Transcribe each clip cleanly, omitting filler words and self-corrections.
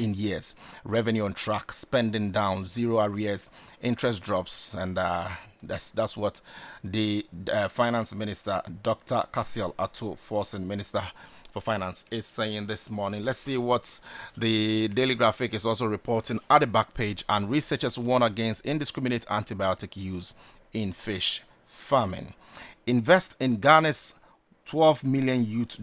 in years. Revenue on track, spending down, zero arrears, interest drops, and that's what the finance minister, Dr. Cassiel Ato Forson, minister for finance, is saying this morning. Let's see what the Daily Graphic is also reporting at the back page. And researchers warn against indiscriminate antibiotic use in fish farming. Invest in Ghana's 12 million youth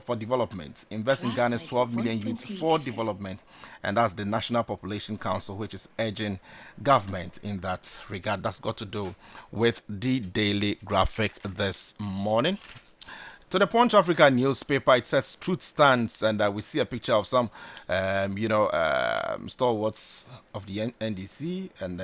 for development. Invest in Ghana's 12 million youth for development. And that's the National Population Council, which is urging government in that regard. That's got to do with the Daily Graphic this morning. To the Punch Africa newspaper, it says truth stands, and we see a picture of some, stalwarts of the NDC, and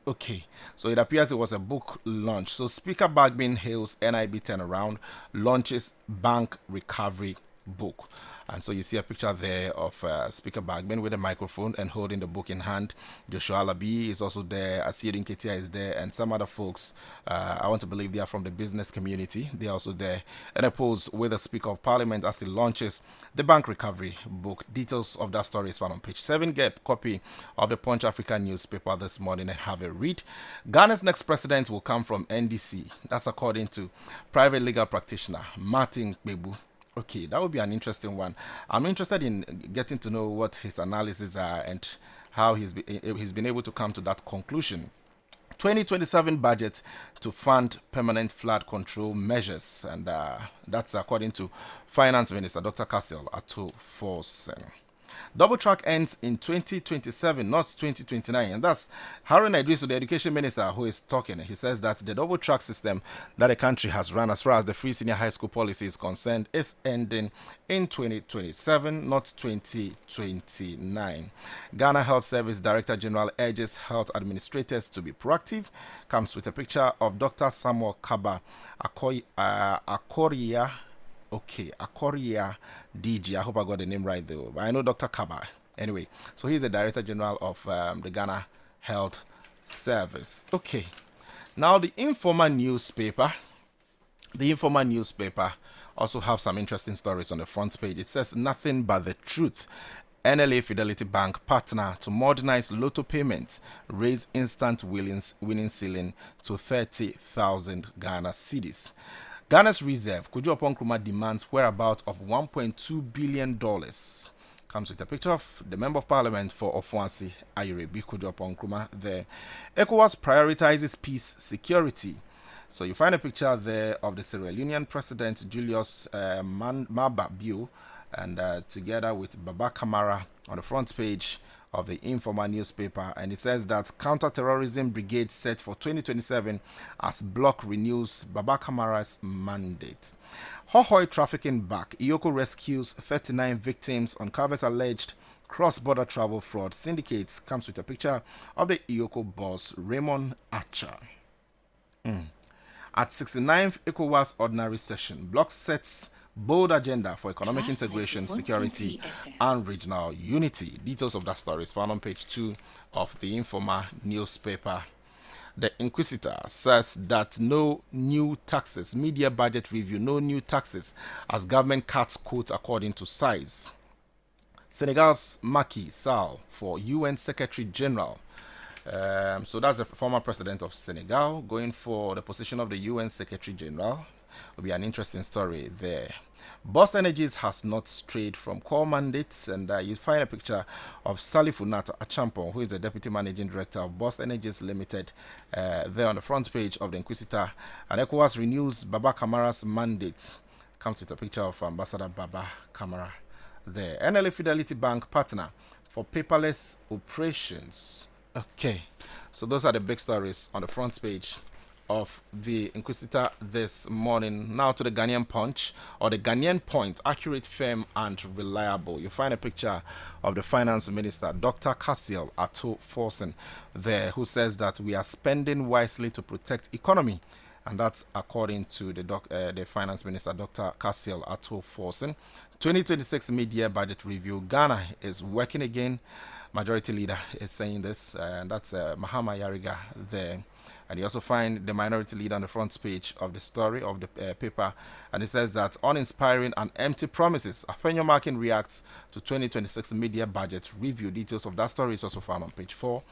okay, so it appears it was a book launch. So Speaker Bagbin hails NIB turnaround, launches bank recovery book. And so you see a picture there of Speaker Bagbin with a microphone and holding the book in hand. Joshua Alabi is also there. Asiedin Ketia is there, and some other folks. I want to believe they are from the business community. They are also there. And a pose with the Speaker of Parliament as he launches the bank recovery book. Details of that story is found on page 7. Get a copy of the Punch Africa newspaper this morning and have a read. Ghana's next president will come from NDC. That's according to private legal practitioner Martin Kpebu. Okay, that would be an interesting one. I'm interested in getting to know what his analysis are and how he's been able to come to that conclusion. 2027 budget to fund permanent flood control measures, and that's according to Finance Minister Dr. Cassiel Ato Forson. Double track ends in 2027, not 2029. And that's Harun Idrisu, the education minister, who is talking. He says that the double track system that the country has run as far as the free senior high school policy is concerned is ending in 2027, not 2029. Ghana Health Service Director General urges health administrators to be proactive. Comes with a picture of Dr. Samuel Kaba Akoria. Okay, Akoria DG. I hope I got the name right though. But I know Dr. Kaba. Anyway, so he's the Director General of the Ghana Health Service. Okay, now the Informer newspaper. The Informer newspaper also have some interesting stories on the front page. It says nothing but the truth. NLA Fidelity Bank partner to modernize lotto payments, raise instant winning ceiling to 30,000 Ghana cedis. Ghana's reserve, Kojo Nkrumah demands whereabouts of $1.2 billion. Comes with a picture of the Member of Parliament for Ofuansi Ayerebi, Kojo Nkrumah there. ECOWAS prioritizes peace security. So you find a picture there of the Sierra Leonean President Julius Maba Bio, and together with Baba Kamara on the front page of the Informer newspaper, and it says that counter-terrorism brigade set for 2027 as bloc renews Baba Kamara's mandate. Hohoi trafficking back. Iyoko rescues 39 victims, uncovers alleged cross-border travel fraud syndicates. Comes with a picture of the Iyoko boss Raymond Archer. At 69th ECOWAS ordinary session, bloc sets bold agenda for economic integration, security, and regional unity. Details of that story is found on page 2 of the Informer newspaper. The Inquisitor says that no new taxes, media budget review, no new taxes as government cuts quote according to size. Senegal's Macky Sall for UN Secretary General. So that's the former president of Senegal going for the position of the UN Secretary General. Will be an interesting story there. Bost Energies has not strayed from core mandates, and you find a picture of Salifunata Achampon, who is the Deputy Managing Director of Bost Energies Limited, there on the front page of the Inquisitor. And ECOWAS renews Baba Kamara's mandate. Comes with a picture of Ambassador Baba Kamara there. NLA Fidelity Bank partner for paperless operations. Okay, so those are the big stories on the front page of the Inquisitor this morning. Now to the Ghanaian Punch, or the Ghanaian Point, accurate, firm, and reliable. You find a picture of the Finance Minister, Dr. Cassiel Ato Forson, there, who says that we are spending wisely to protect economy. And that's according to the Finance Minister, Dr. Cassiel Ato Forson. 2026 mid-year budget review. Ghana is working again Majority Leader is saying this, and that's Mahama Yariga there. And you also find the Minority Leader on the front page of the story of the paper, and it says that uninspiring and empty promises. Afenyo Markin reacts to 2026 media budget review. Details of that story is also found on page 4.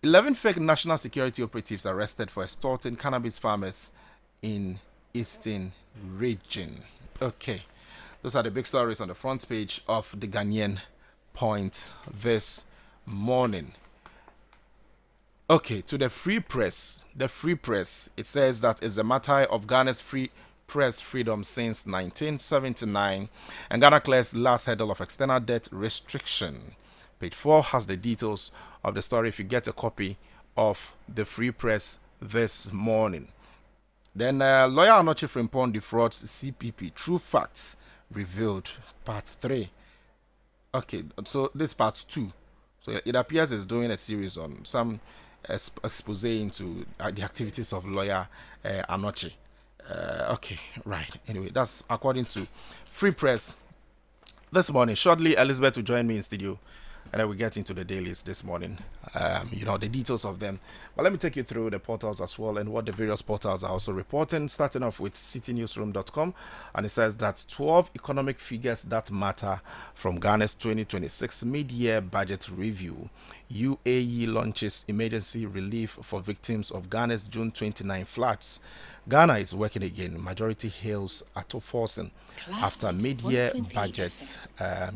11 fake national security operatives arrested for extorting cannabis farmers in Eastern region. Okay, those are the big stories on the front page of the Ghanaian Point this morning. Okay, to the Free Press. The Free Press, it says that it's a matter of Ghana's free press freedom since 1979, and Ghana clears last hurdle of external debt restriction. Page 4 has the details of the story if you get a copy of the Free Press this morning. Then lawyer Anoche Frimpong defrauds CPP. True facts revealed. Part 3. Okay, so this part 2. So it appears it's doing a series on some expose into the activities of lawyer Anoche. Okay, right. Anyway, that's according to Free Press this morning. Shortly, Elizabeth will join me in studio, and then we get into the dailies this morning. The details of them. But let me take you through the portals as well and what the various portals are also reporting, starting off with citynewsroom.com. And it says that 12 economic figures that matter from Ghana's 2026 mid-year budget review. UAE launches emergency relief for victims of Ghana's June 29 floods. Ghana is working again. Majority hails Atoforsen after mid-year budget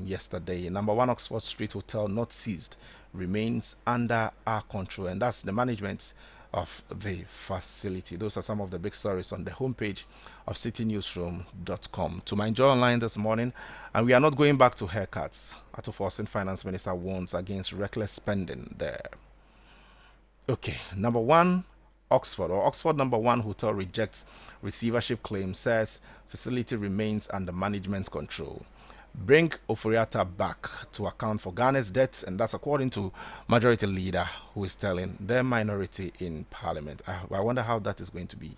yesterday. Number 1 Oxford Street Hotel not seized, remains under our control, and that's the management of the facility. Those are some of the big stories on the homepage of citynewsroom.com. To my joy online this morning, and we are not going back to haircuts. Atoforsen Finance Minister warns against reckless spending there. Okay, number 1 Oxford number 1 hotel rejects receivership claim, says facility remains under management's control. Bring Oforiatta back to account for Ghana's debts, and that's according to Majority Leader, who is telling their minority in Parliament. I wonder how that is going to be.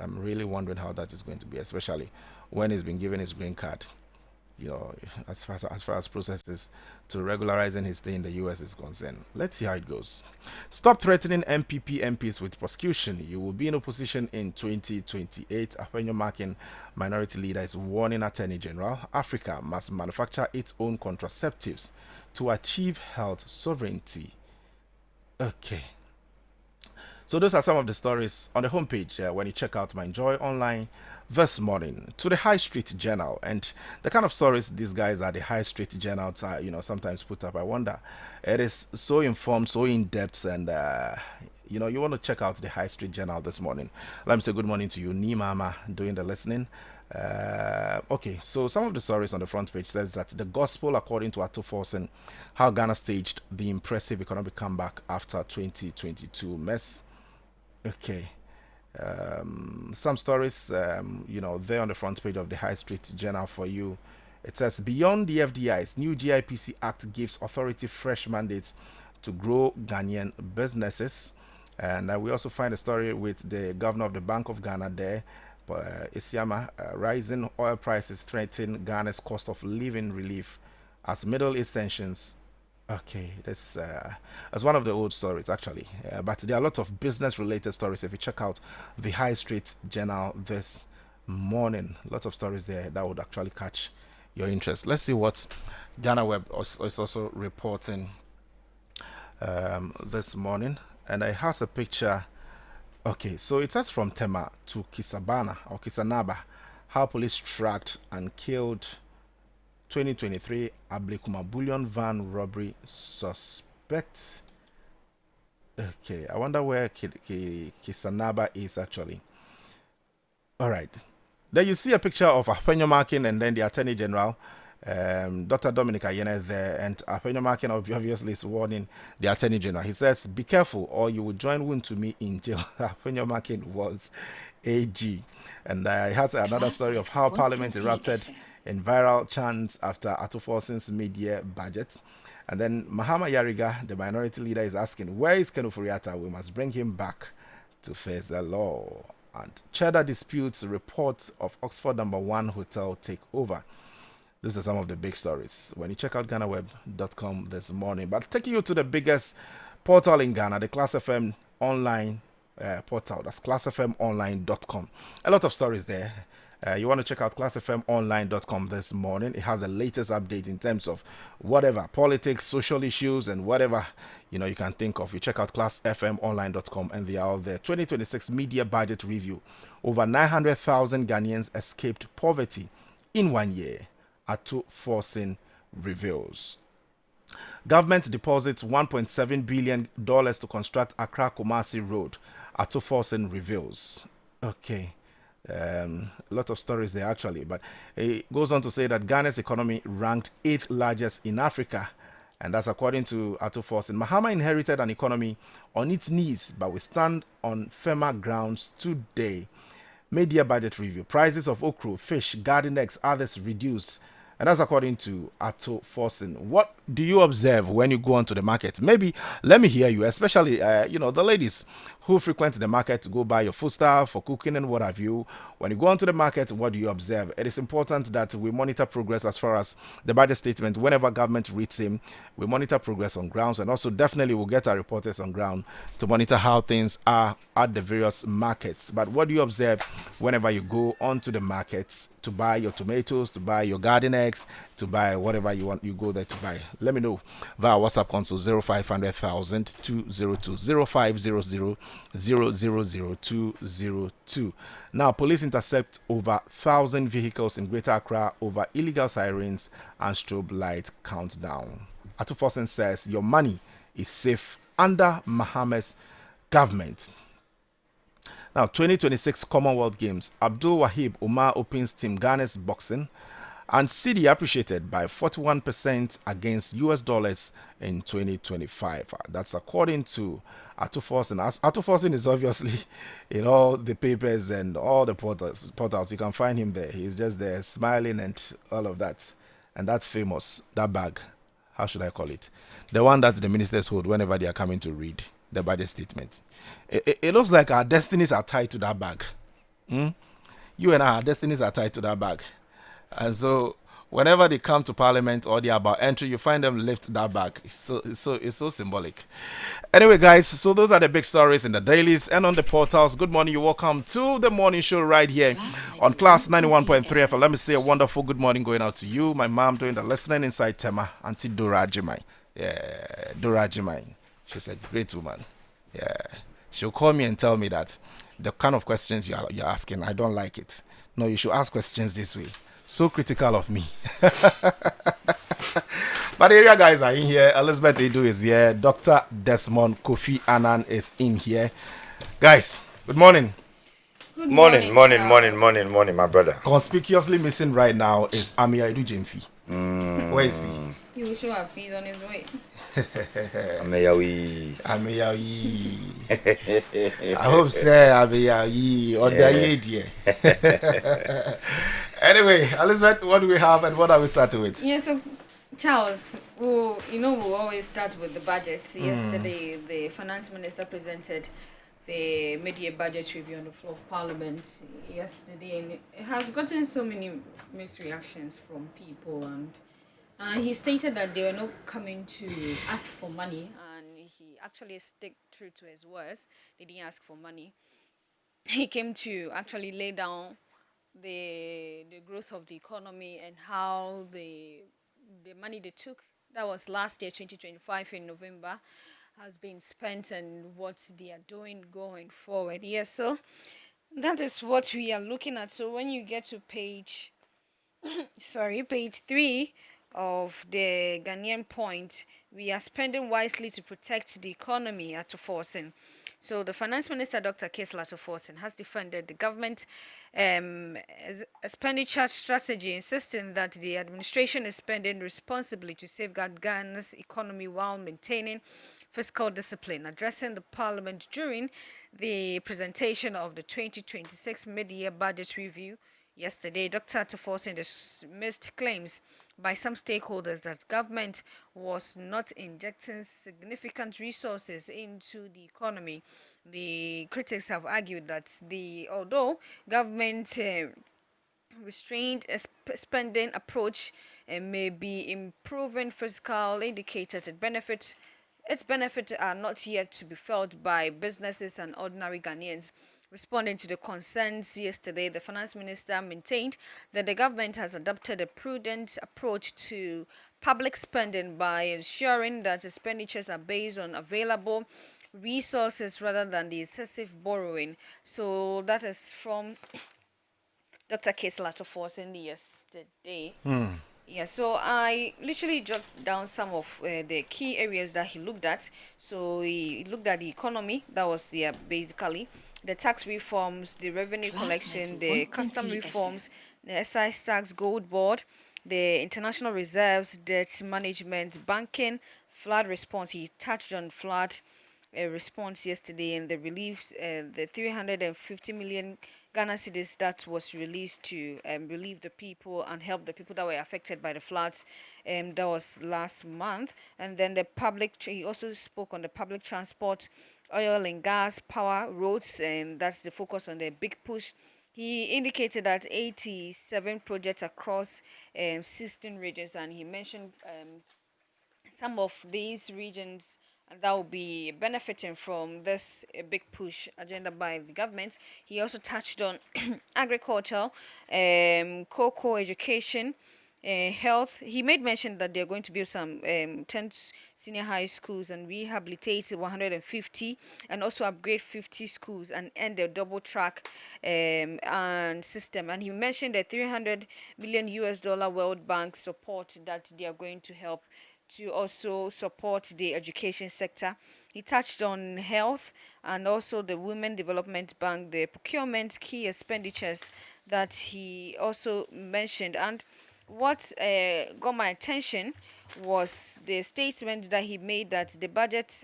I'm really wondering how that is going to be, especially when he's been given his green card. As far as processes to regularizing his stay in the US is concerned. Let's see how it goes. Stop threatening MPP MPs with prosecution. You will be in opposition in 2028. Afenyo Markin, Minority Leader, is warning Attorney General Africa must manufacture its own contraceptives to achieve health sovereignty. Okay. So those are some of the stories on the homepage when you check out My Joy online this morning. To the High Street Journal, and the kind of stories these guys at the High Street Journal sometimes put up, I wonder. It is so informed, so in depth, and you want to check out the High Street Journal this morning. Let me say good morning to you, Nimama, doing the listening. Okay, so some of the stories on the front page says that the gospel according to Atoforsen, how Ghana staged the impressive economic comeback after 2022 mess. Okay. Some stories, there on the front page of the High Street Journal for you. It says, beyond the FDI's new GIPC Act gives authority fresh mandates to grow Ghanaian businesses. And we also find a story with the governor of the Bank of Ghana there, Isiama. Rising oil prices threaten Ghana's cost of living relief as Middle East tensions. Okay, that's one of the old stories actually, but there are a lot of business-related stories. If you check out the High Street Journal this morning, lots of stories there that would actually catch your interest. Let's see what Ghana Web is also reporting this morning, and it has a picture. Okay, so it says from Tema to Kisabana or Kisanaba, how police tracked and killed 2023 Ablekuma Bullion Van robbery suspect. Okay, I wonder where Kisanaba is actually. All right. Then you see a picture of Afenyo Markin and then the Attorney General, Dr. Dominic Ayene is there, and Afenyo Markin obviously is warning the Attorney General. He says, be careful or you will join Wuntumi in jail. Afenyo Markin was AG. And he has another story of how Parliament erupted in viral chants after Atoforsen's mid-year budget. And then Mahama Yariga, the Minority Leader, is asking, where is Ken Oforiatta? We must bring him back to face the law. And Cheddar disputes reports of Oxford number 1 hotel takeover. These are some of the big stories when you check out GhanaWeb.com this morning. But taking you to the biggest portal in Ghana, the Class FM online portal. That's classfmonline.com. A lot of stories there. You want to check out classfmonline.com this morning. It has the latest update in terms of whatever politics, social issues, and whatever you can think of. You check out classfmonline.com, and they are all there. 2026 media budget review. Over 900,000 Ghanaians escaped poverty in 1 year. Ato Forcing reveals. Government deposits $1.7 billion to construct Accra Kumasi Road. Ato Forcing reveals. Okay. A lot of stories there actually, but it goes on to say that Ghana's economy ranked 8th largest in Africa, and that's according to Ato Forcing. Mahama inherited an economy on its knees, but we stand on firmer grounds today. Media budget review. Prices of okra, fish, garden eggs, others reduced. And that's according to Ato Forcing. What do you observe when you go onto the market? Maybe let me hear you, especially the ladies who frequent the market to go buy your foodstuff for cooking and what have you. When you go onto the market, what do you observe? It is important that we monitor progress as far as the budget statement. Whenever government reads him, we monitor progress on grounds, and also definitely we'll get our reporters on ground to monitor how things are at the various markets. But what do you observe whenever you go onto the markets to buy your tomatoes, to buy your garden eggs, to buy whatever you want, you go there to buy? Let me know via WhatsApp console 0500,000 202 0500 202. Now, police intercept over 1,000 vehicles in Greater Accra over illegal sirens and strobe light countdown. Ato Forcing says your money is safe under Mahama's government. Now, 2026 Commonwealth Games. Abdul Wahib Umar opens Team Ghana's boxing, and CD appreciated by 41% against US dollars in 2025. That's according to Ato Forcing. Ato Forcing is obviously in all the papers and all the portals. You can find him there. He's just there smiling and all of that. And that's famous. That bag. How should I call it? The one that the ministers hold whenever they are coming to read the budget statement. It looks like our destinies are tied to that bag. You and I, our destinies are tied to that bag. And so whenever they come to parliament or they're about entry, you find them lift that bag. It's so symbolic. Anyway, guys, so those are the big stories in the dailies and on the portals. Good morning. You're welcome to the morning show right here on Class 91.3 FM. Let me say a wonderful good morning going out to you, my mom doing the listening inside Tema, Auntie Dora Jimai. Yeah, Dora Jimai. She's a great woman. Yeah. She'll call me and tell me that the kind of questions you're asking, I don't like it. No, you should ask questions this way. So critical of me. But the area guys are in here. Elizabeth Edu is here. Dr. Desmond Kofi Annan is in here. Guys, good morning. Good morning, my brother. Conspicuously missing right now is Amia Edu Jemfi. Where is he? He will show up. He's on his way. Ameyawi. I hope so. Ameyawi. Anyway, Elizabeth, what do we have and what are we starting with? Yeah, so Charles, we'll always start with the budget. Yesterday, the finance minister presented the mid-year budget review on the floor of Parliament yesterday, and it has gotten so many mixed reactions from people. And he stated that they were not coming to ask for money, and he actually stuck true to his words. They didn't ask for money. He came to actually lay down the growth of the economy and how the money they took, that was last year 2025 in November, has been spent and what they are doing going forward. Yes, so that is what we are looking at. So when you get to page 3 of the Ghanaian point, we are spending wisely to protect the economy at Forcing. So the Finance Minister, Dr. Kesla Forcing, has defended the government expenditure strategy, insisting that the administration is spending responsibly to safeguard Ghana's economy while maintaining fiscal discipline. Addressing the Parliament during the presentation of the 2026 mid-year budget review yesterday, Dr. Forcing dismissed claims by some stakeholders that government was not injecting significant resources into the economy. The critics have argued that although government restrained spending approach may be improving fiscal indicators. Its benefits are not yet to be felt by businesses and ordinary Ghanaians. Responding to the concerns yesterday, the finance minister maintained that the government has adopted a prudent approach to public spending by ensuring that expenditures are based on available resources rather than the excessive borrowing. So that is from Dr. Kesla for in yesterday. Yeah, so I literally jotted down some of the key areas that he looked at. So he looked at the economy, that was basically the tax reforms, the revenue collection, the custom reforms, the excise tax, gold board, the international reserves, debt management, banking, flood response. He touched on flood response yesterday and the relief, the 350 million Ghana cedis that was released to relieve the people and help the people that were affected by the floods. That was last month. And then he also spoke on the public transport, oil and gas, power, roads, and that's the focus on the big push. He indicated that 87 projects across 16 regions, and he mentioned some of these regions that will be benefiting from this big push agenda by the government. He also touched on agriculture, cocoa education, health. He made mention that they're going to build some 10 senior high schools and rehabilitate 150 and also upgrade 50 schools and end the double track and system. And he mentioned the 300 million US dollar World Bank support that they are going to help to also support the education sector. He touched on health and also the Women Development Bank, the procurement key expenditures that he also mentioned. And what got my attention was the statement that he made that the budget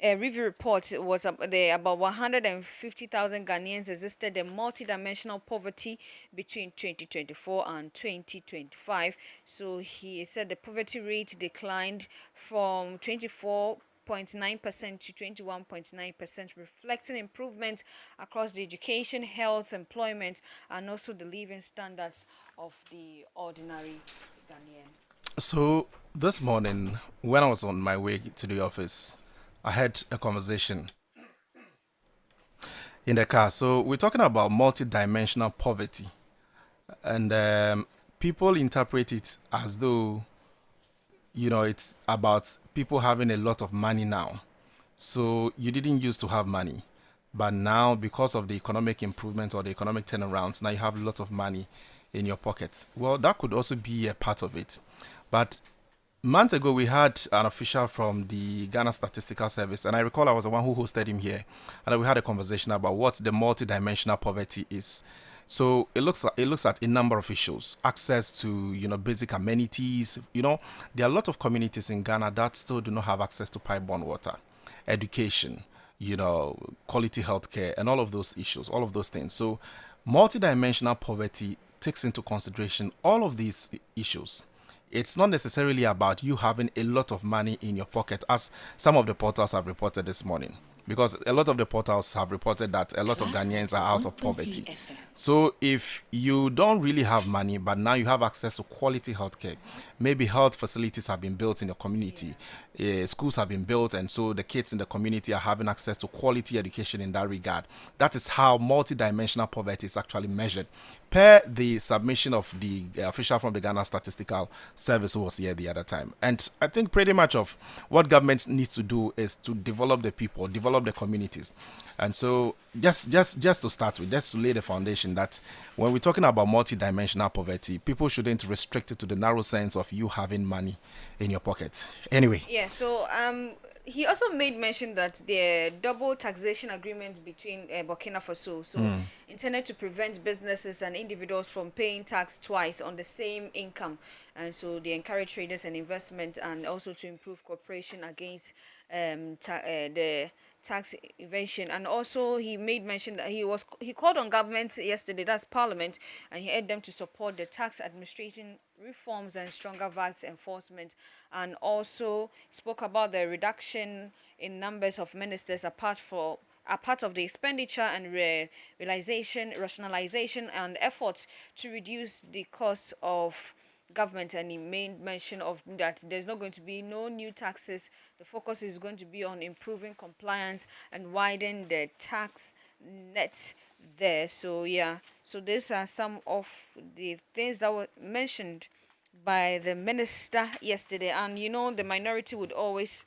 review report was about 150,000 Ghanaians existed in multidimensional poverty between 2024 and 2025. So he said the poverty rate declined from 24.9% to 21.9%, reflecting improvement across the education, health, employment, and also the living standards of the ordinary Ghanaian. So this morning, when I was on my way to the office, I had a conversation in the car. So we're talking about multidimensional poverty, and people interpret it as though it's about people having a lot of money now. So you didn't used to have money, but now because of the economic improvement or the economic turnarounds, now you have a lot of money in your pocket. Well, that could also be a part of it, but months ago we had an official from the Ghana Statistical Service, and I recall I was the one who hosted him here, and we had a conversation about what the multidimensional poverty is. So it looks at a number of issues: access to basic amenities. There are a lot of communities in Ghana that still do not have access to pipe-borne water, education, quality healthcare, and all of those issues, all of those things. So multidimensional poverty takes into consideration all of these issues. It's not necessarily about you having a lot of money in your pocket, as some of the portals have reported this morning. Because a lot of the portals have reported that a lot of Ghanaians are out of poverty. So if you don't really have money, but now you have access to quality healthcare, maybe health facilities have been built in your community, schools have been built, and so the kids in the community are having access to quality education in that regard. That is how multidimensional poverty is actually measured, per the submission of the official from the Ghana Statistical Service who was here the other time. And I think pretty much of what government needs to do is to develop the people, develop the communities. And so just to start with, just to lay the foundation that when we're talking about multidimensional poverty, people shouldn't restrict it to the narrow sense of you having money in your pocket. Anyway. Yeah, so he also made mention that the double taxation agreement between Burkina Faso, intended to prevent businesses and individuals from paying tax twice on the same income, and so they encourage traders and investment, and also to improve cooperation against the tax evasion. And also he made mention that he called on government yesterday, that's Parliament, and he urged them to support the tax administration reforms and stronger VAT enforcement, and also spoke about the reduction in numbers of ministers apart are part of the expenditure and rationalization and efforts to reduce the cost of government. And he made mention of that there's not going to be no new taxes. The focus is going to be on improving compliance and widen the tax net there. So yeah, so these are some of the things that were mentioned by the minister yesterday. And the minority would always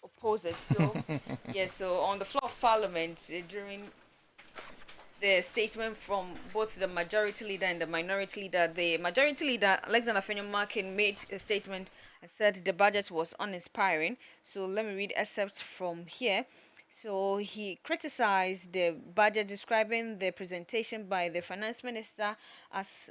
oppose it. So yeah, so on the floor of parliament, during the statement from both the majority leader and the minority leader, the majority leader, Alexander Fenyomakin, made a statement and said the budget was uninspiring. So let me read excerpts from here. So he criticized the budget, describing the presentation by the finance minister as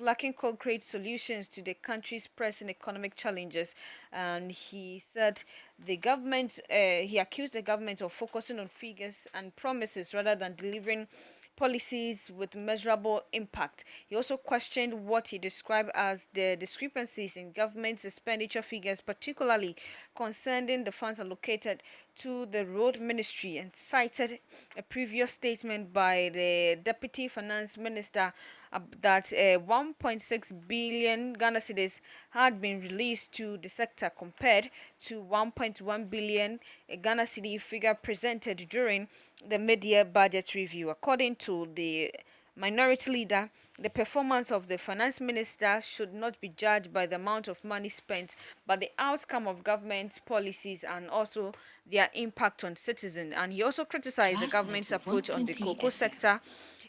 lacking concrete solutions to the country's pressing economic challenges. And he said he accused the government of focusing on figures and promises rather than delivering policies with measurable impact. He also questioned what he described as the discrepancies in government's expenditure figures, particularly concerning the funds allocated to the road ministry, and cited a previous statement by the deputy finance minister that 1.6 billion Ghana cedis had been released to the sector compared to 1.1 billion Ghana cedi figure presented during the mid-year budget review. According to the minority leader, the performance of the finance minister should not be judged by the amount of money spent, but the outcome of government policies and also their impact on citizens. And he also criticized the government's approach on the cocoa sector,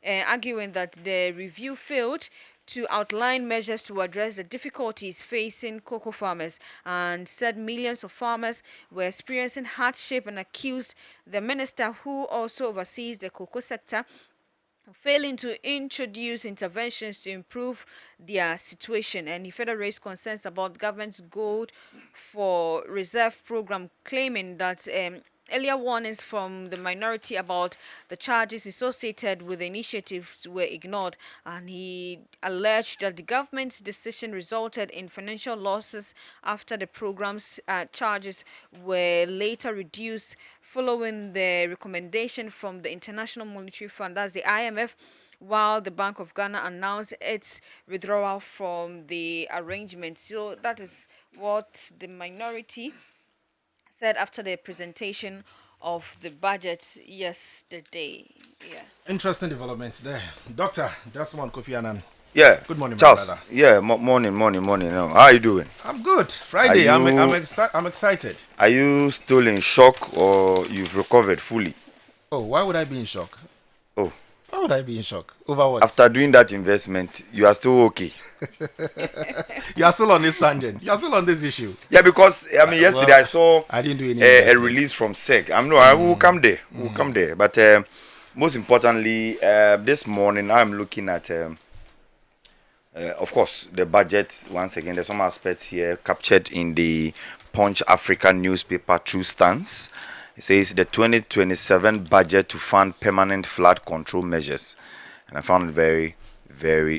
arguing that the review failed to outline measures to address the difficulties facing cocoa farmers, and said millions of farmers were experiencing hardship, and accused the minister, who also oversees the cocoa sector, failing to introduce interventions to improve their situation. And he further raised concerns about government's gold for reserve program, claiming that earlier warnings from the minority about the charges associated with the initiatives were ignored. And he alleged that the government's decision resulted in financial losses after the program's charges were later reduced following the recommendation from the International Monetary Fund, that's the IMF, while the Bank of Ghana announced its withdrawal from the arrangement. So that is what the minority said after the presentation of the budget yesterday. Yeah. Interesting developments there. Doctor, that's one Kofi Annan. Yeah. Good morning, Charles. my brother. Yeah, morning. How are you doing? I'm good. Friday. I'm excited. Are you still in shock or you've recovered fully? Oh, why would I be in shock? Oh. Why would I be in shock? Over what? After doing that investment, you are still okay. You are still on this tangent. You are still on this issue. Yeah, because yesterday I saw I didn't do any a release from SEC. I will come there. We'll come there. But most importantly, this morning I'm looking at of course, the budget. Once again, there's some aspects here captured in the Punch Africa newspaper True Stance. It says the 2027 budget to fund permanent flood control measures. And I found it very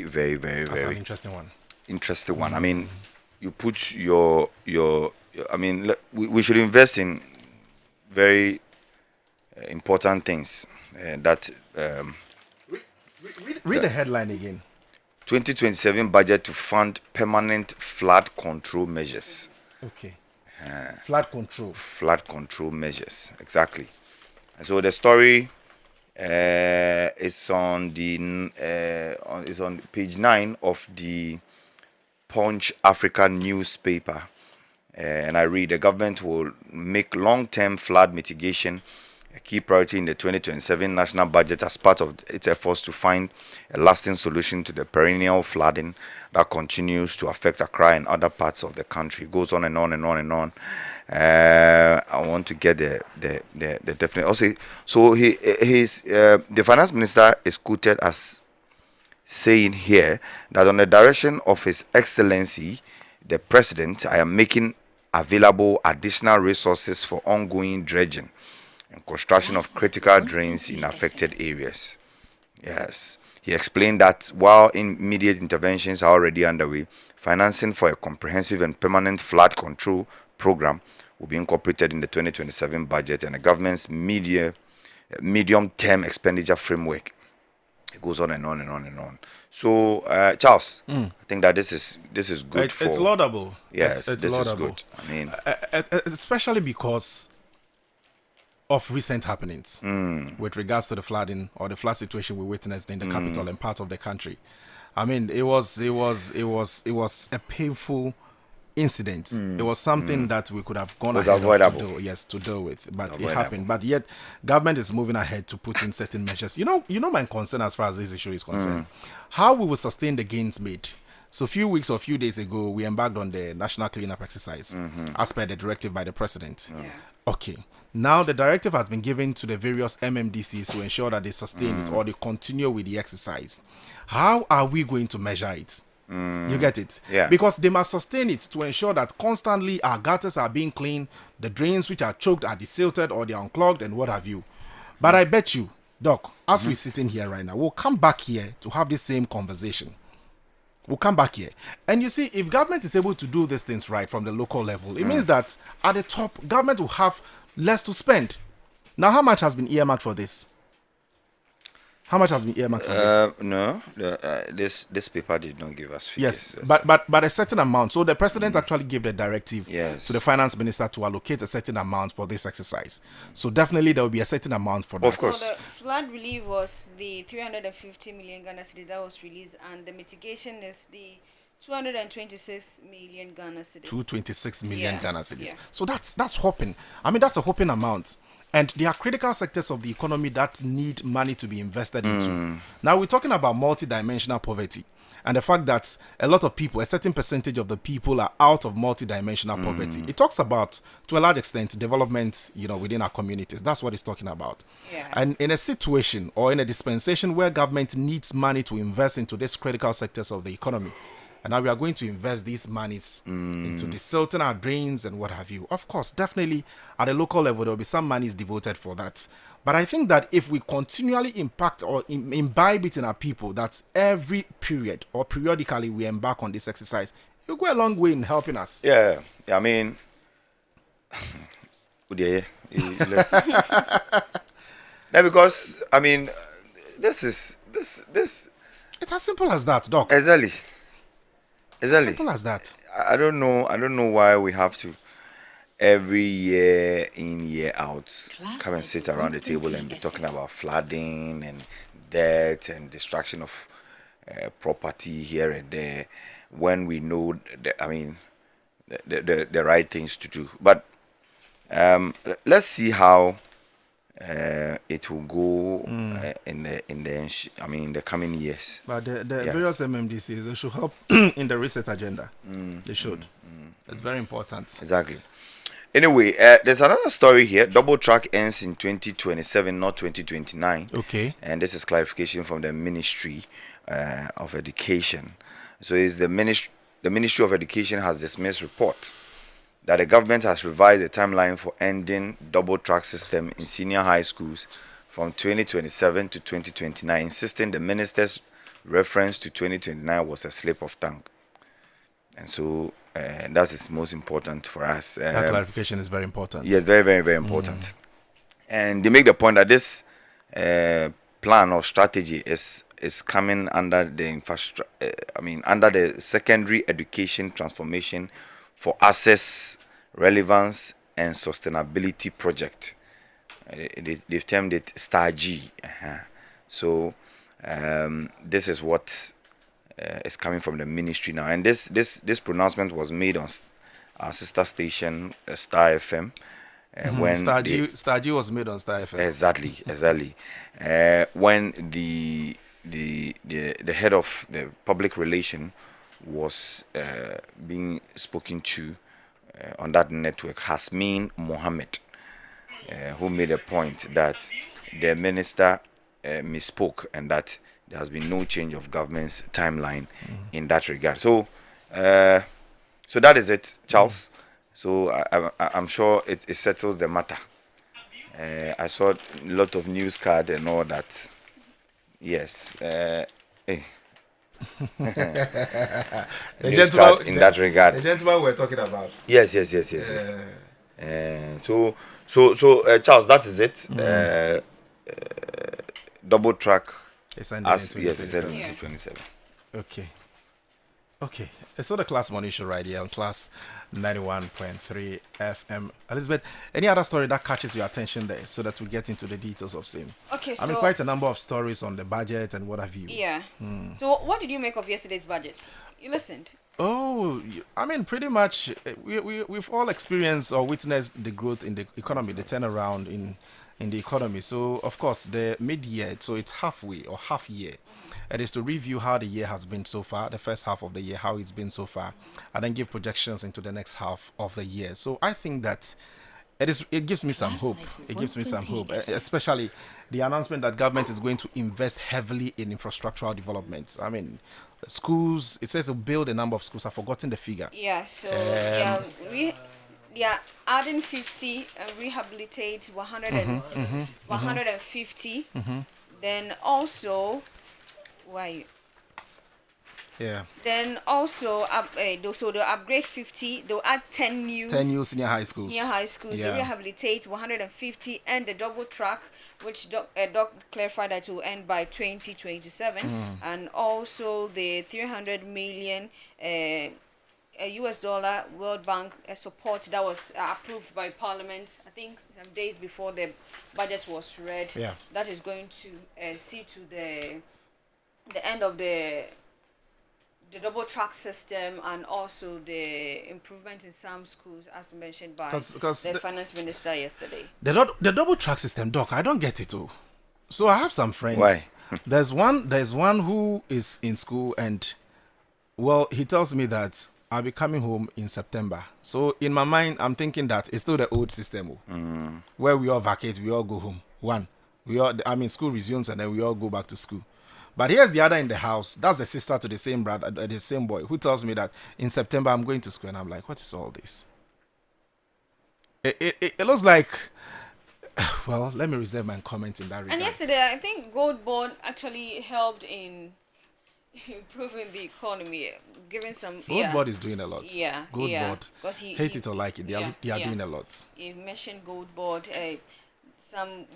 That's an interesting one. Interesting one. I mean, you put your I mean, we should invest in very important things that read the headline again. 2027 budget to fund permanent flood control measures. Okay. Flood control. Flood control measures, exactly. And so the story is on page 9 of the Punch Africa newspaper, and I read: the government will make long-term flood mitigation a key priority in the 2027 national budget as part of its efforts to find a lasting solution to the perennial flooding that continues to affect Accra and other parts of the country. It goes on and on and on and on. I want to get the definite. Also, so the finance minister is quoted as saying here that on the direction of His Excellency the President, I am making available additional resources for ongoing dredging and construction of critical drains in affected areas. Yes. He explained that while immediate interventions are already underway, financing for a comprehensive and permanent flood control program will be incorporated in the 2027 budget, and the government's medium-term expenditure framework. It goes on and on and on and on. So, Charles, I think that this is good It's laudable. Yes, it's this laudable. is good. I mean, especially because of recent happenings with regards to the flooding or the flood situation we witnessed in the capital and parts of the country. I mean, it was a painful incident. It was something that we could have gone ahead of to deal with, but it happened. But yet, government is moving ahead to put in certain measures. You know, my concern as far as this issue is concerned, how we will sustain the gains made. So, a few weeks or a few days ago, we embarked on the national cleanup exercise as per the directive by the president. Okay. Now the directive has been given to the various MMDCs to ensure that they sustain it or they continue with the exercise. How are we going to measure it? You get it? Yeah. Because they must sustain it to ensure that constantly our gutters are being cleaned, the drains which are choked are desilted or they are unclogged and what have you. But I bet you, Doc, as we're sitting here right now, we'll come back here to have this same conversation. We'll come back here. And you see, if government is able to do these things right from the local level, it means that at the top, government will have less to spend. Now, how much has been earmarked for this? How much has been earmarked for this? No, this paper did not give us figures. Yes, but a certain amount. So the president actually gave the directive to the finance minister to allocate a certain amount for this exercise. So definitely there will be a certain amount for that. Of course. So the flood relief was the 350 million Ghana cedis that was released, and the mitigation is the 226 million Ghana cedis. 226 million Ghana cedis. Yeah. So that's hopping. I mean, that's a hopping amount. And there are critical sectors of the economy that need money to be invested into. Now, we're talking about multidimensional poverty and the fact that a lot of people, a certain percentage of the people are out of multidimensional poverty. It talks about, to a large extent, development, within our communities. That's what it's talking about. Yeah. And in a situation or in a dispensation where government needs money to invest into these critical sectors of the economy, and now we are going to invest these monies into desilting our drains and what have you. Of course, definitely at a local level, there will be some monies devoted for that. But I think that if we continually impact or imbibe it in our people, that every period or periodically we embark on this exercise, it will go a long way in helping us. Yeah, I mean, because, I mean, this. It's as simple as that, Doc. Exactly. Simple as that. I don't know why we have to every year in, year out come and sit around the table and be talking about flooding and debt and destruction of property here and there when we know the right things to do. But let's see how it will go in the coming years. But the various MMDCs, they should help in the research agenda. They should. It's very important. Exactly. Anyway, there's another story here. Double track ends in 2027, not 2029. Okay. And this is clarification from the Ministry of Education. So is the Ministry of Education has dismissed report that the government has revised the timeline for ending double track system in senior high schools from 2027 to 2029, insisting the minister's reference to 2029 was a slip of tongue. And so that is most important for us. That clarification is very important. Yes, very, very, very important. And they make the point that this plan or strategy is coming under the under the secondary education transformation for access, relevance, and sustainability project. They've termed it Star G. So this is what is coming from the ministry now. And this pronouncement was made on our sister station, Star FM. When Star G was made on Star FM. Exactly. When the head of the public relation was being spoken to on that network, Hasmin Mohammed, who made a point that the minister misspoke and that there has been no change of government's timeline in that regard. So that is it, Charles. So I'm sure it settles the matter. I saw a lot of news card and all that. Yes. The gentleman in that regard. The gentleman we're talking about. Yes. So Charles, that is it. double track It's ending in as yes, it's 2027. ending Yeah. to 27. Okay. Okay. So the Class Money Show right here on Class 91.3 FM. Elizabeth, any other story that catches your attention there so that we get into the details of same? Okay, I mean, so quite a number of stories on the budget and what have you. yeah. So what did you make of yesterday's budget? You listened. Oh, I mean, pretty much we've all experienced or witnessed the growth in the economy, the turnaround in the economy. So, of course, the mid-year, so it's halfway or half year. It is to review how the year has been so far, the first half of the year, how it's been so far, and then give projections into the next half of the year. So I think that it gives me some hope. It gives me some hope, especially the announcement that government is going to invest heavily in infrastructural development. I mean, schools, it says to build a number of schools. I've forgotten the figure. Yeah. So yeah, adding 50 and rehabilitate 100 150. Then also, why? Yeah. Then also, so they'll upgrade 50. They'll add 10 new 10 new senior high schools. senior high schools. Yeah. They rehabilitate 150, and the double track, which Doc clarified that will end by 2027, and also the 300 million US dollar World Bank support that was approved by Parliament, I think some days before the budget was read. Yeah. That is going to see to the end of the double track system, and also the improvement in some schools, as mentioned by the finance minister yesterday. The double track system, Doc, I don't get it all. So I have some friends. Why? There's one who is in school, and well, he tells me that I'll be coming home in September. So in my mind, I'm thinking that it's still the old system, where we all vacate, we all go home. School resumes, and then we all go back to school. But here's the other in the house. That's the sister to the same brother, the same boy, who tells me that in September I'm going to school, and I'm like, what is all this? It looks like. Well, let me reserve my comment in that regard. And yesterday, I think Gold Bond actually helped in improving the economy, giving some. Gold Board is doing a lot. Yeah, Gold yeah. Board. Because Hate it or like it, they are doing a lot. He mentioned Gold Board, some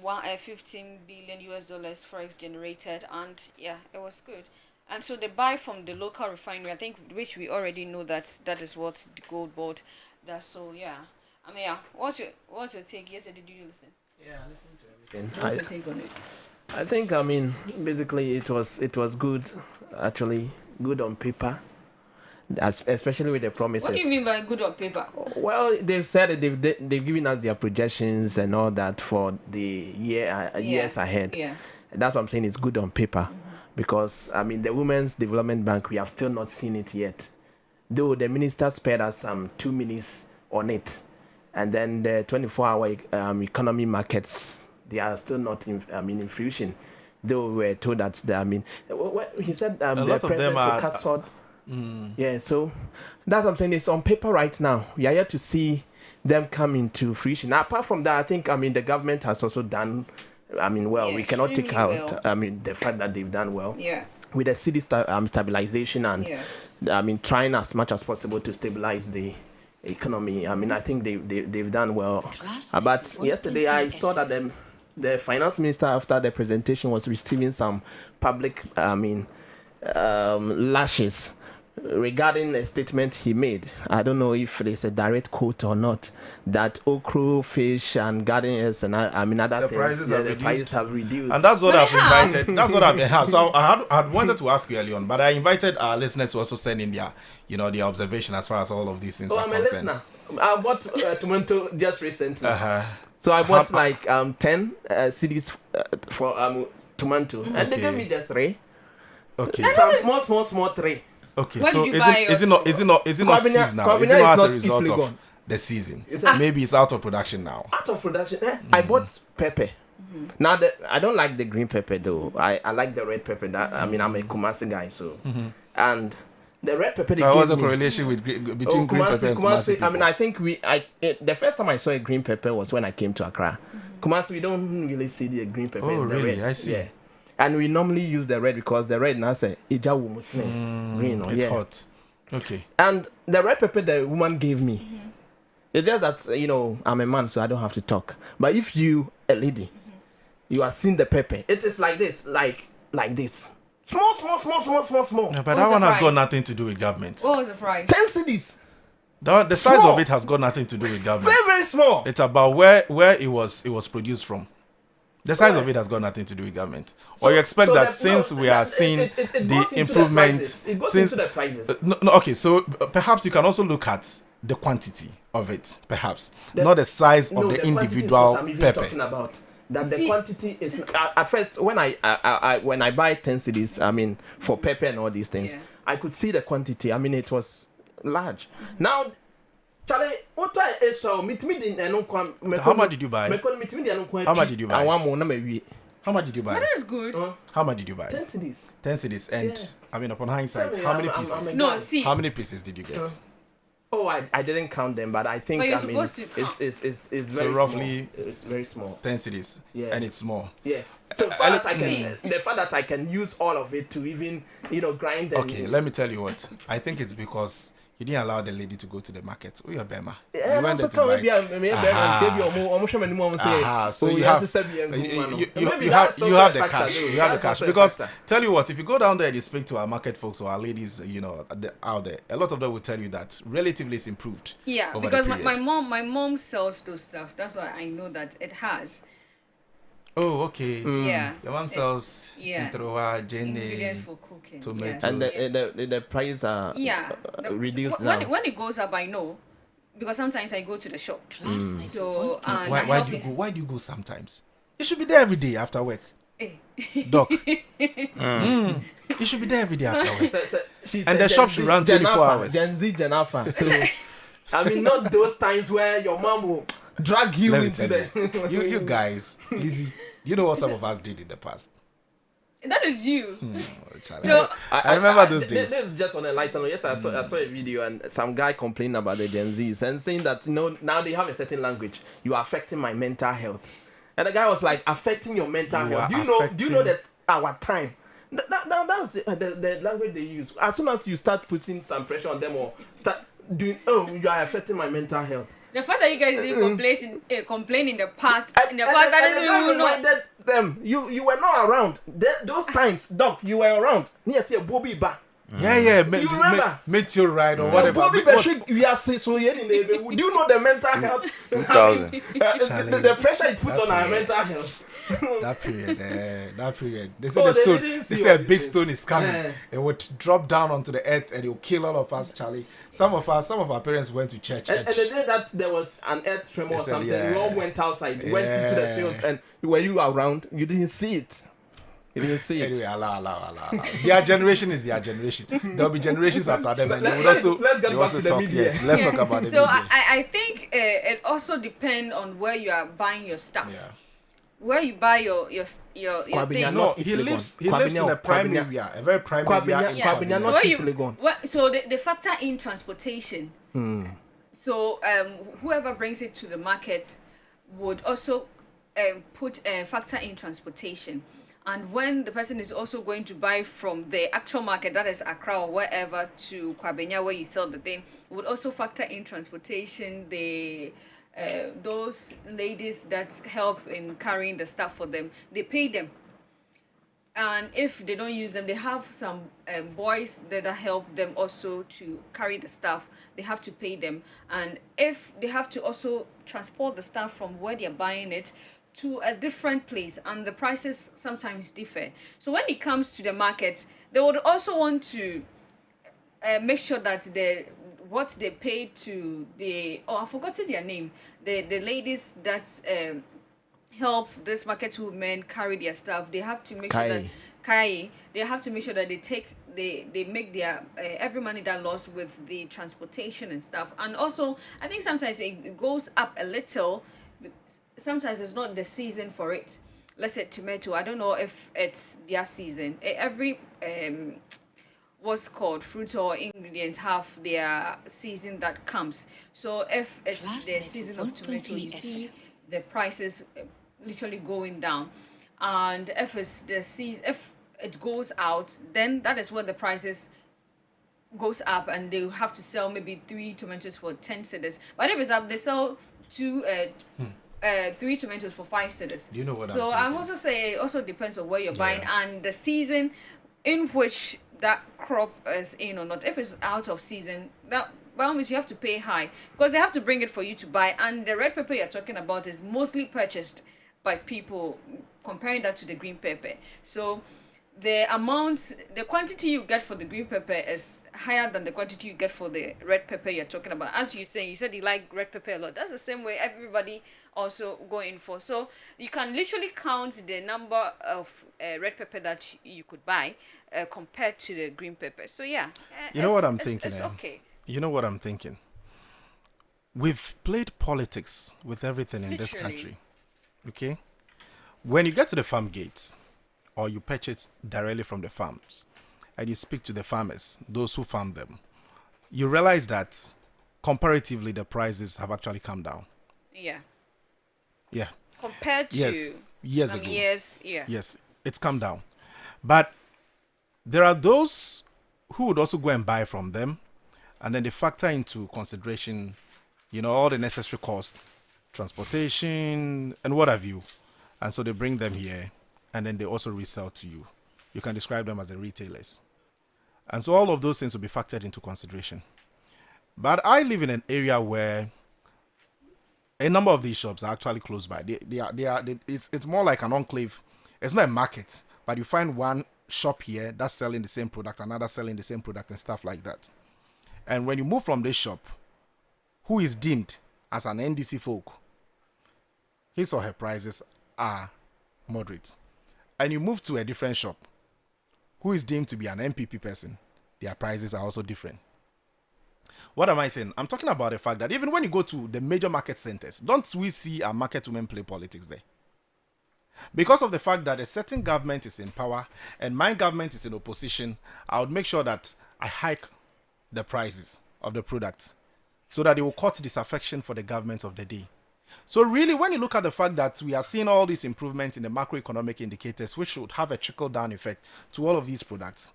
15 billion US dollars forex generated, and yeah, it was good. And so they buy from the local refinery, I think, which we already know that is what the Gold Board does. So yeah, I mean, yeah. What's your take? Yesterday, did you listen? Yeah, I listened to everything. What's your take on it? I think, I mean, basically it was good, actually good on paper, especially with the promises. What do you mean by good on paper? Well, they've said that they've given us their projections and all that for the years ahead. Yeah. That's what I'm saying. It's good on paper, because I mean the Women's Development Bank, we have still not seen it yet, though the minister spared us some 2 minutes on it, and then the 24-hour economy markets, they are still not in fruition, though we were told that he said a lot of them are. Yeah, so that's what I'm saying. It's on paper right now. We are yet to see them come into fruition. Now, apart from that, I think the government has also done. We cannot take out. The fact that they've done well. Yeah. With the city stabilization and trying as much as possible to stabilize the economy. I think they've done well. But yesterday I saw that the finance minister, after the presentation, was receiving some public lashes regarding a statement he made. I don't know if it's a direct quote or not, that okra, fish, and garden eggs and other things, the prices have reduced. And that's what I've invited. That's what I've been. So I had wanted to ask you earlier on, but I invited our listeners to also send in their observation as far as all of these things are concerned. I bought tomato just recently. So I bought 10 CDs for tomato, and they gave me just 3. Okay. Some small 3. Okay, Where so did you buy is it not seasonal? Is it not as a result of the season? Maybe it's out of production now. Out of production. I bought pepper. Now I don't like the green pepper though. I like the red pepper. I'm a Kumasi guy, so and the red pepper. What's the correlation between green pepper and Kumasi people? I think the first time I saw a green pepper was when I came to Accra. Kumasi, we don't really see the green pepper. Oh, really? Red. I see. Yeah. And we normally use the red because the red now say green. It's hot. Okay. And the red pepper the woman gave me, it's just that I'm a man, so I don't have to talk. But if you a lady, You are seeing the pepper. It is like this, like this. Small. Yeah, but that one has got nothing to do with government. What was the price? 10 cedis. The size of it has got nothing to do with government. Very small. It's about where it was produced from. The size of it has got nothing to do with government. Or you expect that since we are seeing the improvement, it goes since into the prices. no, okay, so perhaps you can also look at the quantity of it, perhaps not the size of the individual pepper. Talking about that the quantity is at first when I buy 10 cedis, I mean for pepper and all these things, I could see the quantity. I mean it was large. Now, Charlie, what I saw meet me in How much did you buy? How much did you buy? How much did you buy? That is good. How much did you buy? 10 cedis. 10 cedis. And I mean, upon hindsight, how many pieces? No, see. How many pieces did you get? Oh, I didn't count them, but I think But you're I mean supposed to it's very So roughly small. It's very small. 10 cedis. Yeah. And it's small. Yeah. So far as I can, the fact that I can use all of it to even grind. And, Okay, let me tell you what. I think it's because you didn't allow the lady to go to the market. Oh, you're Bema. Yeah, You went there to buy it. So you have the cash. You have the cash. Because tell you what, if you go down there and you speak to our market folks or our ladies, out there, a lot of them will tell you that relatively it's improved. Yeah, over because the period. my mom sells those stuff. That's why I know that it has. Oh, okay. Yeah. Your mom sells ingredients jenny, for cooking. tomatoes. and the price are reduced now. When it goes up, I know, because sometimes I go to the shop. So and Why do you go sometimes? You should be there every day after work. Doc. You should be there every day after work. And the shop should run 24 hours. Gen Z Janafa. So I mean, not those times where your mom will drag you Let me into tell the. you guys, Lizzie, you know what some of us did in the past? That is you. Charlie. So I remember those days. This is just on a lighter note. Yes, I saw a video and some guy complaining about the Gen Zs and saying that now they have a certain language. You are affecting my mental health, and the guy was like, affecting your mental health. Do you know that our time? That's the language they use. As soon as you start putting some pressure on them or start doing, you are affecting my mental health. the fact that you guys didn't complain in the past, that doesn't mean you know. Them. You were not around. Those times, Doc, you were around. Yes, Bobby ba. Yeah, You remember? meteorite or whatever. Bobby we are so do you know the mental health? 2000. The pressure it put on our mental health. That period. They said the stone. They said a big stone is coming. It would drop down onto the earth and it will kill all of us, Charlie. Some of our parents went to church. And the day that there was an earth tremor or something, we all went outside, went into the fields, and were you around? You didn't see it. You didn't see it. Anyway, Allah. Their generation is their generation. There will be generations after them, and they would also let's get back to the talk. media. Yes, let's talk about the So media. I think it also depends on where you are buying your stuff. Yeah. Where you buy your thing. No, he lives in a prime area, a very prime area in Kwabena. So they factor in transportation. So whoever brings it to the market would also factor in transportation. And when the person is also going to buy from the actual market, that is Accra or wherever, to Kwabena where you sell the thing, would also factor in transportation, those ladies that help in carrying the stuff for them, they pay them. And if they don't use them, they have some boys that help them also to carry the stuff. They have to pay them. And if they have to also transport the stuff from where they're buying it to a different place, and the prices sometimes differ. So when it comes to the market, they would also want to make sure that what they pay to I've forgotten their name, the ladies that help this market women carry their stuff, they have to make sure that they have to make sure that they make their every money that lost with the transportation and stuff. And also I think sometimes it goes up a little. Sometimes it's not the season for it. Let's say tomato, I don't know if it's their season. Every what's called fruits or ingredients have their season that comes. So if it's the season of tomato, you see the prices literally going down. And if it's the season, if it goes out, then that is where the prices goes up, and they have to sell maybe 3 tomatoes for 10 cedis. But if it's up, they sell 2 three tomatoes for 5 cedis. You know what so I'm I'm also saying it also depends on where you're buying Yeah. and the season in which that crop is in or not. If it's out of season, that by all means you have to pay high because they have to bring it for you to buy. And the red pepper you're talking about is mostly purchased by people, comparing that to the green pepper. So the quantity you get for the green pepper is higher than the quantity you get for the red pepper you're talking about. As you said you like red pepper a lot. That's the same way everybody also going for. So you can literally count the number of red pepper that you could buy compared to the green pepper. So yeah, You know what I'm thinking? It's okay. You know what I'm thinking? We've played politics with everything in this Literally. country. Okay? When you get to the farm gates, or you purchase directly from the farms, and you speak to the farmers, those who farm them, you realize that comparatively the prices have actually come down. Yeah. Yeah. Compared to Yes. Years some ago. years, yeah. Yes, it's come down. But there are those who would also go and buy from them, and then they factor into consideration, all the necessary costs, transportation, and what have you. And so they bring them here, and then they also resell to you. You can describe them as the retailers. And so all of those things will be factored into consideration. But I live in an area where a number of these shops are actually close by. It's more like an enclave. It's not a market, but you find one shop here that's selling the same product, another selling the same product and stuff like that. And when you move from this shop, who is deemed as an NDC folk, his or her prices are moderate. And you move to a different shop, who is deemed to be an MPP person, their prices are also different. What am I saying? I'm talking about the fact that even when you go to the major market centers, don't we see our market women play politics there? Because of the fact that a certain government is in power and my government is in opposition, I would make sure that I hike the prices of the products so that it will cut disaffection for the government of the day. So really, when you look at the fact that we are seeing all these improvements in the macroeconomic indicators, which should have a trickle-down effect to all of these products,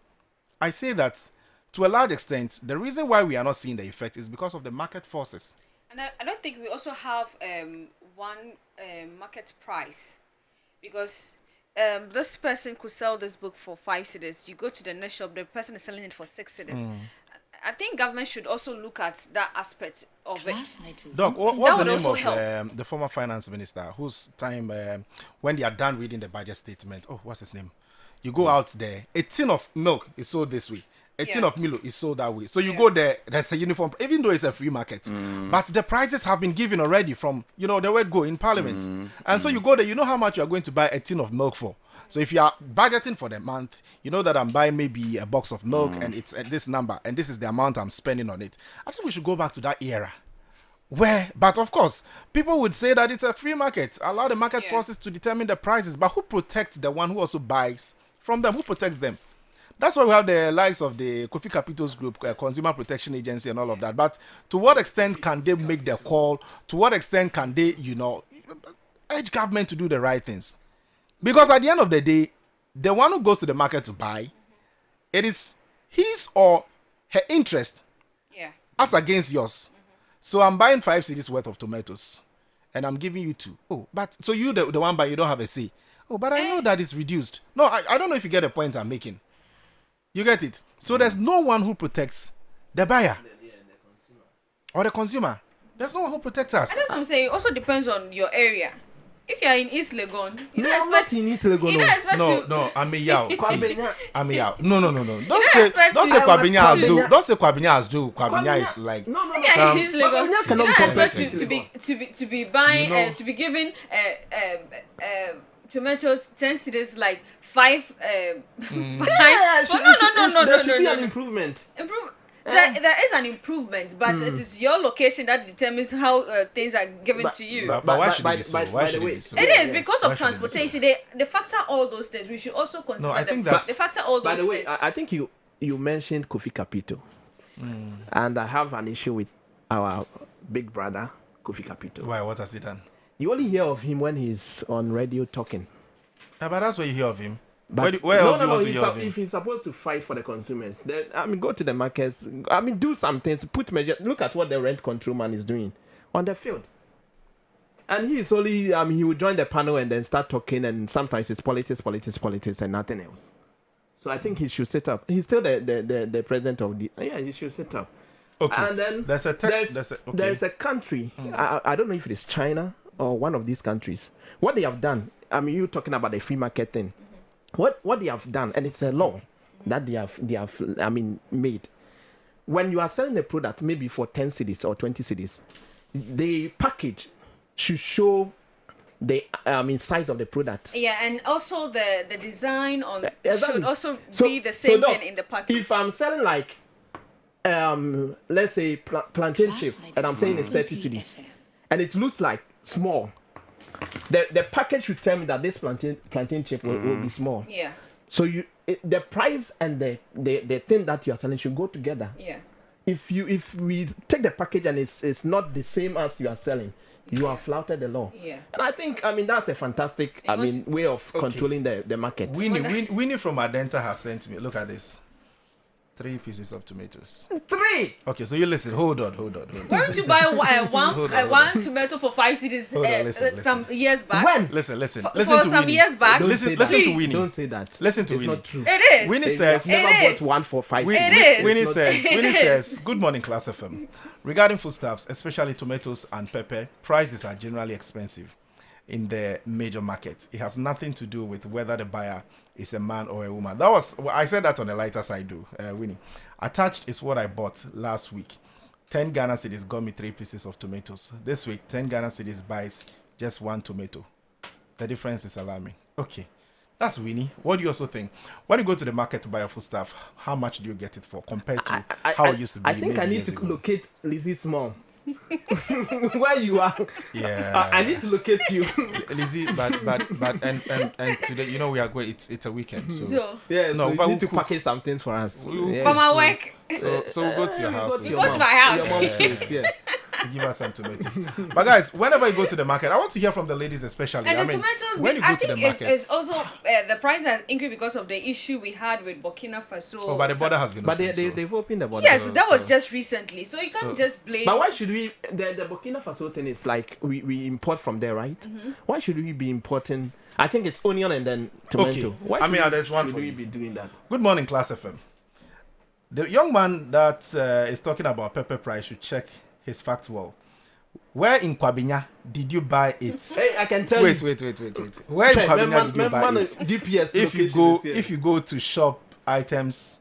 I say that to a large extent, the reason why we are not seeing the effect is because of the market forces. And I don't think we also have one market price, because this person could sell this book for 5 cedis. You go to the next shop, the person is selling it for 6 cedis. I think government should also look at that aspect of it. Doc, what's That the would name also of help. the former finance minister whose time, when they are done reading the budget statement, what's his name? You go out there, a tin of milk is sold this way. A tin of Milo is sold that way. So you go there, there's a uniform, even though it's a free market. But the prices have been given already from, the word go in parliament. And so you go there, you know how much you are going to buy a tin of milk for. So if you are budgeting for the month, you know that I'm buying maybe a box of milk and it's at this number and this is the amount I'm spending on it. I think we should go back to that era. But of course, people would say that it's a free market. Allow the market forces to determine the prices. But who protects the one who also buys from them? Who protects them? That's why we have the likes of the Kofi Capito's group, Consumer Protection Agency and all of that. But to what extent can they make the call? To what extent can they, urge government to do the right things? Because at the end of the day, the one who goes to the market to buy, it is his or her interest as against yours. So I'm buying 5 cedis worth of tomatoes and I'm giving you 2. But so you, the one buyer, you don't have a say. But I know that it's reduced. No, I don't know if you get the point I'm making. You get it? So there's no one who protects the buyer or the consumer. There's no one who protects us. That's what I'm saying. It also depends on your area. If you're in East Legon, you No, don't I'm not expect in East Legon, You no. don't expect to. No, I'm a yao. Kwabena. I'm a yao. No. Don't expect say to- Kwabena has do. Kwabena. Don't say Kwabena has do. Kwabena is like. No. Yeah, Some- in East Legon, Kwabena you cannot don't compare expect to to be buying to be given tomatoes 10 cedis like 5 Yeah, no, there should be an no. improvement. There is an improvement, but it is your location that determines how things are given But- to you. But why should it be so? Why by should the it way, be so? It is because Why of should it be so? transportation. They factor all those things. We should also consider I think them. that's- They factor all those By the way, things. I think you mentioned Kofi Capito, and I have an issue with our big brother Kofi Capito. Why? What has he done? You only hear of him when he's on radio talking. But that's where you hear of him. But Where else no, you want to hear of if him? he's supposed to fight for the consumers, then go to the markets. Do some things. Put measure. Look at what the rent control man is doing on the field. And he's only, he will join the panel and then start talking, and sometimes it's politics, and nothing else. So I think he should sit up. He's still the president of the. Yeah, he should sit up. Okay. And then there's a text. There's a country. I don't know if it is China or one of these countries. What they have done. You talking about the free market thing. What they have done, and it's a law that they have made. When you are selling a product, maybe for 10 cities or 20 cities, the package should show the size of the product. Yeah, and also the design on Exactly. should also be the same thing in the package. If I'm selling like let's say plantain chip, and I'm saying it's 30 cedis, and it looks like small, the package should tell me that this plantain chip will be small. Yeah. So the price and the thing that you are selling should go together. Yeah. If we take the package and it's not the same as you are selling, you have flouted the law. Yeah. And I think that's a fantastic way of controlling the market. Winnie from Adenta has sent me. Look at this. 3 pieces of tomatoes. 3. Okay, so you listen. Hold on. Why don't you buy one tomato for 5 cedis Listen. some years back? When? Listen For to some Winnie. years back. Listen to Winnie. Don't say that. Listen to it's Winnie. Not true. It is. Winnie says. Never It bought is. one for 5. It is. Winnie It says, good morning, Class FM. Regarding foodstuffs, especially tomatoes and pepper, prices are generally expensive in the major markets. It has nothing to do with whether the buyer is a man or a woman. I said that on the lighter side, Winnie. Attached is what I bought last week. 10 Ghana cedis got me 3 pieces of tomatoes. This week, 10 Ghana cedis buys just 1 tomato. The difference is alarming. Okay. That's Winnie. What do you also think? When you go to the market to buy your foodstuff, how much do you get it for compared to how it used to be? I think I need to ago? locate Lizzie Small. Where you are? Yeah. I need to locate you. Lizzie, but and today, we are going. It's a weekend, so Yeah. No, So but you need to we'll package some things for us. We'll From our work. So we'll go to your house. You go to my house. Your mom's place, yeah. To give us some tomatoes. But guys, whenever you go to the market, I want to hear from the ladies especially. And the tomatoes, when you I go to the think market, it's also the price has increased because of the issue we had with Burkina Faso. but the border has been But opened, so- they've opened the border. Yes, So- that was so- just recently. So you can't just blame. But why should we? The Burkina Faso thing is like we import from there, right? Why should we be importing? I think it's onion and then tomato. Okay. Why There's one should for we you. be doing that? Good morning, Class FM. The young man that is talking about pepper price should check his facts well. Where in Kwabinya did you buy it? Hey, I can tell Wait. you. Where in Kwabinya did you buy it? DPS If you go to shop items,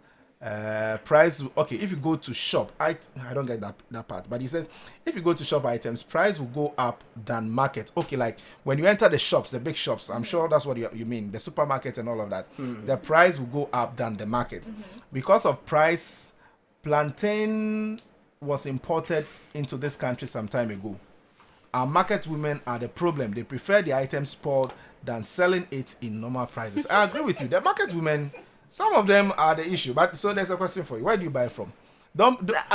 price. Okay, if you go to shop, I don't get that part. But he says if you go to shop items, price will go up than market. Okay, like when you enter the shops, the big shops. I'm sure that's what you mean. The supermarket and all of that. The price will go up than the market because of price. Plantain was imported into this country some time ago. Our market women are the problem. They prefer the item spoiled than selling it in normal prices. I agree with you. The market women, some of them are the issue. But so there's a question for you. Where do you buy from? I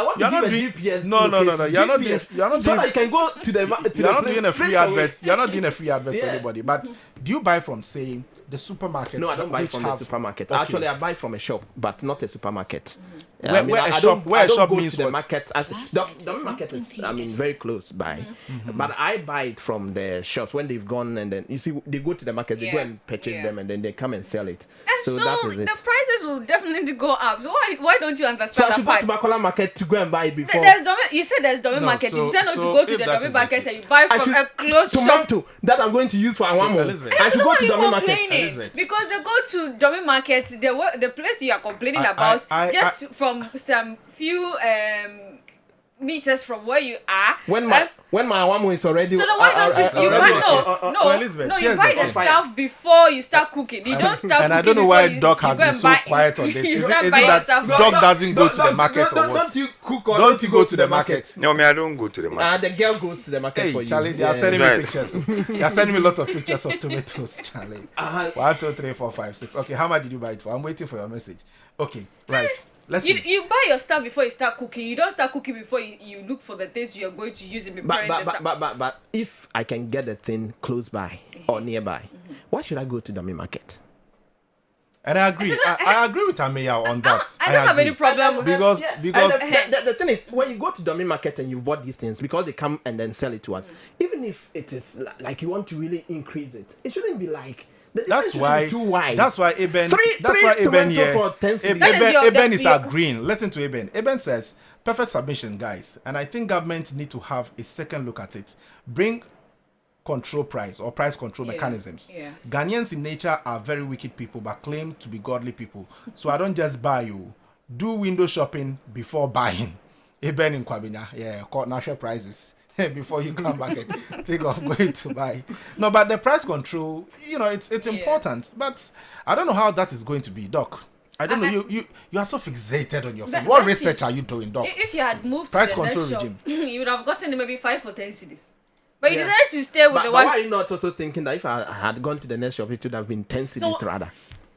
want to give a GPS. No. You're not doing. So that you can go to the. You're not doing a free advert. You're not doing a free advert for Yeah. anybody. But do you buy from, say, the supermarket? No, I don't buy from the supermarket. Okay. Actually, I buy from a shop, but not a supermarket. Where a shop means the what? market. The market is, very close by. But I buy it from the shops when they've gone, and then you see they go to the market, they go and purchase them, and then they come and sell it. And so that is it. the prices will definitely go up. So why don't you So understand I should that go to part? Bakola market to go and buy it before. You said there's Dome No, market. so- you said not to so go to if the that Dome is the market case- and you buy I from should a close shop. tomato that I'm going to use for Awamo. Elizabeth. I should go Why to are you Dome market. complaining? Elizabeth. Because they go to Dome market, the place you are complaining about, just from some few meters from where you are. When my Awamo is already. So then why don't you already buy is. So Elizabeth, you here's buy the the thing. stuff before you start cooking. You don't start cooking. And I don't know before why you- Doc you has go been and so buy- quiet on this. you Is go and it buy your that stuff. Doc doesn't go to the market or what? Don't you cook or Don't you go to the market? No, I don't go to the market. The girl goes to the market for Hey, you. Charlie, they are Yeah. sending me Right. pictures. They are sending me a lot of pictures of tomatoes, Charlie. 1, 2, 3, 4, 5, 6. Okay, how much did you buy it for? I'm waiting for your message. Okay, right. Let's see. You buy your stuff before you start cooking. You don't start cooking before you look for the things you are going to use in preparing the stuff. But if I can get the thing close by or nearby, why should I go to dummy market? And I agree. I agree with Ameya on that. I don't have agree. any problem because And because the thing is, when you go to Domain Market and you bought these things, because they come and then sell it to us, even if it is like you want to really increase it, it shouldn't be like that's why too wide. that's why Eben Three Eben tomato here for 10 cedis. That is your- Eben is your- agreeing. Listen to Eben. Eben says perfect submission, guys, and I think government need to have a second look at it. Bring control price or price control mechanisms. Yeah. Ghanaians in nature are very wicked people but claim to be godly people. So I don't just buy you. Do window shopping before buying. Eben in Kwabinya. Yeah, call national prices before you come back and think of going to buy. No, but the price control, it's important. But I don't know how that is going to be, Doc. I don't know. You are so fixated on your phone. What research are you doing, Doc? If you had moved Price to the control next regime. shop, you would have gotten maybe 5 or 10 cedis. But you Yeah. decided to stay with But the why one are you not also thinking that if I had gone to the next shop, it would have been 10 cedis So- rather?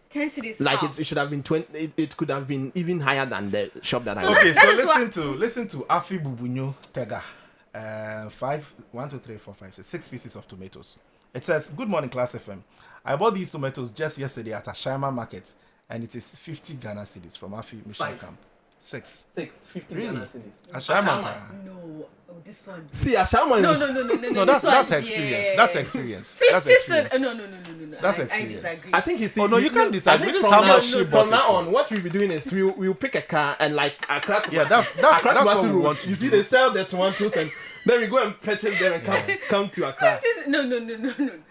10 cedis. Like how? it should have been 20. It could have been even higher than the shop that I So went. Okay, that so is listen to Afi Bubunyo Tega. 1, 2, 3, 4, 5, 6 pieces of tomatoes. It says, "Good morning, Class FM. I bought these tomatoes just yesterday at a Ashama market, and it is 50 Ghana cedis from Afi Michelle Five. Camp. 6. 50 Really? Ghana cedis. Ashama. No, this one. See, Ashama. No. No, that's her experience. That's her experience. That's her 50 experience. No. That's I experience. disagree. I think you see. Oh, no, you can't disagree. I think This is from how now- much she bought From it now for. on, what we'll be doing is we'll pick a car and like Accra. Yeah, that's Accra what Kumasi we road. want to You see, do. they sell the tomatoes and then we go and purchase them and come to Accra. No.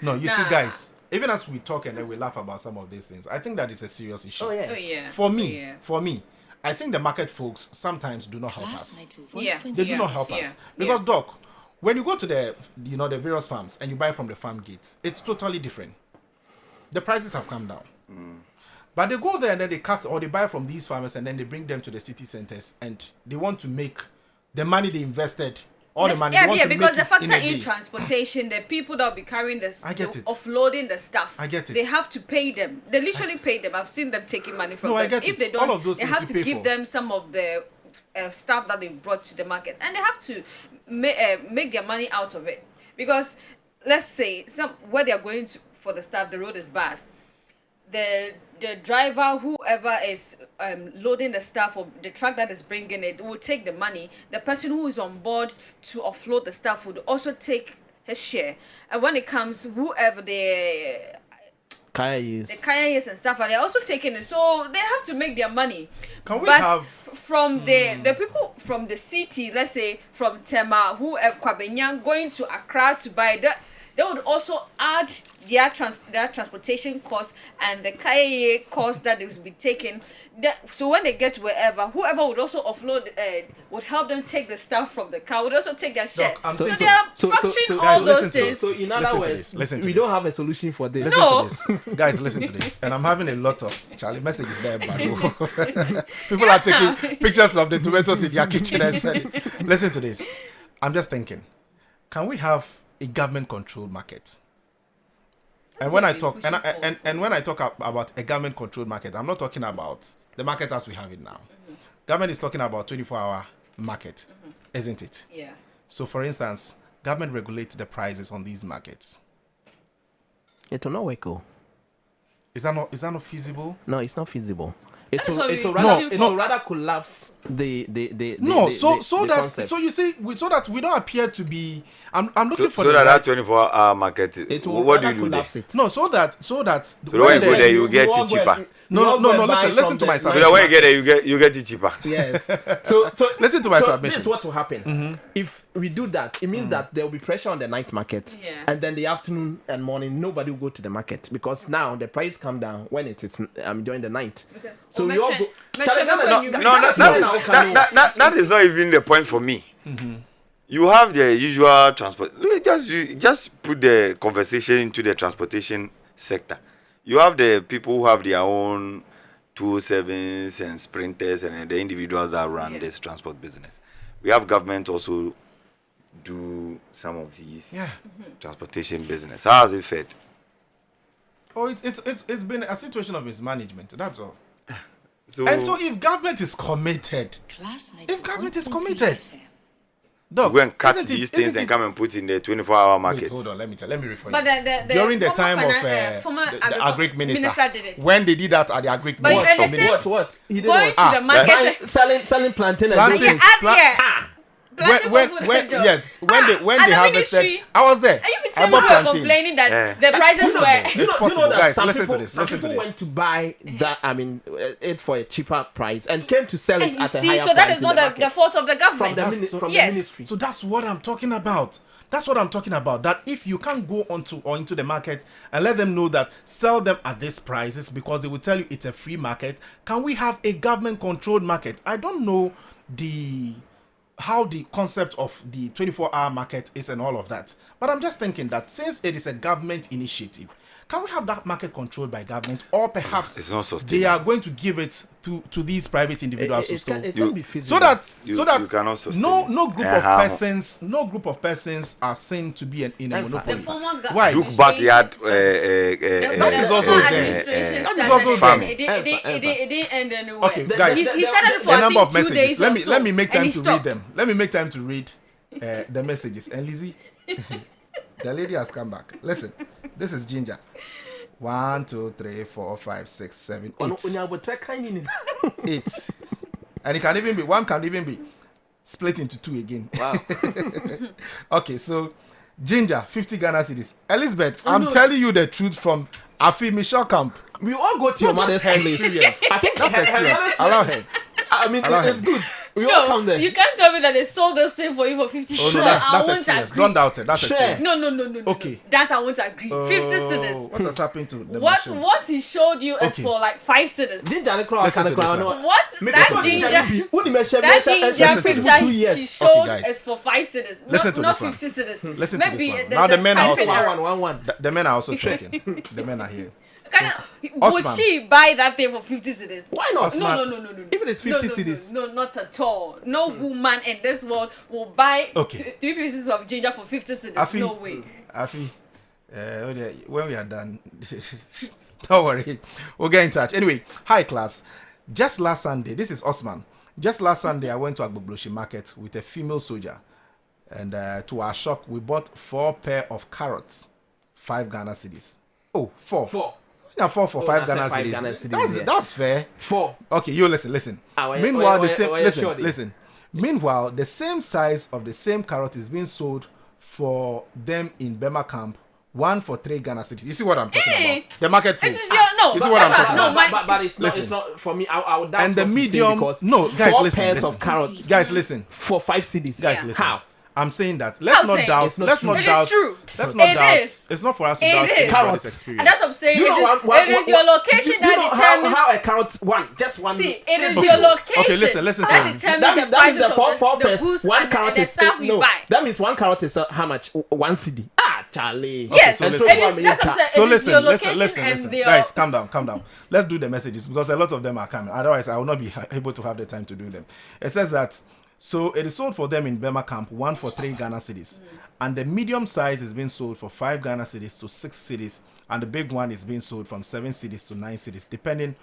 No, you see, Nah. guys, even as we talk and then we laugh about some of these things, I think that it's a serious issue. Oh yeah. Oh yeah. For me, Yeah. I think the market folks sometimes do not help us. Yeah. They do not help us because, Doc, when you go to the the various farms and you buy from the farm gates, it's totally different. The prices have come down, but they go there and then they cut or they buy from these farmers and then they bring them to the city centers and they want to make the money they invested, all the money they want to because make the it factor in a in day. transportation, the people that will be carrying this, I get it. offloading the stuff. I get it. They have to pay them. They literally pay them. I've seen them taking money from No, them. I get if it. they don't, All of those they things have you to pay give for. them some of the stuff that they brought to the market, and they have to make their money out of it. Because let's say where they are going to for the stuff, the road is bad. The driver, whoever is loading the stuff or the truck that is bringing it, will take the money. The person who is on board to offload the stuff would also take his share. And when it comes, whoever the Kaya is. kaya is and stuff, and they're also taking it, so they have to make their money. Can we But have- from the people from the city, let's say from Tema, whoever Kwabenyang, going to Accra to buy that, they would also add their transportation cost and the kaya cost that they will be taken. So when they get wherever, whoever would also offload would help them take the stuff from the car, would also take their share. Doc, I'm So thinking- they are So- factoring guys, all listen those to things. this. So in other Listen to words, this, listen to we this. don't have a solution for this. Listen No. to this. Guys, listen to this. And I'm having a lot of Charlie messages there, but people are taking pictures of the tomatoes in their kitchen and sending. Listen to this. I'm just thinking, can we have a government controlled market? And when I what talk we're and pushing and when I talk about a government controlled market, I'm not talking about the market as we have it now. Government is talking about 24-hour market, isn't it? Yeah. So for instance, government regulates the prices on these markets. It will not work. Oh. Is that not feasible? No, it's not feasible. That's It what will we- rather No, it no. will rather collapse the No, so the that concept. so you see so that we don't appear to be. I'm looking for So the that right, 24-hour market, It will what do rather you do there? collapse it. no so that So when when you go the- there, you get all it go cheaper. and- No, you all no, go no, and listen, buy listen from to the my So submission. that when you get there, you get it cheaper. Yes. So Listen to my so submission. This is what will happen. If we do that, it means that there will be pressure on the night market. Yeah. And then the afternoon and morning, nobody will go to the market because now the price come down when it is during the night. Okay. So Oh, we all Metro- go. Metro Charlie, Metro, no, you- no, No, that is not even the point for me. You have the usual transport. Just put the conversation into the transportation sector. You have the people who have their own 207s and sprinters and the individuals that run this transport business. We have government also do some of these Yeah. transportation business. How has it fed? Oh, it's been a situation of mismanagement. That's all. So, And so if government is committed, Dog, go and cut isn't these it- things isn't and it- come and put in the 24-hour market. Wait, hold on. Let me refer But you. the During the former time of former the agric minister, did it. when they did that at the agric But minister, it's the same- What? He did Going what? to the market. Selling plantain and Plantain. things. when when they harvested, I was there. And you be I saying bought people were plantain. complaining that Yeah. the prices possible. were. It's possible. that Guys, some listen to people- this, some listen to people this. went to buy that. I mean, it for a cheaper price and came to sell it And you at a see, higher so price that is in not the the market. fault of the government. from Yes. the ministry. So that's what I'm talking about. That's what I'm talking about. That if you can't go onto or into the market and let them know that sell them at these prices because they will tell you it's a free market, can we have a government-controlled market? I don't know how the concept of the 24-hour market is and all of that. But I'm just thinking that since it is a government initiative, can we have that market controlled by government, or perhaps It's not sustainable. they are going to give it to these private individuals to store? It You- can be So feasible. that You cannot sustain no it. group of persons are seen to be in a And The monopoly. former Why? Look backyard. That is also there. That is also there. It didn't end anywhere. Okay, guys. He started it for A I number think of 2 messages. days Let or me so, let me make and time he to read stopped. them. Let me make time to read the messages. And Lizzie, the lady has come back. Listen, this is Ginger. 1, 2, 3, 4, 5, 6, 7, 8. 8. And it can even be one can even be split into 2 again. Wow. Okay, so Ginger, 50 Ghana cedis. Elizabeth, I'm telling you the truth from Afi Michelle Camp. We all go to your mother's That's her place. experience. I think That's her experience. Allow her. I mean, Allow it's him. good. We all come No, there. you can't tell me that they sold those things for you for 50 Oh no, cedis. that's I won't experience. agree. Don't doubt it. That's Sure. experience. No. Okay. That I won't agree. 50 Oh, cedis. what has happened to the What machine? what he showed you is Okay. for like 5 cedis. Ginger and Crow Listen can to this crown. one. What? Listen to That this ginger, one. that ginger Listen to this picture one. she Okay, showed guys. is for 5 cedis. Listen Not, to not this one. 50 cedis. Listen to Maybe this one. there's Now the a men are typing also error. One. The men are also talking. The men are here. Would Osman. she buy that thing for 50 cedis? Why not? Osman. No. Even it's 50 cedis. No, not at all. No woman in this world will buy Okay. 3 pieces of ginger for 50 cedis. No way. Afi, when we are done, don't worry, we'll get in touch. Anyway, hi class. Just last Sunday, this is Osman. Just last Sunday, I went to Agbogboshi market with a female soldier, and to our shock, we bought 4 pair of carrots, 5 Ghana cedis. Oh, 4. 4. Yeah, 4 for 5 that's Ghana a 5 cedis. Ghana cedis, That's fair. 4. Okay, you listen. Ah, Meanwhile, why- the same why you sure listen. Meanwhile, the same size of the same carrot is being sold for them in Bema camp. 1 for 3 Ghana cedis. You see what I'm talking Hey. about? The market It face. is your no. You see what I'm talking no, about? my, But it's Listen. not for me. I would doubt And the what you say medium. because No, guys, 4 listen. pairs listen. of carrots Guys, listen. for 5 cedis. Guys, Yeah. listen. How? I'm saying that. Let's How not saying? doubt. It's not Let's true. not It is doubt. true. Let's not It doubt. is. It's not for us to It doubt is. anybody's Carrots. experience. and that's what I'm saying. You know It is your location you that know determines. how a carrot one just one. See, it is Okay. your location. Okay, listen to that me. determines That the means prices the of four the pairs. boost One and carrot the is stuff you no. buy. That means 1 carrot is how much? 1 cedi. Ah, Charlie. Yes, so it listen. is, that's what I'm saying. So It is your location listen. and the- Guys, calm down. Let's do the messages because a lot of them are coming. Otherwise, I will not be able to have the time to do them. It says that, so it is sold for them in Bema camp, 1 for 3 Ghana cedis. And the medium size is being sold for 5 Ghana cedis to 6 cedis. And the big one is being sold from 7 cedis to 9 cedis, depending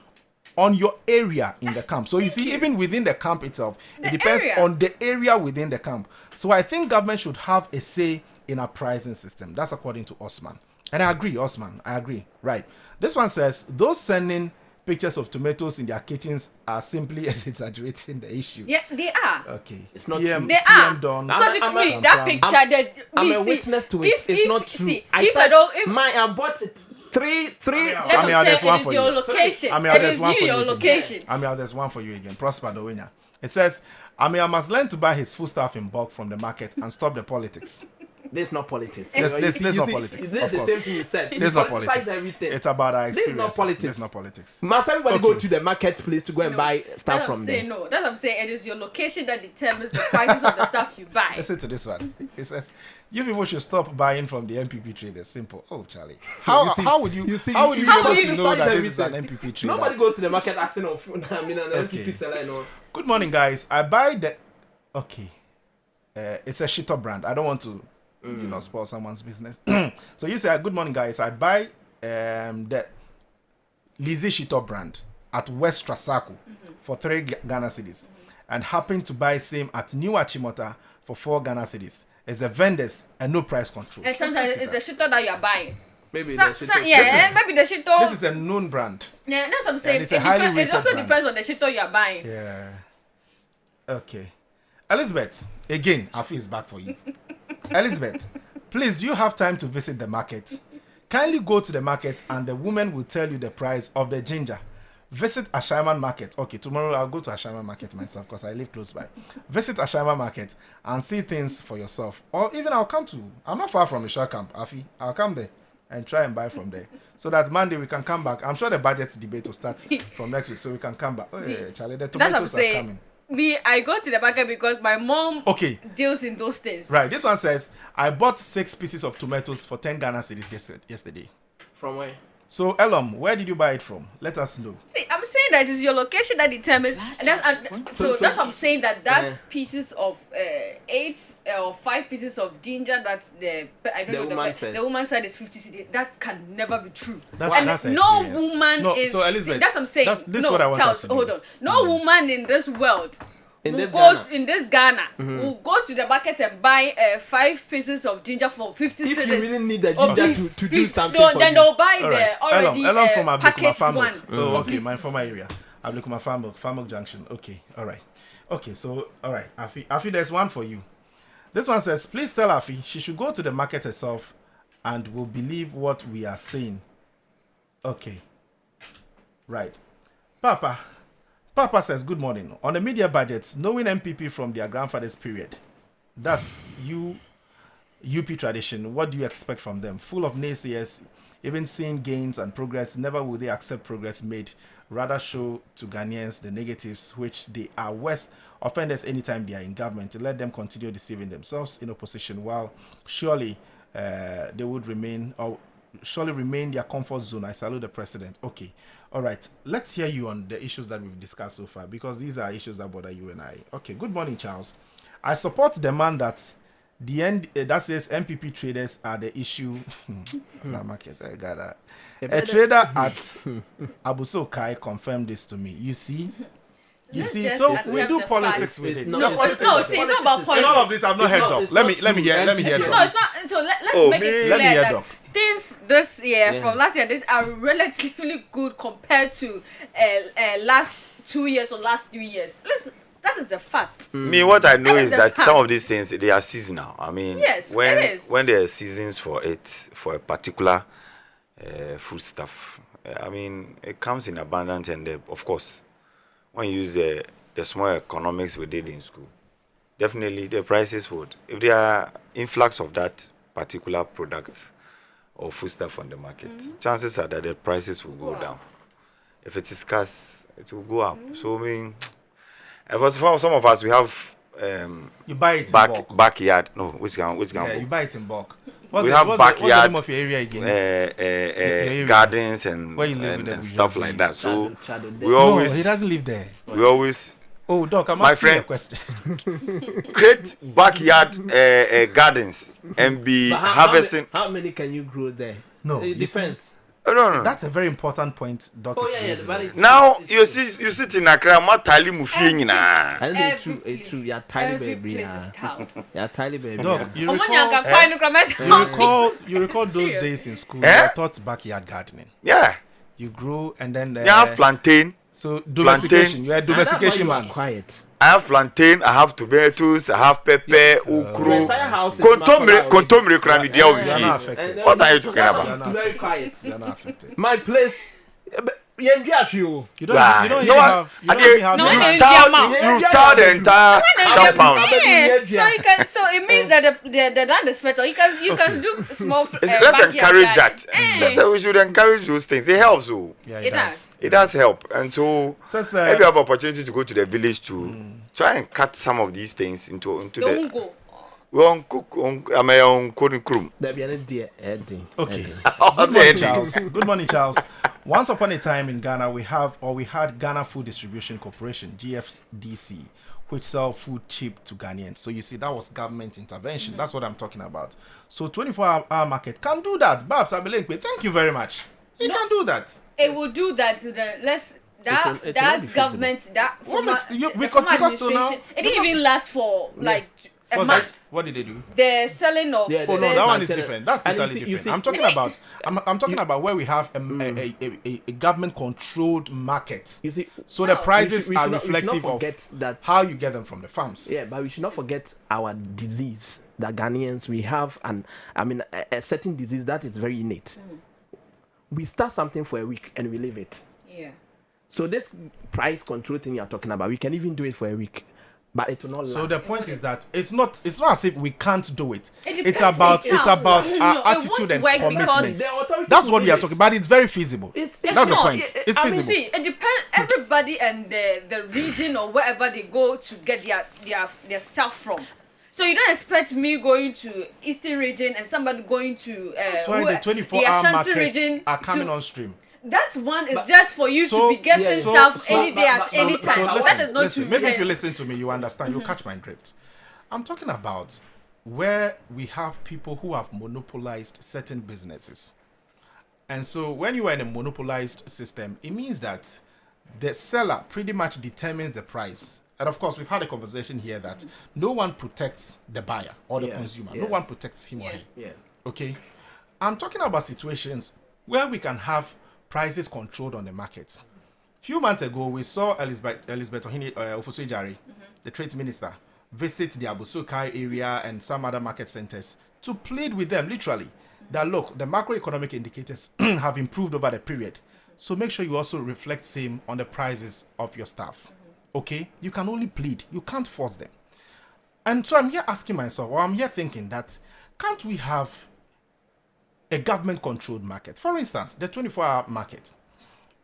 on your area in the camp. So you see, even within the camp itself, it depends area. on the area within the camp. So I think government should have a say in a pricing system. That's according to Osman. And I agree, Osman. I agree. Right. This one says those sending pictures of tomatoes in their kitchens are simply exaggerating the issue. Yeah, they are. Okay. It's not PM, true. They PM are. done. Because I'm me, a- that I'm- picture that I'm me, a see, witness to it. if- It's if- not true. see, I if said I don't, if, I bought it. Three. that's what I mean, I'm there's saying, one it is for your you. location. I mean, It there's is one for you, you your again. location. I mean, there's one for you again. Prosper Dowenya. It says, I must learn to buy his foodstuff in bulk from the market and stop the politics. This is not politics. This You not see, politics, This is of the course. same thing you said. This is not politicize politics. Everything. It's about our This is experiences. not politics. This is not politics. Must everybody go Okay. to the marketplace to go and buy stuff That's what from I'm them? saying. No, that's what I'm saying. It is your location that determines the prices of the stuff you buy. Listen to this one. It says, you people should stop buying from the MPP traders. Simple. Oh, Charlie. How would you be able to know that this is an MPP trader? Nobody goes to the market asking of food. I mean, an Okay. MPP seller, no. Good morning, guys. I buy the... Okay. It's a shitter brand. I don't want to, spoil someone's business. So you say, good morning, guys. I buy the Lizzie Shitter brand at West Trasaco for 3 Ghana cedis and happen to buy same at New Achimota for 4 Ghana cedis. It's the vendors and no price control. And sometimes it's the shito that you are buying. Maybe Maybe the shito. This is a known brand. Yeah, that's what I'm saying. It's a highly rated it also brand. depends on the shito you are buying. Yeah. Okay. Elizabeth, again, Afi is back for you. Elizabeth, please, do you have time to visit the market? Kindly go to the market and the woman will tell you the price of the ginger. Visit Ashaiman Market. Okay, tomorrow I'll go to Ashaiman Market myself because I live close by. Visit Ashaiman Market and see things for yourself. Or even I'm not far from Isha Camp, Afi. I'll come there and try and buy from there. So that Monday we can come back. I'm sure the budget debate will start from next week, so we can come back. Oh, yeah, Charlie, the tomatoes are coming. I go to the market because my mom deals in those things. Right. This one says, I bought 6 pieces of tomatoes for 10 Ghana cedis yesterday. From where? So, Elom, where did you buy it from? Let us know. See, I'm saying that it's your location that determines. So that's what I'm saying, that pieces of 8 or 5 pieces of ginger that the woman said is 50 cedi. That can never be true. That's no woman so Elizabeth, that's what I'm saying. This is what I want Charles, us to do. hold on. No woman in this world in this Ghana will go to the market and buy 5 pieces of ginger for 50 cedis. If you really need the ginger to do something then they'll buy the already from packaged one. Oh, okay, my former area. Ablikuma Farmok Junction. Okay, all right. Okay, so, all right, Afi, there's one for you. This one says, please tell Afi she should go to the market herself and will believe what we are saying. Okay. Right. Papa says, good morning. On the media budgets, knowing MPP from their grandfather's period, that's UP tradition, what do you expect from them? Full of naysayers, even seeing gains and progress, never will they accept progress made, rather show to Ghanaians the negatives, which they are worst offenders anytime they are in government. Let them continue deceiving themselves in opposition, while surely they would remain their comfort zone. I salute the president. Okay. All right. Let's hear you on the issues that we've discussed so far, because these are issues that bother you and I. Okay. Good morning, Charles. I support the man that that says MPP traders are the issue. Market, I got that. A trader at Abuso Kai confirmed this to me. You see, so we do politics with it. It's not about politics. In all of this, I've not heard Doc. Let me hear Doc. No, it's not. So let's make it clear that things this year from last year, these are relatively good compared to last 2 years or last 3 years. That is the fact. Me, what I know is that some of these things, they are seasonal. I mean, yes, when there are seasons for it, for a particular food stuff, I mean, it comes in abundance, and of course, when you use the small economics we did in school, definitely the prices would, if there are influx of that particular product or food stuff on the market, chances are that the prices will go down. If it is scarce, it will go up. So I mean, and for some of us, we have you buy it in bulk. Backyard. No, which can yeah, you buy it in bulk. We have backyard. What's the name of your area again? Gardens and stuff like that. So we always. No, he doesn't live there. We always. Oh, Doc, I'm asking you a question. Create backyard gardens and be harvesting. How many can you grow there? No, it depends. No. That's a very important point, Doc. Is raising. Now you sit in Accra, tali mufi na. It's true. You're tiny baby. You're tiny baby. Doc, you recall those days in school? I taught backyard gardening. Yeah. You grow and then you have plantain. So domestication. You're a domestication man. Quiet. I have plantain, I have tomatoes, I have pepper, okro. Kontomire krami dia obi. What are you talking about? It's very quiet. You're not affected. My place. You don't even have you tell the entire compound. So it means that the land is fertile. You can do small. Let's encourage that. That's why we should encourage those things. It helps. Yeah, it does. It does help. And so if you have opportunity to go to the village to try and cut some of these things into the. We on cook on Krum. Okay. Good morning, Charles. Once upon a time in Ghana, we had Ghana Food Distribution Corporation (GFDC), which sell food cheap to Ghanaians. So you see, that was government intervention. That's what I'm talking about. So 24-hour market can do that. Babs Abelenkwe, thank you very much. It can do that. It will do that to the less. That government, that because so now it didn't even last for like What's that? What did they do? The selling of Yeah, Oh no, There's that one is like- different. That's and you totally see- you different. see- I'm talking about. I'm talking about where we have a government-controlled market. You see, So the prices we are should not reflective forget of that. how you get them from the farms. Yeah, but we should not forget our disease. That Ghanaians, we have a certain disease that is very innate. We start something for a week and we leave it. Yeah. So this price control thing you're talking about, we can even do it for a week, but it will not last. So the point is that it's not as if we can't do it. It It's depends, about it helps. No, our it attitude won't and work because commitment. The authorities That's will what we do are it. talking about. It's very feasible. It's That's the not. point. It's I mean, feasible. see, it depends. Everybody and the region or wherever they go to get their stuff from. So you don't expect me going to Eastern region and somebody going to That's why the 24-hour Ashanti markets region are coming to- on stream. That one is But- just for you So- to be getting yeah, stuff so- any day at but- any so time. So That is not listen, to maybe if you listen to me, you understand. You catch my drift. I'm talking about where we have people who have monopolized certain businesses. And so when you are in a monopolized system, it means that the seller pretty much determines the price. And of course, we've had a conversation here that no one protects the buyer or the Yes, consumer. No yes. one protects him or Yeah. her. Yeah. Okay? I'm talking about situations where we can have prices controlled on the market. Few months ago, we saw Elizabeth Ohini Ofosu-Ejari, the trade minister, visit the Abusokai area and some other market centers to plead with them, literally, that look, the macroeconomic indicators have improved over the period. So make sure you also reflect same on the prices of your staff. Okay? You can only plead. You can't force them. And so I'm here asking myself, or I'm here thinking that can't we have a government-controlled market? For instance, the 24-hour market,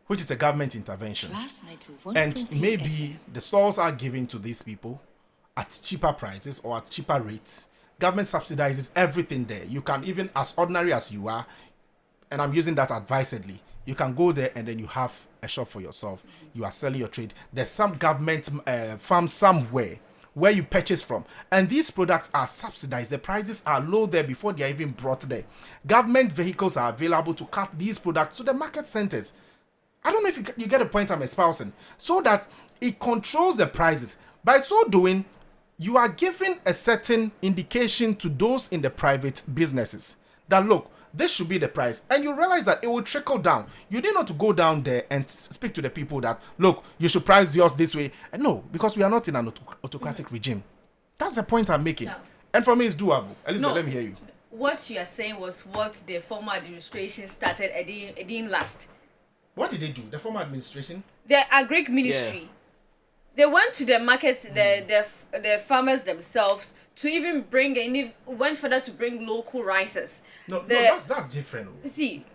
which is a government intervention. And maybe the stores are given to these people at cheaper prices or at cheaper rates. Government subsidizes everything there. You can even, as ordinary as you are, and I'm using that advisedly, you can go there and then you have a shop for yourself. You are selling your trade. There's some government farm somewhere where you purchase from, and these products are subsidized. The prices are low there before they are even brought there. Government vehicles are available to cart these products to the market centers. I don't know if you get the point I'm espousing. So that it controls the prices. By so doing, you are giving a certain indication to those in the private businesses that look, this should be the price, and you realize that it will trickle down. You need not to go down there and speak to the people that look, you should price yours this way. And no, because we are not in an autocratic regime. That's the point I'm making. Yes. And for me, it's doable. Elizabeth, No. let me hear you. What you are saying was what the former administration started. It didn't last. What did they do? The former administration? The agric ministry, they went to the markets, the farmers themselves to even bring went further to bring local rices. No, The- that's different. See,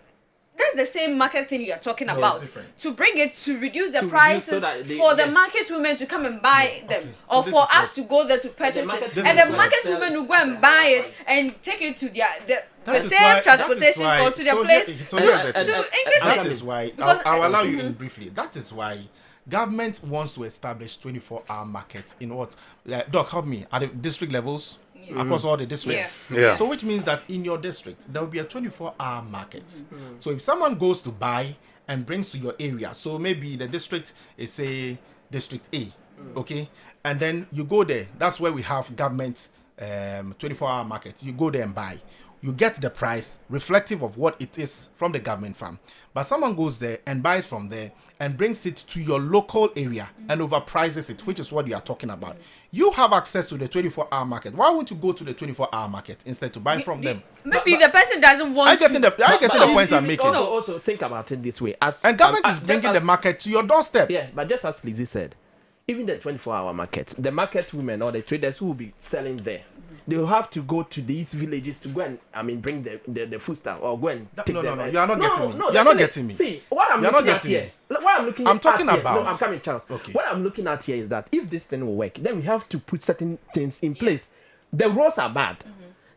that's the same market thing you are talking No, about. it's different. To bring it to reduce the To reduce prices so that they- for the yeah. market women to come and buy them, okay. So or this for is us what- to go there to purchase market it, This and is the what- market sell women will it go and at buy their it price. and take it to the That is same why- transportation that is or to the why- place so here's the to thing. increase That it. is why Because- I'll allow you in briefly. That is why government wants to establish 24-hour markets in what? Doc, help me. At the district levels, across all the districts. Yeah. So which means that in your district there will be a 24-hour market. So if someone goes to buy and brings to your area, so maybe the district is say district A, okay, and then you go there. That's where we have government 24-hour market. You go there and buy. You get the price reflective of what it is from the government farm. But someone goes there and buys from there and brings it to your local area and overprices it, which is what you are talking about. You have access to the 24-hour market. Why won't you go to the 24-hour market instead to buy from them? Maybe the person doesn't want Are you getting the point I'm making? Also think about it this way. And government is just bringing the as- market to your doorstep. Yeah, but just as Lizzie said, even the 24-hour market, the market women or the traders who will be selling there, they will have to go to these villages to go and bring the food stuff or go and take No, them. you are not getting me. No, You are not definitely. getting me. See, what I'm You are not looking at getting here, me. what I'm looking I'm at talking here, about- no, I'm coming, Charles. Okay. What I'm looking at here is that if this thing will work, then we have to put certain things in place. The roads are bad.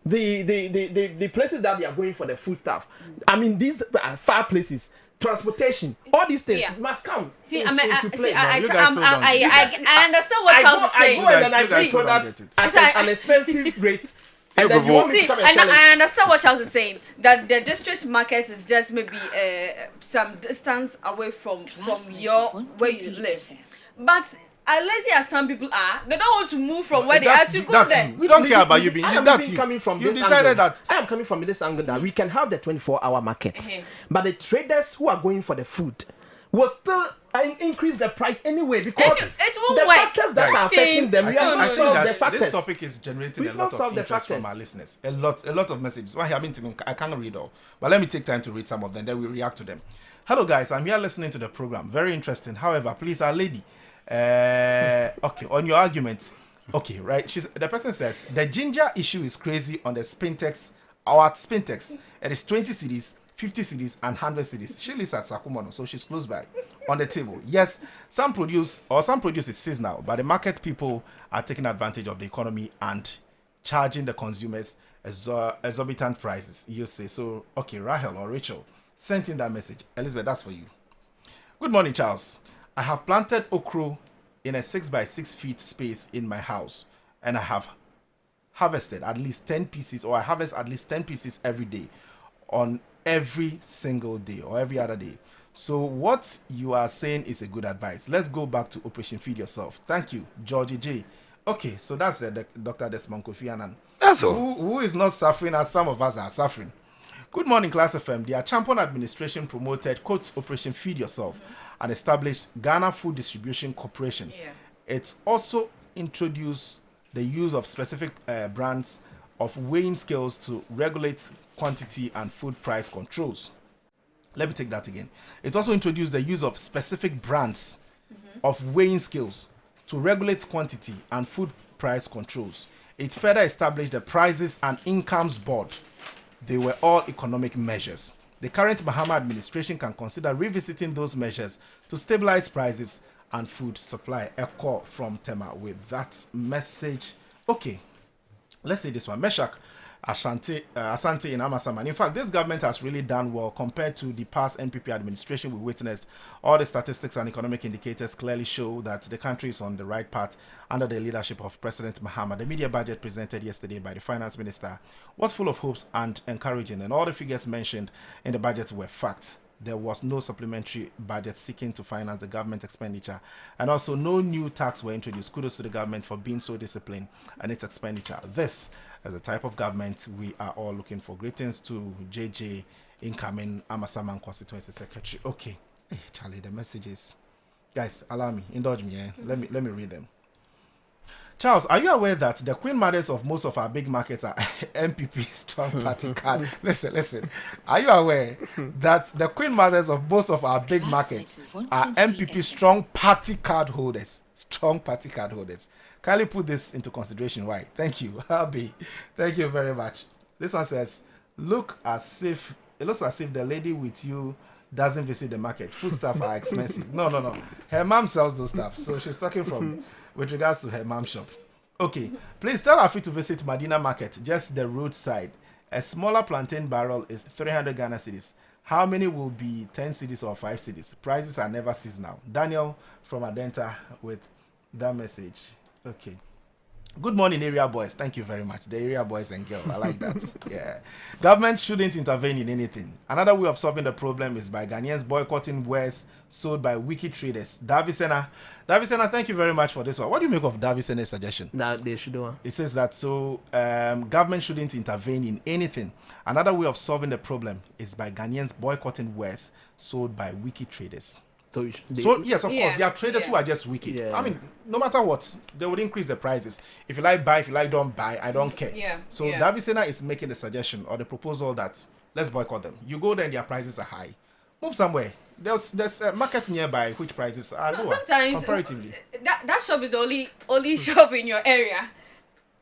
The places that they are going for the food stuff, I mean, these are far places. Transportation, all these things Yeah. must come See, into play. you guys still don't get it. I understand what Charles is saying. I go and then You I guys bring still don't products get it. at Sorry. an expensive rate. And then you people- want me See, to come and and sell it. I understand what Charles is saying, that the district market is just maybe some distance away from your where you live. But as lazy as some people are, they don't want to move from where they are to go there. We don't care about you being. That's you. Coming from You this decided angle. that. I am coming from this angle that we can have the 24-hour market, but the traders who are going for the food will still increase the price anyway because it won't the work. factors that are affecting them. We have I not think solved the that factors. this topic is generating We've a not lot of solved the interest from factors. our listeners. A lot of messages. Why I mean, I can't read all, but let me take time to read some of them. Then we react to them. Hello, guys. I'm here listening to the program. Very interesting. However, please, our lady. Okay, on your argument. Okay, right. The person says the ginger issue is crazy on the Spintex. Our Spintex. It is 20 cedis, 50 cedis, and 100 cedis. She lives at Sakumono, so she's close by. On the table. Yes, some produce is seasonal, but the market people are taking advantage of the economy and charging the consumers exorbitant prices. You say so. Okay, Rahel or Rachel sent in that message. Elizabeth, that's for you. Good morning, Charles. I have planted okra in a 6 by 6 feet space in my house, and I have harvested at least 10 pieces, or I harvest at least 10 pieces every day, on every single day or every other day. So what you are saying is a good advice. Let's go back to Operation Feed Yourself. Thank you, Georgie J. Okay, so that's Dr. Desmond Kofi Annan. That's all. Who is not suffering as some of us are suffering. Good morning, Class FM. The Achampon administration promoted Operation Feed Yourself and established Ghana Food Distribution Corporation. Yeah. It's also introduced the use of specific brands of weighing scales to regulate quantity and food price controls. Let me take that again. It also introduced the use of specific brands of weighing scales to regulate quantity and food price controls. It further established the Prices and Incomes Board. They were all economic measures. The current Mahama administration can consider revisiting those measures to stabilize prices and food supply. A call from Tema with that message. Okay, let's see this one. Meshach Asante in Amasaman. In fact, this government has really done well compared to the past NPP administration we witnessed. All the statistics and economic indicators clearly show that the country is on the right path under the leadership of President Mahama. The media budget presented yesterday by the finance minister was full of hopes and encouraging, and all the figures mentioned in the budget were facts. There was no supplementary budget seeking to finance the government expenditure, and also no new tax were introduced. Kudos to the government for being so disciplined and its expenditure. This is the type of government we are all looking for. Greetings to JJ, incoming Amasaman constituency secretary. Okay, hey, Charlie, the messages, guys, allow me, indulge me. Let me read them. Charles, are you aware that the queen mothers of most of our big markets are MPP strong party card? Listen. Are you aware that the queen mothers of most of our big markets are MPP strong party card holders? Strong party card holders. Kindly put this into consideration. Why? Thank you, Abi. Thank you very much. This one says, it looks as if the lady with you doesn't visit the market. Food stuff are expensive. No. Her mom sells those stuff, so she's talking from with regards to her mom shop. Okay, please tell Afi to visit Medina Market, just the roadside. A smaller plantain barrel is 300 Ghana cedis. How many will be 10 cedis or 5 cedis? Prices are never seasonal. Daniel from Adenta with that message. Okay. Good morning, area boys. Thank you very much. The area boys and girls. I like that. Yeah. Government shouldn't intervene in anything. Another way of solving the problem is by Ghanaians boycotting wares sold by wiki traders. Davisena, thank you very much for this one. What do you make of Davisena's suggestion? That they should do. It says that government shouldn't intervene in anything. Another way of solving the problem is by Ghanaians boycotting wares sold by wiki traders. So yes, of course, there are traders who are just wicked. Yeah. I mean, no matter what, they would increase the prices. If you like buy, if you like don't buy, I don't care. Yeah. So Davisena is making the suggestion or the proposal that let's boycott them. You go there and their prices are high. Move somewhere. There's a market nearby which prices are lower comparatively. That shop is the only shop in your area.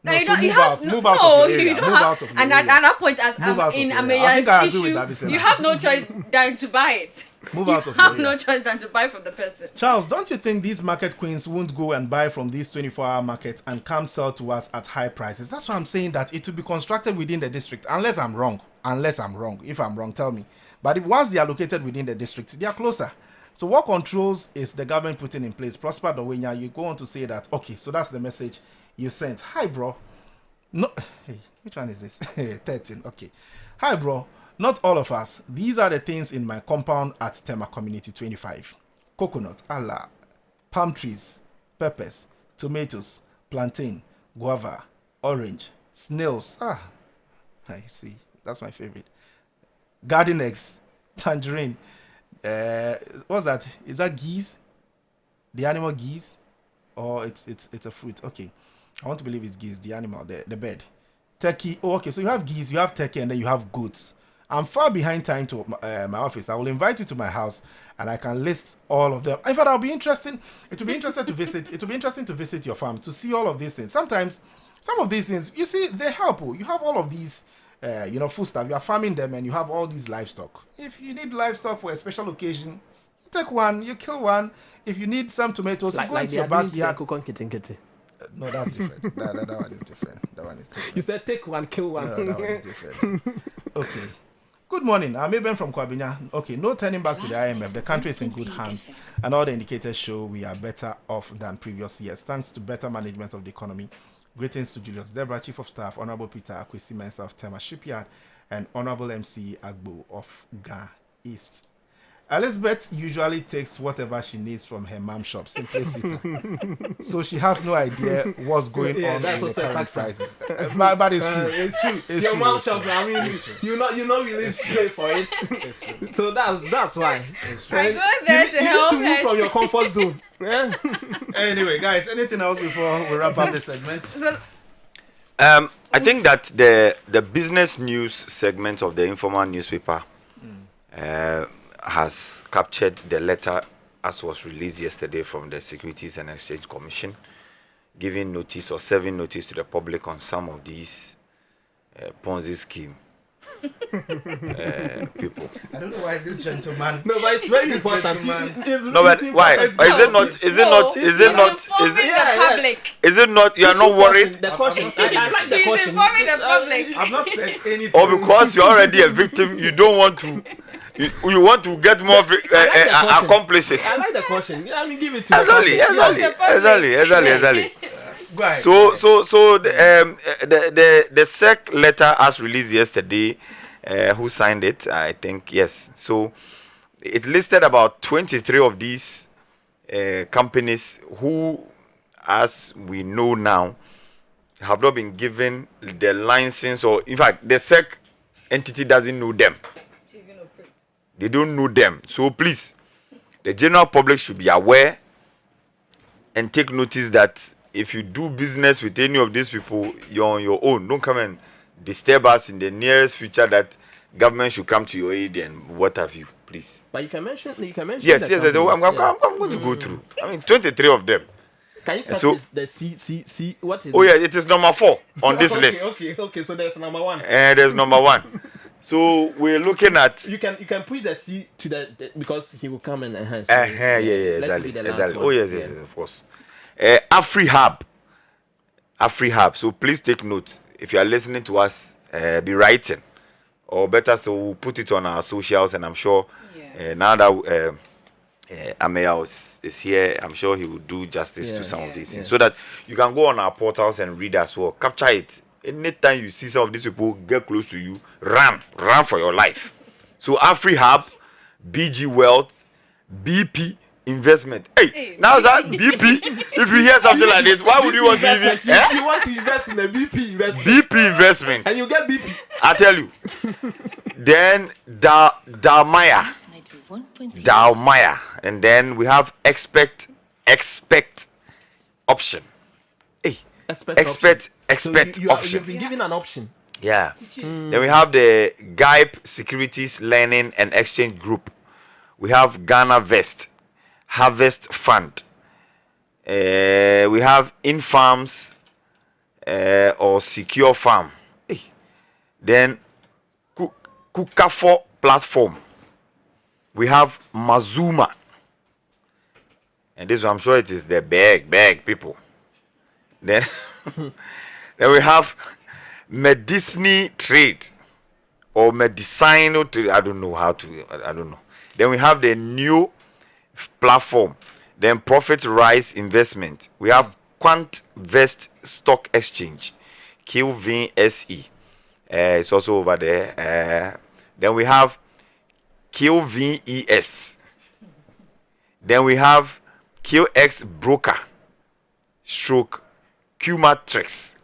No, so move out of your area. Move out of your area. And at that point, as in Ameya's issue, you have no choice than to buy it. Move out of your area. You have no choice than to buy from the person. Charles, don't you think these market queens won't go and buy from these 24-hour markets and come sell to us at high prices? That's why I'm saying that it will be constructed within the district, unless I'm wrong. If I'm wrong, tell me. But once they are located within the district, they are closer. So what controls is the government putting in place? Prosper Dowenya, you go on to say that, okay, so that's the message you sent. Hi, bro. No, hey, which one is this? 13, okay. Hi, bro. Not all of us. These are the things in my compound at Tema Community 25. Coconut, Allah, palm trees, peppers, tomatoes, plantain, guava, orange, snails. I see. That's my favorite. Garden eggs, tangerine. What's that? Is that geese? The animal geese? Or it's a fruit? Okay. I want to believe it's geese, the animal, the bird. Turkey. Oh, okay. So you have geese, you have turkey, and then you have goats. I'm far behind time to my office. I will invite you to my house, and I can list all of them. In fact, I'll be interested. It will be interesting to visit. It will be interesting to visit your farm to see all of these things. Sometimes, some of these things, you see, they help. You have all of these, food stuff. You are farming them, and you have all these livestock. If you need livestock for a special occasion, you take one, you kill one. If you need some tomatoes, you go into your backyard. No, that's different. that one is different. That one is different. You said take one, kill one. No, that one is different. Okay. Good morning. I'm Eben from Kwabinya. Okay, no turning back to the IMF. The country is in good hands, and all the indicators show we are better off than previous years, thanks to better management of the economy. Greetings to Julius Debra, Chief of Staff, Honorable Peter Akwesi Mensa of Tema Shipyard, and Honorable MC Agbo of Ga East. Elizabeth usually takes whatever she needs from her mom shop, Simplicity. So she has no idea what's going on in the current prices. But it's true. It's true. It's your true, mom it's shop, true. I mean, you not really straight for it. It's true. So that's why. It's true. I go there to help you need to move us. from your comfort zone. Yeah. Anyway, guys, anything else before we wrap up this segment? I think that the business news segment of the informal newspaper has captured the letter as was released yesterday from the Securities and Exchange Commission, giving notice or serving notice to the public on some of these Ponzi scheme people. I don't know why this gentleman. No, but it's very This important. gentleman- It's No, but really why? important. Is it not? Is it not? Is it not? Is Informing it? the public. Is it not? You are not worried, The question. I like the He's question. informing the public. I've not said anything. or because you're already a victim, you don't want to. You want to get more accomplices. I like the question. I mean, give it to Exactly. Go ahead. So the SEC letter as released yesterday, who signed it? I think yes. So it listed about 23 of these companies who, as we know now, have not been given the license, or in fact, the SEC entity doesn't know them. They don't know them. So please, the general public should be aware and take notice that if you do business with any of these people, you're on your own. Don't come and disturb us in the nearest future that government should come to your aid and what have you, please. But you can mention. Yes. the I'm companies, going to go through. I mean, 23 of them. Can you start So- with the C? What is? Oh yeah, it is number 4 on this list. Okay. So there's number 1. And there's number 1. So we're looking at. You can push the C to the because he will come and enhance. Yeah, Let it exactly. be the last one. Oh yes, of course. AfriHub. So please take note. If you are listening to us, be writing, or better, so we'll put it on our socials, and I'm sure now that Ameya is here, I'm sure he will do justice to some of these things, so that you can go on our portals and read as well. Capture it. Anytime you see some of these people get close to you, run for your life. So AfriHub, BG Wealth, BP Investment. Hey, now that BP, if you hear something like this, why would you want to even? You want to invest in a BP investment. BP Investment. And you get BP. I tell you. Then Dalmaya, and then we have expect option. Hey, expect. So Option. you've been given an option. Yeah. Then we have the GAIP Securities Learning and Exchange Group. We have Ghana Vest, Harvest Fund. We have Infarms or Secure Farm. Hey. Then Kukafo Platform. We have Mazuma. And this one, I'm sure it is the bag people. Then we have Medicine Trade or Medicinal Trade. I don't know. Then we have the new platform. Then Profit Rise Investment. We have Quant Vest Stock Exchange, QVSE. It's also over there. Then we have QVES. Then we have QX Broker. stroke Q-Matrix.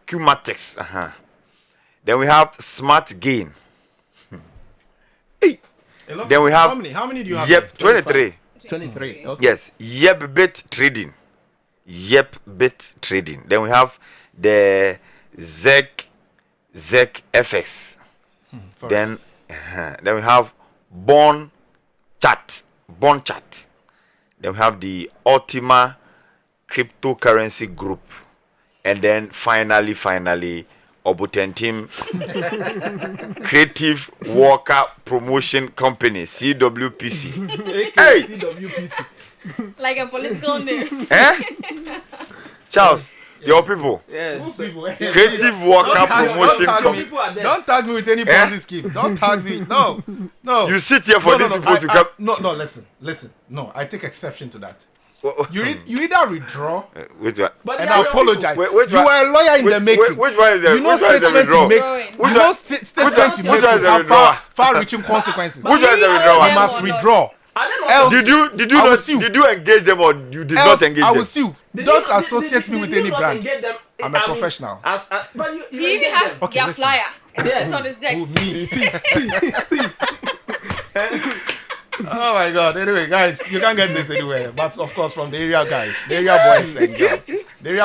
Then we have Smart Gain. Hey. Then we have how many do you have? Yep, 23. 23. Okay. Yes, Yep Trading. Then we have the ZEC FX. Then we have Bond Chat. Then we have the Ultima Cryptocurrency Group. And then finally, Obutentim Creative Worker Promotion Company, CWPC. Hey! CWPC. Like a political name. Charles, your people. Yeah. Creative Worker Promotion Company. Don't tag me with any Ponzi scheme. Don't tag me. No. You sit here for these people to come. No, listen. No, I take exception to that. You either withdraw Which one? and I apologize. Which you one? are a lawyer in the making. Which one is the You know statement to make. You know statement to make will have far-reaching consequences. Which one is the withdrawal? You must withdraw. Else, Did you engage them or you did else not engage I will them? sue. Don't associate me with any brand. I'm a professional. But you even have Okay, their listen. flyer. Yes. It's on his desk. Me. Oh my God. Anyway, guys, you can't get this anywhere. But of course, from the area guys, the area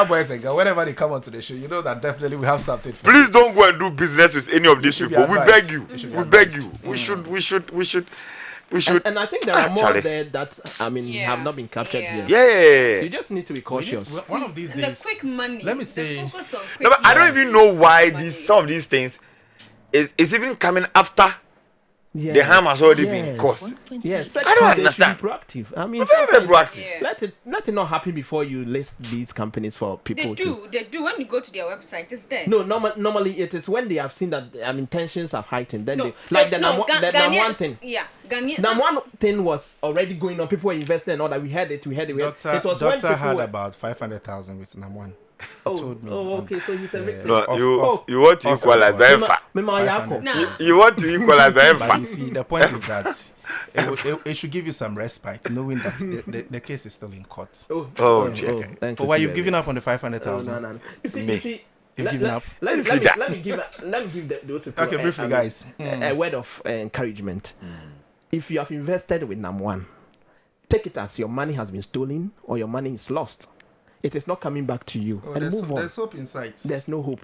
boys and girls, whenever they come onto the show, you know that definitely we have something for Please don't go and do business with any of these should be people. We advised. beg you. They should be We beg advised. you. We should. And I think there are more Charlie. there that have not been captured Yeah. yet. Yeah. You just need to be cautious. One of these The days. quick money. Let me The say. focus on quick No, but I don't money. even know why some of these things is even coming after Yeah. the harm has already Yes. been caused. Yes, I don't understand. Be proactive. I mean, Very, very sometimes proactive. Yeah. let it not happen before you list these companies for people They do. When you go to their website, it's there. No, normally it is when they have seen that tensions have heightened. Then No, they like the Ghanaian- Nam1 thing. Yeah, Ghanaian. Nam1 thing was already going on. People were investing and all that. We had it. It was when Doctor people had were, about 500,000 with NAM1. Told me. okay. So he's a victim. No, you want to equalize by far. Nah. You want to equalize by But far. you see, the point is that it should give you some respite, knowing that the case is still in court. Thank But why you've given up on the 500,000? No. You see, Me. You've given up. Let me give those people. Okay, briefly, guys. A word of encouragement. If you have invested with Nam1, take it as your money has been stolen or your money is lost. It is not coming back to you. And move on. There's hope in sight. There's no hope.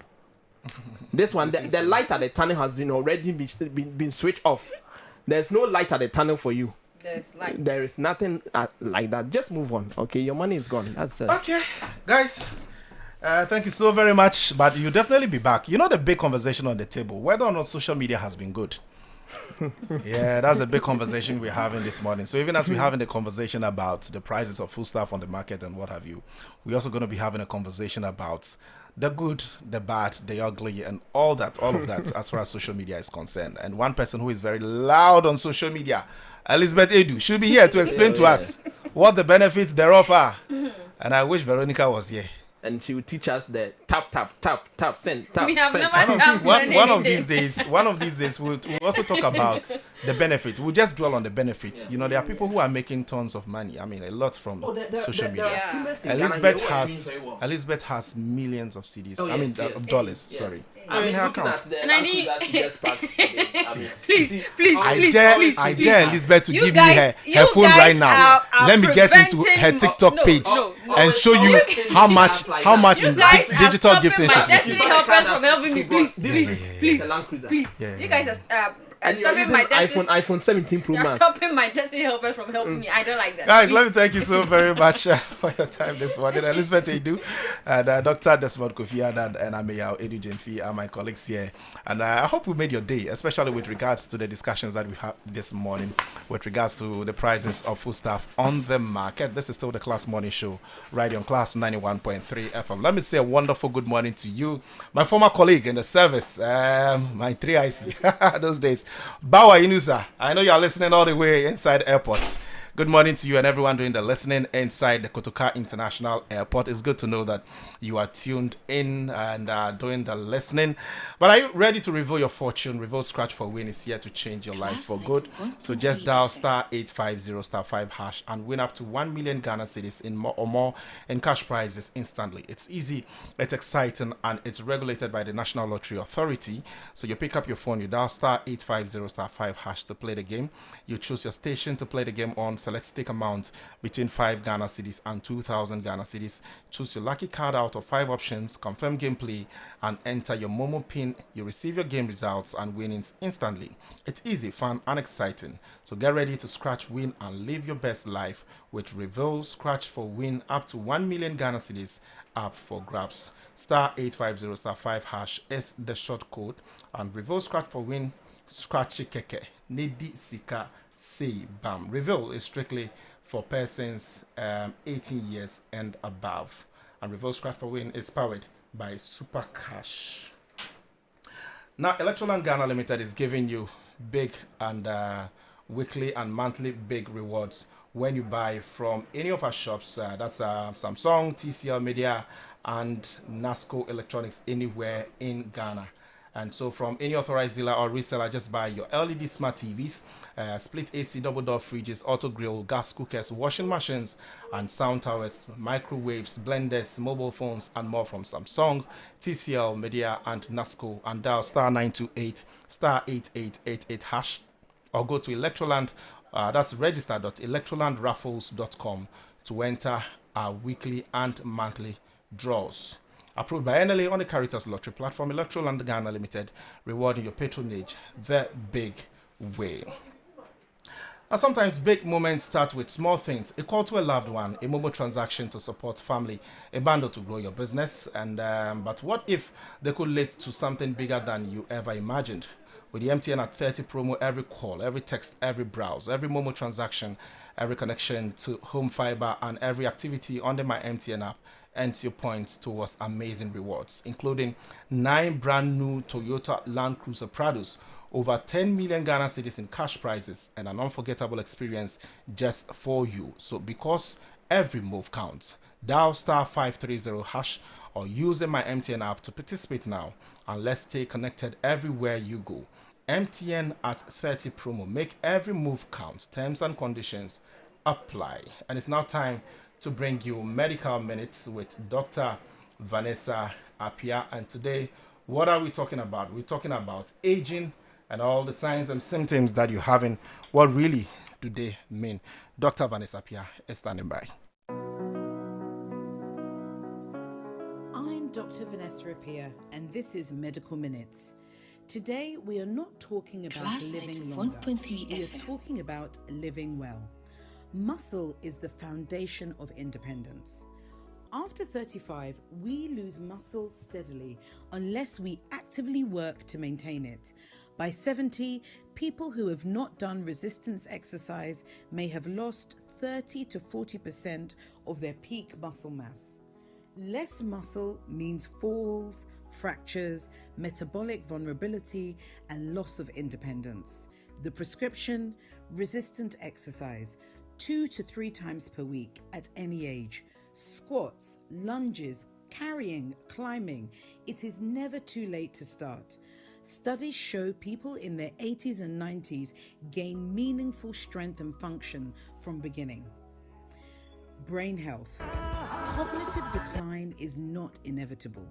This one, the light at the tunnel has been already been switched off. There's no light at the tunnel for you. There's like There is nothing like that. Just move on. Okay, your money is gone. That's it. Okay, guys. Thank you so very much. But you'll definitely be back. You know the big conversation on the table, whether or not social media has been good. Yeah, that's a big conversation we're having this morning. So even as we're having the conversation about the prices of food stuff on the market and what have you, we're also going to be having a conversation about the good, the bad, the ugly, and all of that as far as social media is concerned. And one person who is very loud on social media, Elizabeth Edu, should be here to explain to us what the benefits thereof are. And I wish Veronica was here. And she will teach us the tap, send, tap, we have send. never done One of these days, we'll also talk about the benefits. We'll just dwell on the benefits. You know, there are people who are making tons of money. I mean, a lot from social media. Elizabeth has millions of CDs. Of dollars. Yes. Sorry. I in her account. I dare Elizabeth to give me her phone right now. Let me get into her TikTok page and show you how much in digital gifting she's Destiny making. helpers from helping me, please. Yeah. You guys are and you're stopping using my Destiny. iPhone 17 Pro You're Max. stopping my Destiny helpers from helping me. I don't like that. Guys, let me thank you so very much for your time this morning. Elizabeth Edu and Dr. Desmond Kofi and Ameya Edu Jenfi are my colleagues here. And I hope we made your day, especially with regards to the discussions that we had this morning with regards to the prices of food stuff on the market. This is still the Class Morning Show right on Class 91.3 FM. Let me say a wonderful good morning to you, my former colleague in the service, my 3IC, those days. Bawa Inusa, I know you're listening all the way inside airport. Good morning to you and everyone doing the listening inside the Kotoka International Airport. It's good to know that you are tuned in and doing the listening. But are you ready to reveal your fortune? Reveal Scratch for Win is here to change your life for good. So just dial star 850 star 5 hash and win up to 1 million Ghana cedis in more in cash prizes instantly. It's easy, it's exciting, and it's regulated by the National Lottery Authority. So you pick up your phone, you dial star 850 star 5 hash to play the game. You choose your station to play the game on, select stake amount between 5 Ghana cedis and 2,000 Ghana cedis. Choose your lucky card out of 5 options, confirm gameplay, and enter your Momo pin. You receive your game results and winnings instantly. It's easy, fun, and exciting. So get ready to scratch, win, and live your best life with Reveal Scratch for Win up to 1 million Ghana cedis up for grabs. Star 850 star 5 hash is the short code, and Reveal Scratch for Win Scratchy Keke Nedi Sika Say Bam. Reveal is strictly for persons 18 years and above. And Reveal Scratch for Win is powered by Super Cash. Now, Electroland Ghana Limited is giving you big and weekly and monthly big rewards when you buy from any of our shops. That's Samsung, TCL Media, and Nasco Electronics anywhere in Ghana. And so from any authorized dealer or reseller, just buy your LED smart TVs, split AC double door fridges, auto grill, gas cookers, washing machines, and sound towers, microwaves, blenders, mobile phones, and more from Samsung, TCL, Media, and Nasco. And dial star 928 star 8888 hash, or go to Electroland, that's register.electrolandraffles.com to enter our weekly and monthly draws. Approved by NLA on the Caritas Lottery platform, Electroland Ghana Limited, rewarding your patronage the big way. Now, sometimes big moments start with small things: a call to a loved one, a Momo transaction to support family, a bundle to grow your business. And but what if they could lead to something bigger than you ever imagined? With the MTN at 30 promo, every call, every text, every browse, every Momo transaction, every connection to home fiber, and every activity under my MTN app earns you points towards amazing rewards, including 9 brand new Toyota Land Cruiser Prados, over 10 million Ghana cedis in cash prizes, and an unforgettable experience just for you. So because every move counts, dial star 530 hash or using my MTN app to participate now, and let's stay connected everywhere you go. MTN at 30 promo. Make every move count. Terms and conditions apply. And it's now time to bring you Medical Minutes with Dr. Vanessa Appiah. And today, what are we talking about? We're talking about aging and all the signs and symptoms that you're having. What really do they mean? Dr. Vanessa Appiah is standing by. I'm Dr. Vanessa Appiah, and this is Medical Minutes. Today, we are not talking about living longer. We are talking about living well. Muscle is the foundation of independence. After 35, we lose muscle steadily unless we actively work to maintain it. By 70, people who have not done resistance exercise may have lost 30 to 40% of their peak muscle mass. Less muscle means falls, fractures, metabolic vulnerability, and loss of independence. The prescription: resistant exercise, 2 to 3 times per week at any age. Squats, lunges, carrying, climbing. It is never too late to start. Studies show people in their 80s and 90s gain meaningful strength and function from beginning. Brain health. Cognitive decline is not inevitable.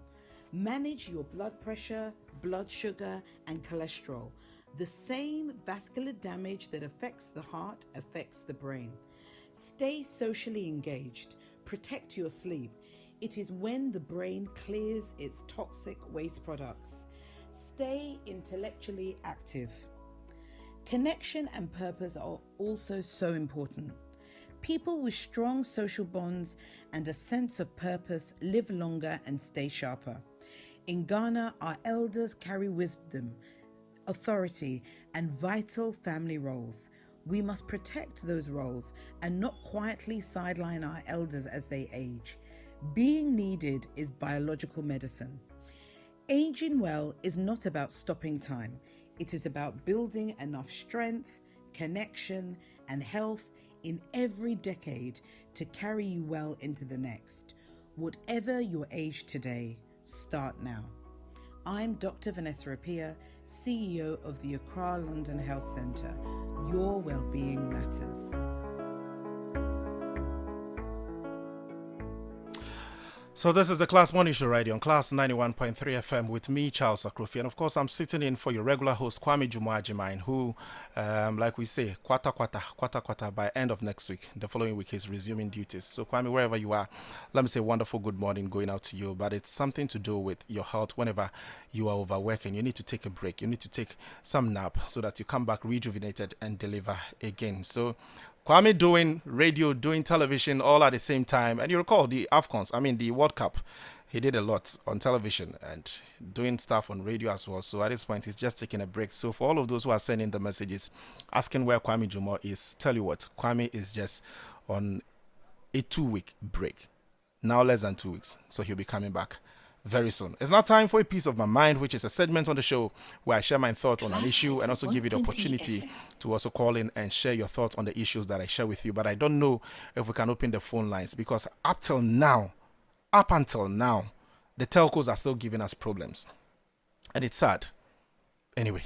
Manage your blood pressure, blood sugar, and cholesterol. The same vascular damage that affects the heart affects the brain. Stay socially engaged. Protect your sleep. It is when the brain clears its toxic waste products. Stay intellectually active. Connection and purpose are also so important. People with strong social bonds and a sense of purpose live longer and stay sharper. In Ghana, our elders carry wisdom, authority, and vital family roles. We must protect those roles and not quietly sideline our elders as they age. Being needed is biological medicine. Aging well is not about stopping time. It is about building enough strength, connection, and health in every decade to carry you well into the next. Whatever your age today, start now. I'm Dr. Vanessa Rapia, CEO of the Accra London Health Centre. Your well-being matters. So this is the Class Morning Show right here on Class 91.3 FM with me, Charles Akrofi. And of course, I'm sitting in for your regular host, Kwame Jumuajimine, who, like we say, kwata, by end of next week, the following week, is resuming duties. So Kwame, wherever you are, let me say wonderful good morning going out to you. But it's something to do with your health. Whenever you are overworking, you need to take a break. You need to take some nap so that you come back rejuvenated and deliver again. So Kwame doing radio, doing television all at the same time. And you recall the the World Cup. He did a lot on television and doing stuff on radio as well. So at this point, he's just taking a break. So for all of those who are sending the messages, asking where Kwame Jumo is, tell you what, Kwame is just on a 2-week break. Now less than 2 weeks. So he'll be coming back very soon. It's now time for a piece of my mind, which is a segment on the show where I share my thoughts on an issue and also give you the opportunity to also call in and share your thoughts on the issues that I share with you. But I don't know if we can open the phone lines because up until now, the telcos are still giving us problems. And it's sad. Anyway.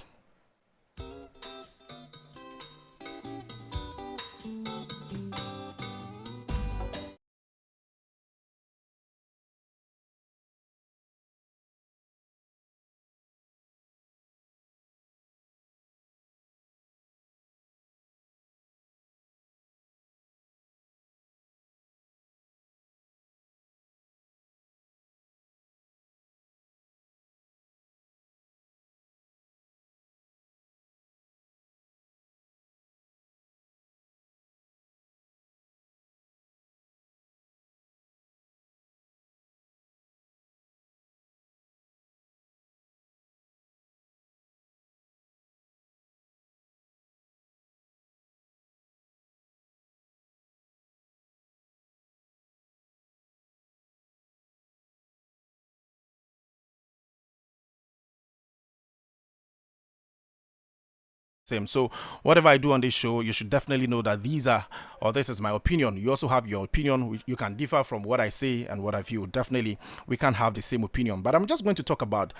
Same. So whatever I do on this show, you should definitely know that this is my opinion. You also have your opinion. You can differ from what I say and what I view. Definitely, we can't have the same opinion. But I'm just going to talk about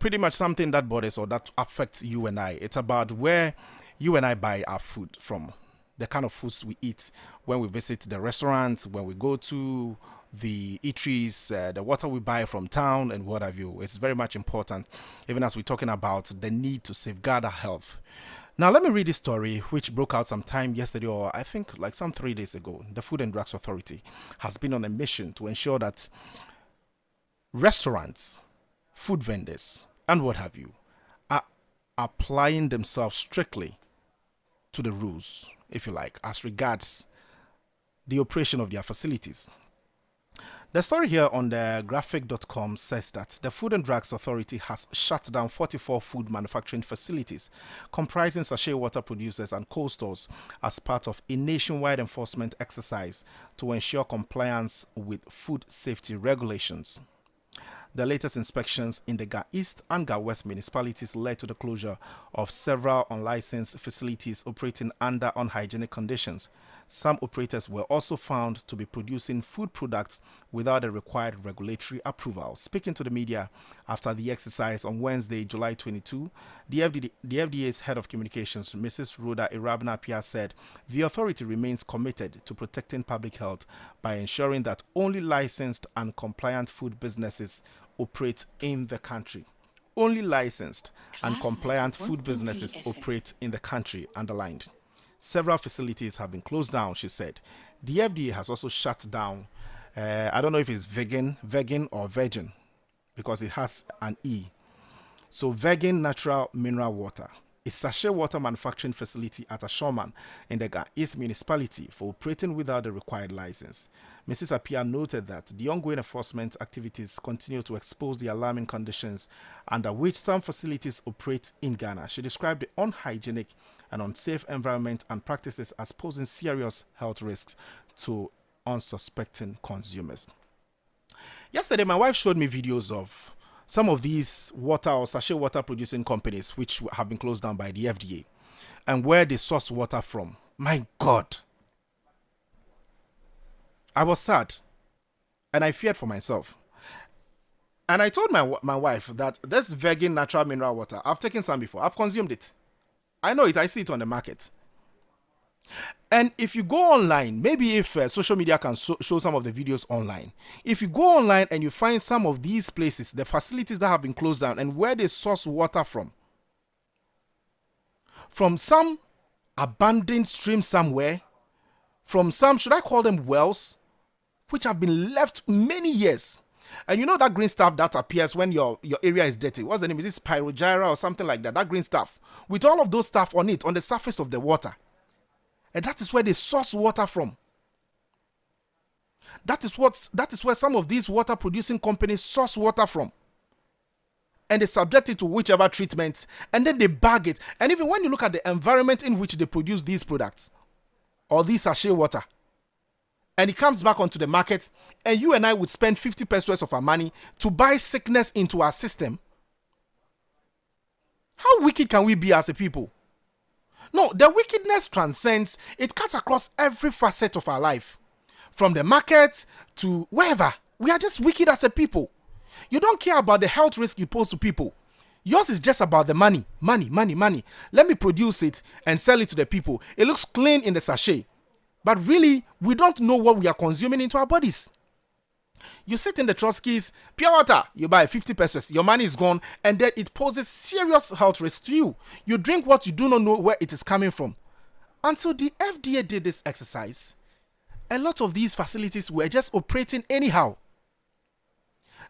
pretty much something that bothers or that affects you and I. It's about where you and I buy our food from, the kind of foods we eat when we visit the restaurants, when we go to the eateries, the water we buy from town and what have you. It's very much important, even as we're talking about the need to safeguard our health. Now, let me read this story which broke out sometime yesterday, or I think like some 3 days ago. The Food and Drugs Authority has been on a mission to ensure that restaurants, food vendors, and what have you are applying themselves strictly to the rules, if you like, as regards the operation of their facilities. The story here on the graphic.com says that the Food and Drugs Authority has shut down 44 food manufacturing facilities comprising sachet water producers and cold stores as part of a nationwide enforcement exercise to ensure compliance with food safety regulations. The latest inspections in the Ga East and Ga West municipalities led to the closure of several unlicensed facilities operating under unhygienic conditions. Some operators were also found to be producing food products without the required regulatory approval. Speaking to the media after the exercise on Wednesday, July 22, the FDA's head of communications, Mrs. Rhoda Irabna-Apia, said the authority remains committed to protecting public health by ensuring that only licensed and compliant food businesses operate in the country. Only licensed and compliant food businesses operate in the country, underlined. Several facilities have been closed down, she said. The FDA has also shut down, I don't know if it's vegan or virgin, because it has an E. So vegan natural mineral water, a sachet water manufacturing facility at Ashoman in the Ga East municipality for operating without the required license. Mrs. Apia noted that the ongoing enforcement activities continue to expose the alarming conditions under which some facilities operate in Ghana. She described the unhygienic and unsafe environment and practices as posing serious health risks to unsuspecting consumers. Yesterday, my wife showed me videos of some of these water or sachet water producing companies which have been closed down by the FDA and where they source water from. My God, I was sad and I feared for myself. And I told my wife that this vegan natural mineral water, I've taken some before. I've consumed it. I know it. I see it on the market. And if you go online, maybe if social media can show some of the videos online, if you go online and you find some of these places, the facilities that have been closed down and where they source water from some abandoned stream somewhere, from some, should I call them wells, which have been left many years. And you know that green stuff that appears when your area is dirty. What's the name? Is it Spirogyra or something like that? That green stuff. With all of those stuff on it, on the surface of the water. And that is where they source water from. That is where some of these water producing companies source water from. And they subject it to whichever treatment, and then they bag it. And even when you look at the environment in which they produce these products, or these sachet water, and it comes back onto the market, and you and I would spend 50 pesos of our money to buy sickness into our system. How wicked can we be as a people? No, the wickedness transcends, it cuts across every facet of our life. From the market to wherever. We are just wicked as a people. You don't care about the health risk you pose to people. Yours is just about the money. Money, money, money. Let me produce it and sell it to the people. It looks clean in the sachet. But really, we don't know what we are consuming into our bodies. You sit in the Trotsky's pure water, you buy 50 pesos, your money is gone, and then it poses serious health risk to you. You drink what you do not know where it is coming from. Until the FDA did this exercise, a lot of these facilities were just operating anyhow.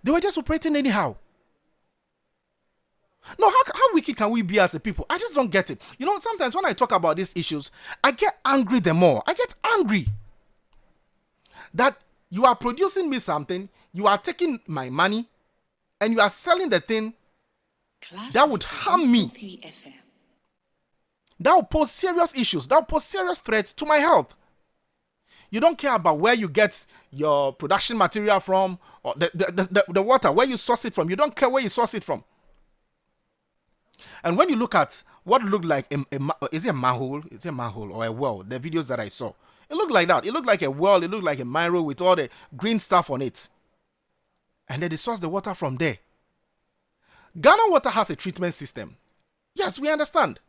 They were just operating anyhow. No, how wicked can we be as a people? I just don't get it. You know, sometimes when I talk about these issues, I get angry the more. I get angry that you are producing me something, you are taking my money, and you are selling the thing that would harm me. That will pose serious issues. That will pose serious threats to my health. You don't care about where you get your production material from, or the water, where you source it from. You don't care where you source it from. And when you look at what looked like, is it a manhole? Is it a manhole or a well? The videos that I saw. It looked like that. It looked like a well. It looked like a mirror with all the green stuff on it. And then they source the water from there. Ghana Water has a treatment system. Yes, we understand.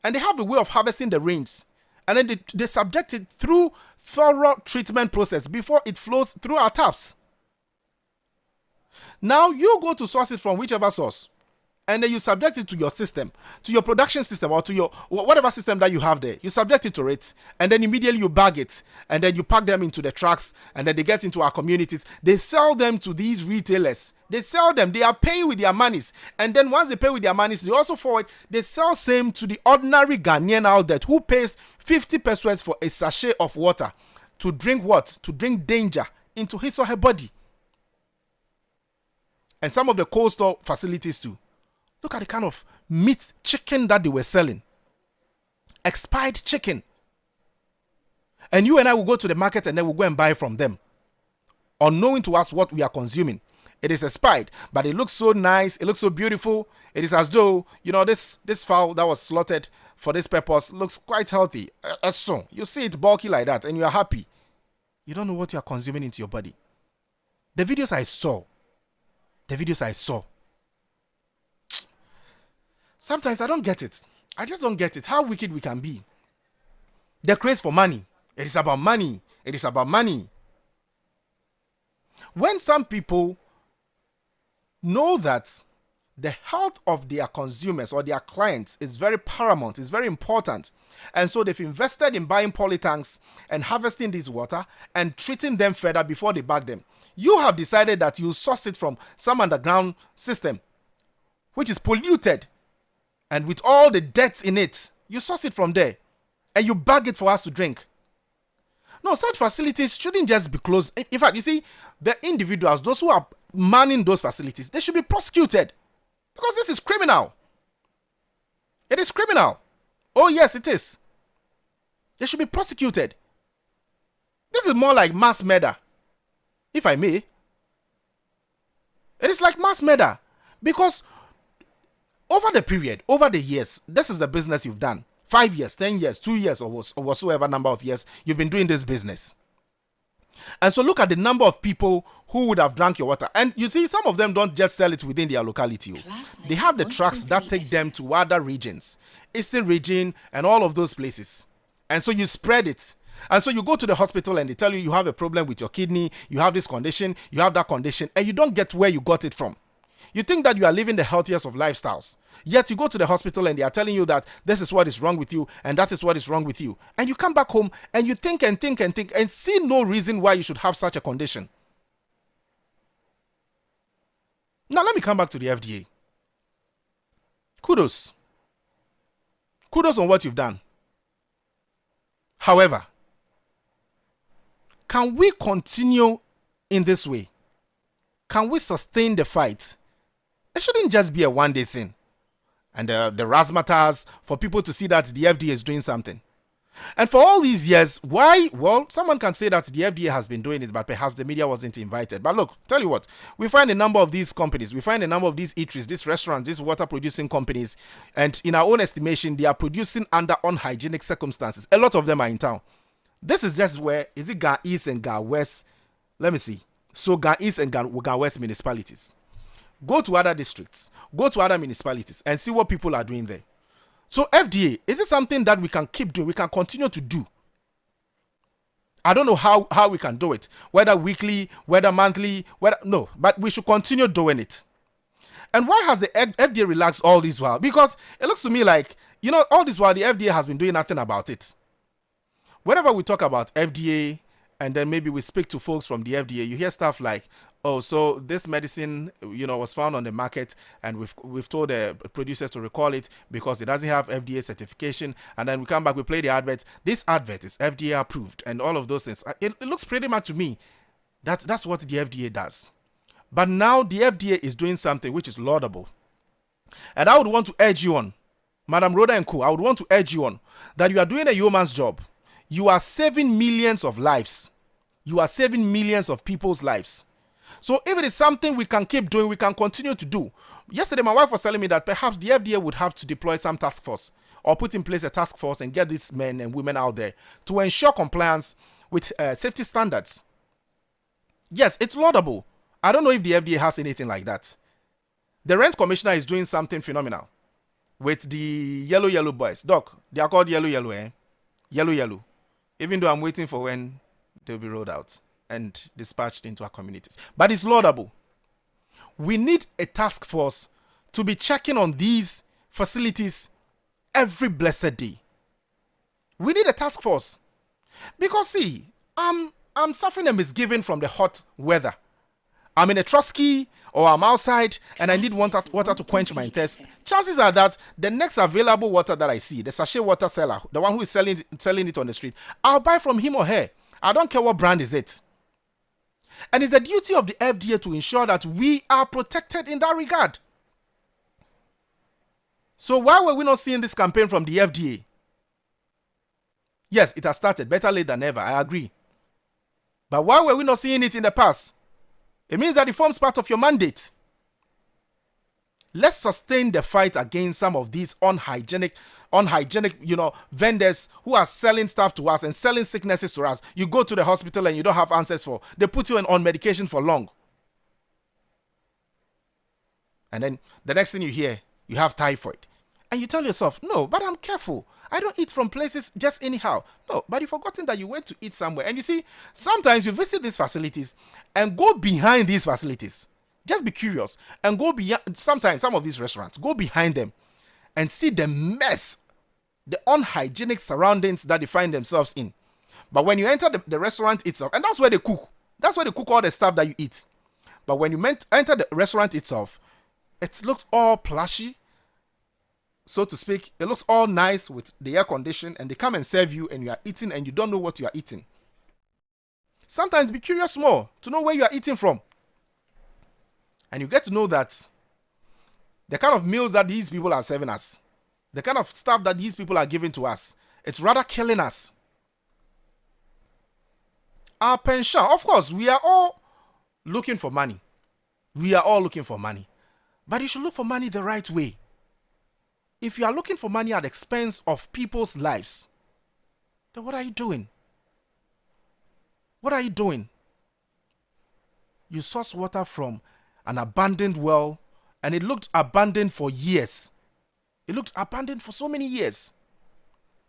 And they have a way of harvesting the rains. And then they subject it through thorough treatment process before it flows through our taps. Now you go to source it from whichever source. And then you subject it to your system, to your production system, or to your whatever system that you have there. You subject it to it, and then immediately you bag it, and then you pack them into the trucks, and then they get into our communities. They sell them to these retailers. They sell them. They are paying with their monies. And then once they pay with their monies, they also forward, they sell same to the ordinary Ghanaian out there who pays 50 pesos for a sachet of water to drink what? To drink danger into his or her body. And some of the cold store facilities too. Look at the kind of meat, chicken that they were selling. Expired chicken. And you and I will go to the market and then we'll go and buy from them. Unknowing to us what we are consuming. It is expired, but it looks so nice. It looks so beautiful. It is as though, you know, this fowl that was slaughtered for this purpose looks quite healthy. So you see it bulky like that and you are happy. You don't know what you are consuming into your body. The videos I saw. Sometimes I don't get it. I just don't get it. How wicked we can be. The craze for money. It is about money. It is about money. When some people know that the health of their consumers or their clients is very paramount, is very important, and so they've invested in buying polytanks and harvesting this water and treating them further before they bag them. You have decided that you source it from some underground system, which is polluted. And with all the dirt in it, you source it from there. And you bag it for us to drink. No, such facilities shouldn't just be closed. In fact, you see, the individuals, those who are manning those facilities, they should be prosecuted. Because this is criminal. It is criminal. Oh yes, it is. They should be prosecuted. This is more like mass murder. If I may. It is like mass murder. Because over the years, this is the business you've done. 5 years, 10 years, 2 years, or whatsoever number of years you've been doing this business. And so look at the number of people who would have drank your water. And you see, some of them don't just sell it within their locality. They have the trucks that take them to other regions, Eastern region and all of those places. And so you spread it. And so you go to the hospital and they tell you you have a problem with your kidney, you have this condition, you have that condition, and you don't get where you got it from. You think that you are living the healthiest of lifestyles. Yet you go to the hospital and they are telling you that this is what is wrong with you and that is what is wrong with you. And you come back home and you think and think and think and see no reason why you should have such a condition. Now let me come back to the FDA. Kudos. Kudos on what you've done. However, can we continue in this way? Can we sustain the fight? It shouldn't just be a one-day thing. And the razzmatazz for people to see that the FDA is doing something. And for all these years, why? Well, someone can say that the FDA has been doing it, but perhaps the media wasn't invited. But look, tell you what, we find a number of these companies, we find a number of these eateries, these restaurants, these water-producing companies, and in our own estimation, they are producing under unhygienic circumstances. A lot of them are in town. This is just where, is it Ga East and Ga West? Let me see. So Ga East and Ga West municipalities. Go to other districts, go to other municipalities and see what people are doing there. So FDA, is it something that we can keep doing, we can continue to do? I don't know how we can do it, whether weekly, whether monthly, no, but we should continue doing it. And why has the FDA relaxed all this while? Because it looks to me like, all this while the FDA has been doing nothing about it. Whenever we talk about FDA, and then maybe we speak to folks from the FDA, you hear stuff like, oh, so this medicine, was found on the market and we've told the producers to recall it because it doesn't have FDA certification. And then we come back, we play the advert. This advert is FDA approved and all of those things. It looks pretty much to me that's what the FDA does. But now the FDA is doing something which is laudable. And I would want to urge you on, Madam Rhoda and Co., I would want to urge you on that you are doing a yeoman's job. You are saving millions of lives. You are saving millions of people's lives. So if it is something we can keep doing, we can continue to do. Yesterday, my wife was telling me that perhaps the FDA would have to deploy some task force or put in place a task force and get these men and women out there to ensure compliance with safety standards. Yes, it's laudable. I don't know if the FDA has anything like that. The rent commissioner is doing something phenomenal with the yellow boys. Doc, they are called yellow, eh? Yellow. Even though I'm waiting for when they'll be rolled out and dispatched into our communities. But it's laudable. We need a task force to be checking on these facilities every blessed day. We need a task force. Because see, I'm suffering a misgiving from the hot weather. I'm in a trusky or I'm outside and I need water to quench my thirst. Chances are that the next available water that I see, the sachet water seller, the one who is selling it on the street, I'll buy from him or her. I don't care what brand is it. And it's the duty of the FDA to ensure that we are protected in that regard. So why were we not seeing this campaign from the FDA? Yes, it has started. Better late than never. I agree. But why were we not seeing it in the past? It means that it forms part of your mandate. Let's sustain the fight against some of these unhygienic, vendors who are selling stuff to us and selling sicknesses to us. You go to the hospital and you don't have answers for. They put you on medication for long. And then the next thing you hear, you have typhoid. And you tell yourself, no, but I'm careful. I don't eat from places just anyhow. No, but you've forgotten that you went to eat somewhere. And you see, sometimes you visit these facilities and go behind these facilities. Just be curious and go beyond. Sometimes some of these restaurants, go behind them and see the mess, the unhygienic surroundings that they find themselves in. But when you enter the restaurant itself, and that's where they cook. That's where they cook all the stuff that you eat. But when you enter the restaurant itself, it looks all plushy, so to speak. It looks all nice with the air condition, and they come and serve you and you are eating and you don't know what you are eating. Sometimes be curious more to know where you are eating from. And you get to know that the kind of meals that these people are serving us, the kind of stuff that these people are giving to us, it's rather killing us. Our pension, of course, we are all looking for money. We are all looking for money. But you should look for money the right way. If you are looking for money at the expense of people's lives, then what are you doing? What are you doing? You source water from an abandoned well, and it looked abandoned for years. It looked abandoned for so many years.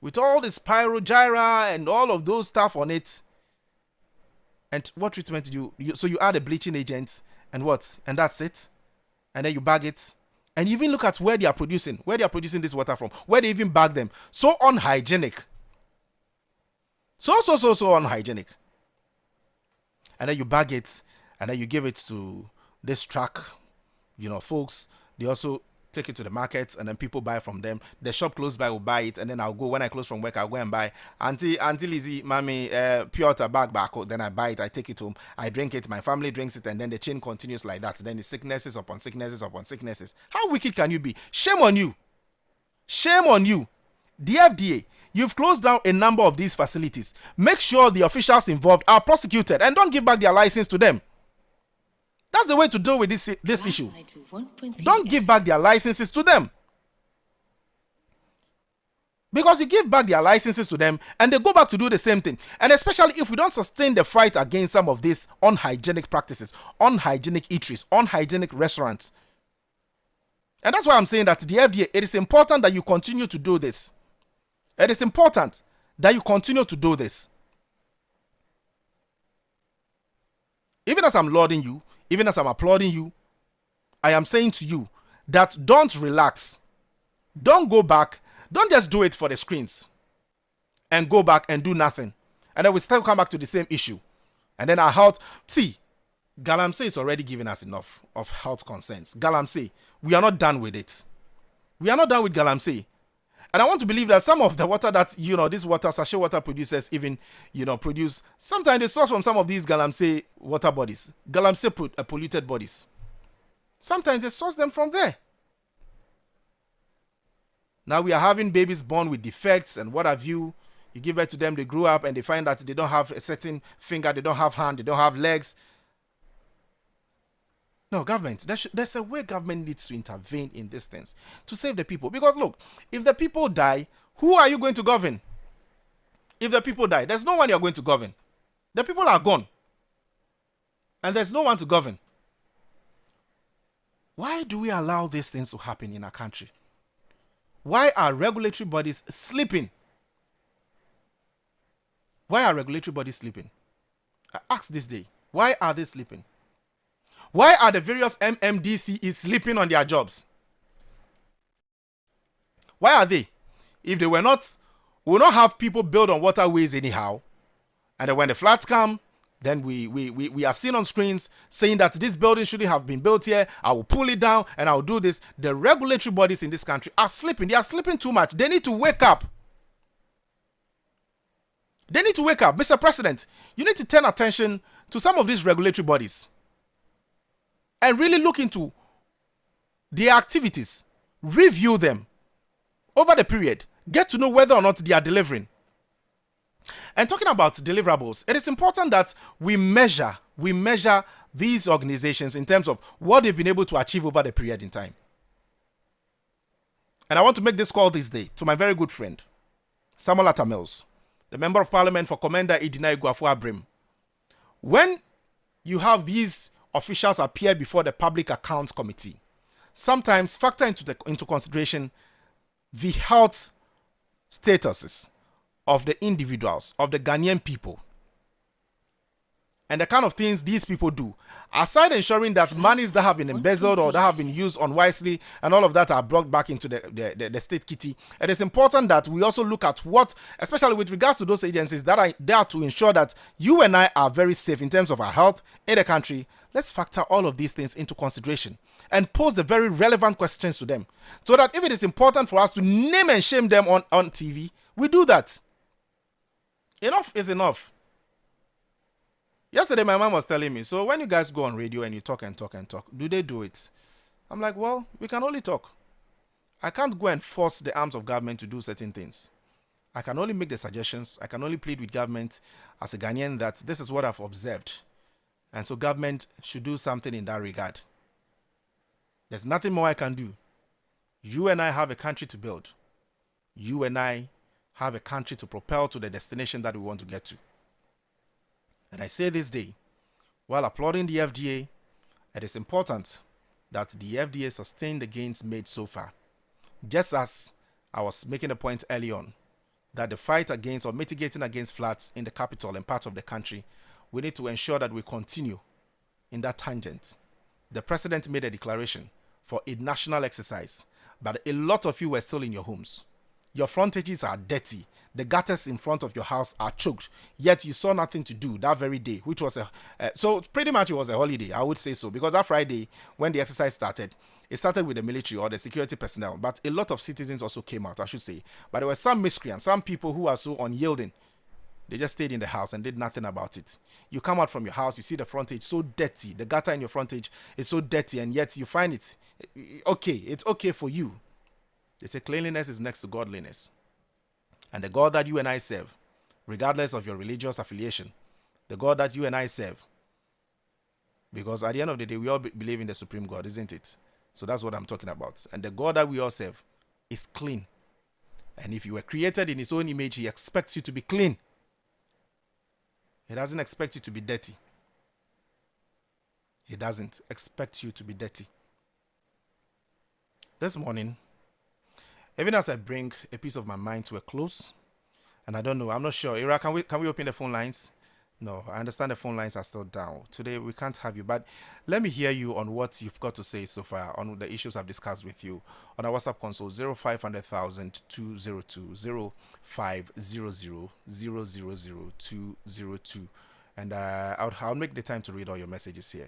With all this pyrogyra and all of those stuff on it. And what treatment do you so you add a bleaching agent and what? And that's it? And then you bag it. And you even look at where they are producing this water from, where they even bag them. So unhygienic. So unhygienic. And then you bag it, and then you give it to this truck, folks. They also take it to the market, and then people buy from them. The shop close by will buy it, and then I'll go, when I close from work, I'll go and buy Auntie Lizzie, Mommy, pure water bag back. Then I buy it, I take it home, I drink it, my family drinks it, and then the chain continues like that. Then it's sicknesses upon sicknesses upon sicknesses. How wicked can you be? Shame on you. Shame on you. The FDA, you've closed down a number of these facilities. Make sure the officials involved are prosecuted and don't give back their license to them. That's the way to deal with this issue. Don't give back their licenses to them. Because you give back their licenses to them and they go back to do the same thing. And especially if we don't sustain the fight against some of these unhygienic practices, unhygienic eateries, unhygienic restaurants. And that's why I'm saying that the FDA, it is important that you continue to do this. It is important that you continue to do this. Even as I'm lauding you, even as I'm applauding you, I am saying to you that don't relax. Don't go back. Don't just do it for the screens and go back and do nothing. And then we still come back to the same issue. And then our health. See, Galamsey is already giving us enough of health concerns. Galamsey, we are not done with it. We are not done with Galamsey. And I want to believe that some of the water that, these sachet water producers even, produce, sometimes they source from some of these Galamsey water bodies, Galamsey polluted bodies. Sometimes they source them from there. Now we are having babies born with defects and what have you. You give birth to them, they grow up and they find that they don't have a certain finger, they don't have hand, they don't have legs. No, government, there's a way government needs to intervene in these things to save the people. Because look, if the people die, who are you going to govern? If the people die, there's no one you're going to govern. The people are gone. And there's no one to govern. Why do we allow these things to happen in our country? Why are regulatory bodies sleeping? Why are regulatory bodies sleeping? I ask this day, why are they sleeping? Why are the various MMDCs sleeping on their jobs? Why are they? If they were not, we will not have people build on waterways anyhow. And then when the floods come, then we are seen on screens saying that this building shouldn't have been built here. I will pull it down and I will do this. The regulatory bodies in this country are sleeping. They are sleeping too much. They need to wake up. They need to wake up. Mr. President, you need to turn attention to some of these regulatory bodies and really look into their activities, review them over the period, get to know whether or not they are delivering. And talking about deliverables, it is important that we measure these organizations in terms of what they've been able to achieve over the period in time. And I want to make this call this day to my very good friend, Samuel Atamils, the Member of Parliament for Commander Idina Iguafu Abrim. When you have these officials appear before the Public Accounts Committee, sometimes factor into consideration the health statuses of the individuals, of the Ghanaian people, and the kind of things these people do. Aside ensuring that monies that have been embezzled or that have been used unwisely and all of that are brought back into the state kitty, it is important that we also look at what, especially with regards to those agencies that are there to ensure that you and I are very safe in terms of our health in the country. Let's factor all of these things into consideration and pose the very relevant questions to them, so that if it is important for us to name and shame them on TV, we do that. Enough is enough. Yesterday, my mom was telling me, so when you guys go on radio and you talk and talk and talk, do they do it? I'm like, well, we can only talk. I can't go and force the arms of government to do certain things. I can only make the suggestions. I can only plead with government as a Ghanaian that this is what I've observed. And so government should do something in that regard. There's nothing more I can do. You and I have a country to build. You and I have a country to propel to the destination that we want to get to. And I say this day, while applauding the FDA, it is important that the FDA sustain the gains made so far. Just as I was making a point early on, that the fight against or mitigating against floods in the capital and parts of the country, we need to ensure that we continue in that tangent. The president made a declaration for a national exercise, but a lot of you were still in your homes. Your frontages are dirty. The gutters in front of your house are choked. Yet you saw nothing to do that very day, which was so pretty much it was a holiday. I would say so, because that Friday when the exercise started, it started with the military or the security personnel, but a lot of citizens also came out, I should say. But there were some miscreants, some people who are so unyielding. They just stayed in the house and did nothing about it. You come out from your house, you see the frontage so dirty. The gutter in your frontage is so dirty, and yet you find it okay. It's okay for you. They say cleanliness is next to godliness. And the God that you and I serve, regardless of your religious affiliation, the God that you and I serve, because at the end of the day, we all believe in the supreme God, isn't it? So that's what I'm talking about. And the God that we all serve is clean. And if you were created in his own image, he expects you to be clean. He doesn't expect you to be dirty. He doesn't expect you to be dirty. This morning, even as I bring a piece of my mind to a close, and I don't know, I'm not sure. Ira, can we open the phone lines? No, I understand the phone lines are still down. Today we can't have you, but let me hear you on what you've got to say so far on the issues I've discussed with you on our WhatsApp console 0500,000 202 0500 202, and I'll make the time to read all your messages here.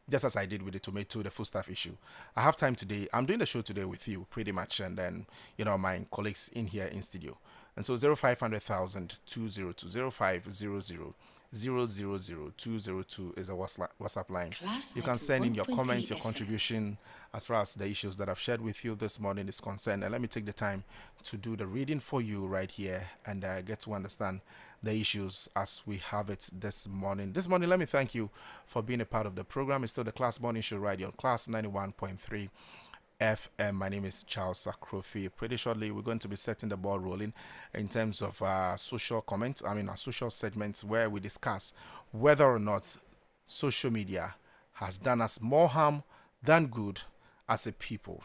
Just as I did with the tomato, the food stuff issue. I have time today. I'm doing the show today with you pretty much, and then my colleagues in here in studio. And so 0500,000 202 0500 202 is a WhatsApp line. You can send in your comments, your contribution as far as the issues that I've shared with you this morning is concerned. And let me take the time to do the reading for you right here and get to understand the issues as we have it this morning. This morning, let me thank you for being a part of the program. It's still the Class Morning Show right here on Class 91.3 FM. My name is Charles Akrofi. Pretty shortly, we're going to be setting the ball rolling in terms of social comments. Our social segments where we discuss whether or not social media has done us more harm than good as a people.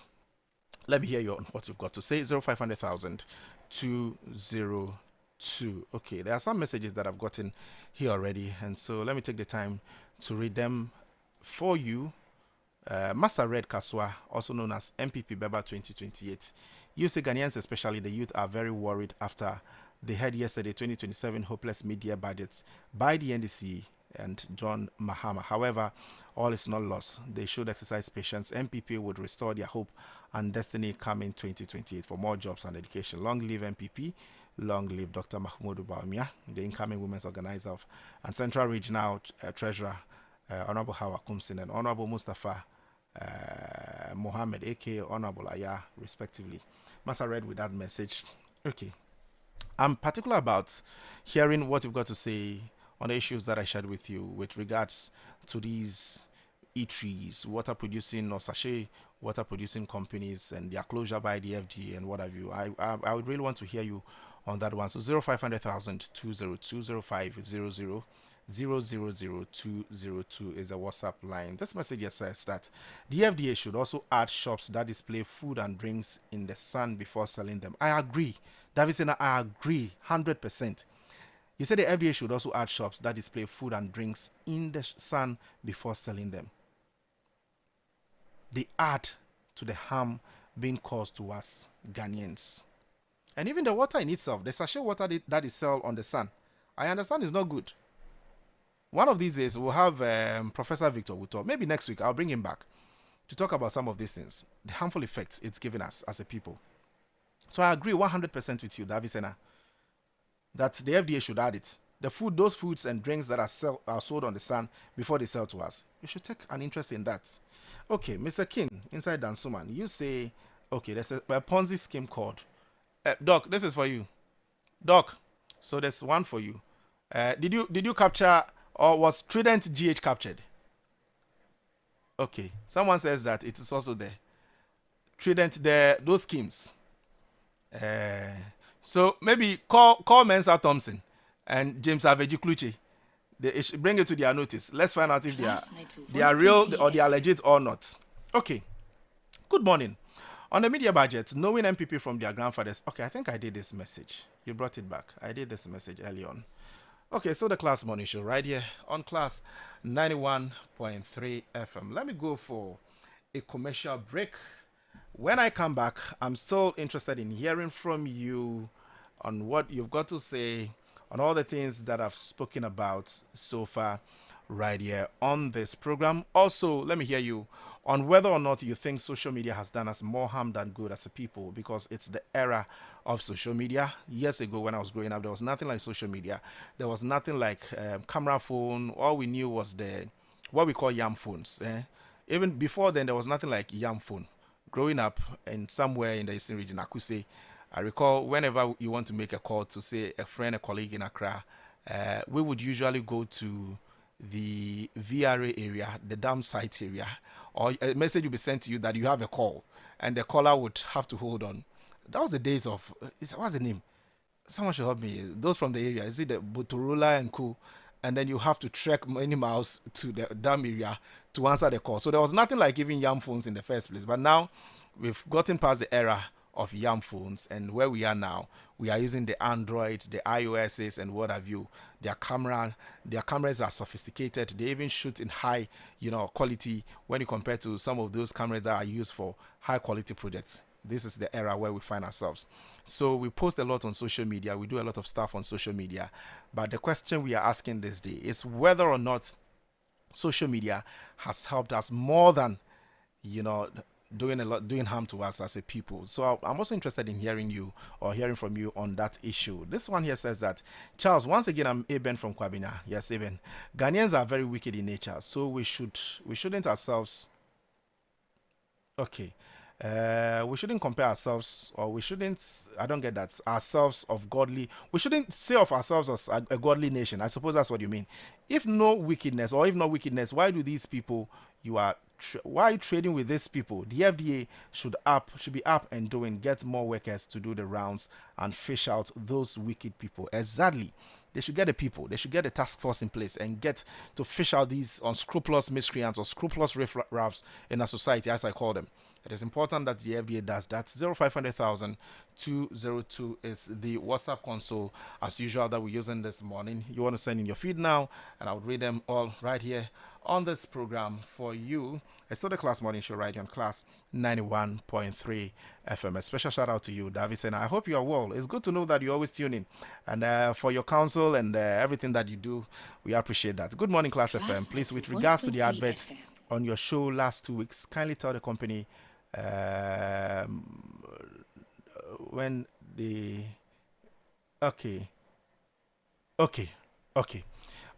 Let me hear you on what you've got to say. 0500,000 202. Okay, there are some messages that I've gotten here already, and so let me take the time to read them for you. Master Red Kaswa, also known as MPP Beba 2028. You say Ghanaians, especially the youth, are very worried after they heard yesterday 2027 hopeless mid-year budgets by the NDC and John Mahama. However, all is not lost. They should exercise patience. MPP would restore their hope and destiny coming 2028 for more jobs and education. Long live MPP. Long live Dr. Mahmoud Baumia, the incoming women's organizer and Central Regional Treasurer, Honorable Hawa Kumsin and Honorable Mustafa Mohammed, aka Honorable Aya, respectively. Must have read with that message. Okay. I'm particular about hearing what you've got to say on the issues that I shared with you with regards to these eateries, water producing or sachet water producing companies and their closure by the FDA and what have you. I would really want to hear you on that one. So 0500,000 202 0500 202 is a WhatsApp line. This message says that the FDA should also add shops that display food and drinks in the sun before selling them. I agree. Davisena, I agree 100%. You said the FDA should also add shops that display food and drinks in the sun before selling them. They add to the harm being caused to us Ghanaians. And even the water in itself, the sachet water that is sold on the sun, I understand is not good. One of these days, we'll have Professor Victor Wuto. Maybe next week, I'll bring him back to talk about some of these things, the harmful effects it's given us as a people. So I agree 100% with you, Davisena, that the FDA should add it. Those foods and drinks that are sold on the sun before they sell to us. You should take an interest in that. Okay, Mr. King, inside Dansuman, you say, okay, there's a Ponzi scheme called. Doc, this is for you. Doc, so there's one for you. Did you capture, or was Trident GH captured? Okay, someone says that it is also there. Trident, those schemes. So maybe call Mensa Thompson and James Aveji Kluche. bring it to their notice. Let's find out if they are real or they are legit or not. Okay. Good morning. On the media budget, knowing MPP from their grandfathers. Okay, I think I did this message. You brought it back. I did this message early on. Okay, so the Class Morning Show right here on Class 91.3 FM. Let me go for a commercial break. When I come back, I'm still interested in hearing from you on what you've got to say on all the things that I've spoken about so far right here on this program. Also, let me hear you on whether or not you think social media has done us more harm than good as a people, because it's the era of social media. Years ago, when I was growing up, there was nothing like social media. There was nothing like camera phone. All we knew was what we call yam phones. Even before then, there was nothing like yam phone. Growing up in somewhere in the Eastern region, Akuse, I recall whenever you want to make a call to, say, a friend, a colleague in Accra, we would usually go to the VRA area, the dam site area, or a message will be sent to you that you have a call, and the caller would have to hold on. That was the days of, what's the name? Someone should help me. Those from the area, is it the Botorola and Co? And then you have to trek many miles to the dam area to answer the call. So there was nothing like even yam phones in the first place. But now we've gotten past the era of yam phones, and where we are now, we are using the Androids, the iOSs, and what have you. Their cameras are sophisticated. They even shoot in high, quality when you compare to some of those cameras that are used for high quality projects. This is the era where we find ourselves. So we post a lot on social media. We do a lot of stuff on social media. But the question we are asking this day is whether or not social media has helped us more than, doing harm to us as a people. So I'm also interested in hearing from you on that issue. This one here says that, Charles, once again, I'm Eben from Kwabena. Yes, Eben. Ghanaians are very wicked in nature, so we shouldn't ourselves. Okay. We shouldn't compare ourselves, or we shouldn't, I don't get that, ourselves of godly, we shouldn't say of ourselves as a godly nation. I suppose that's what you mean. If no wickedness, or if not wickedness, why do these people, why are you trading with these people? The FDA should be up and doing, get more workers to do the rounds and fish out those wicked people. Exactly. They should get the people. They should get a task force in place and get to fish out these unscrupulous miscreants or scrupulous riffraffs in our society, as I call them. It is important that the FDA does that. 0500,000 202 is the WhatsApp console, as usual, that we're using this morning. You want to send in your feed now, and I'll read them all right here on this program for you. It's still the Class Morning Show right here on Class 91.3 FM. A special shout out to you, Davis, and I hope you are well. It's good to know that you always tune in, and for your counsel and everything that you do, we appreciate that. Good morning, Class FM. Please, with regards to the adverts on your show last 2 weeks, kindly tell the company when the okay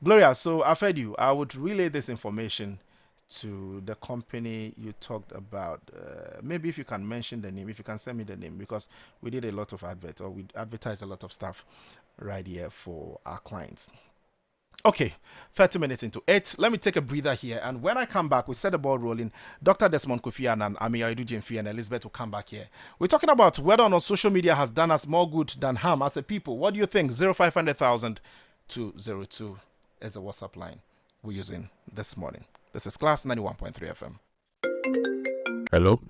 Gloria, so I've heard you. I would relay this information to the company you talked about. Maybe if you can mention the name, if you can send me the name, because we did a lot of adverts, or we advertised a lot of stuff right here for our clients. Okay, 30 minutes into 8. Let me take a breather here. And when I come back, we set the ball rolling. Dr. Desmond Kofi and Ami Aidu Jemfi and Elizabeth will come back here. We're talking about whether or not social media has done us more good than harm as a people. What do you think? 0500,000 202 is the WhatsApp line we're using this morning. This is Class 91.3 FM. Hello?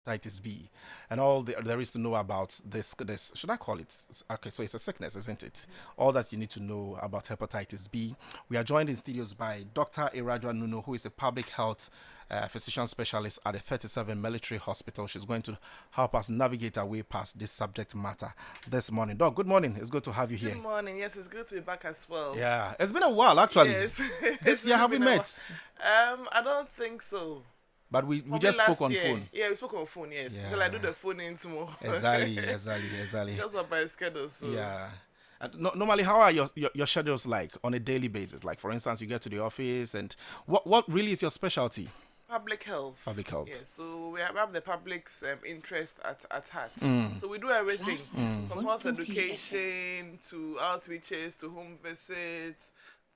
hepatitis B, and all there is to know about this should I call it, okay, so it's a sickness, isn't it? All that you need to know about hepatitis B. We are joined in studios by Dr. Irajwa Nuno, who is a public health physician specialist at the 37 Military Hospital. She's going to help us navigate our way past this subject matter this morning. Doc, good morning. It's good to have you here. Good morning. Yes, it's good to be back as well. Yeah, it's been a while actually. Yes. This year have we met? I don't think so. But we just spoke on year. phone. Yeah, we spoke on phone, yes. Yeah. Because I do the phone in tomorrow. Exactly. Just on my schedule. So. Yeah. And normally, how are your schedules like on a daily basis? Like, for instance, you get to the office, and what really is your specialty? Public health. Public health. Yes, so we have the public's interest at heart. So we do everything from health education to outreaches to home visits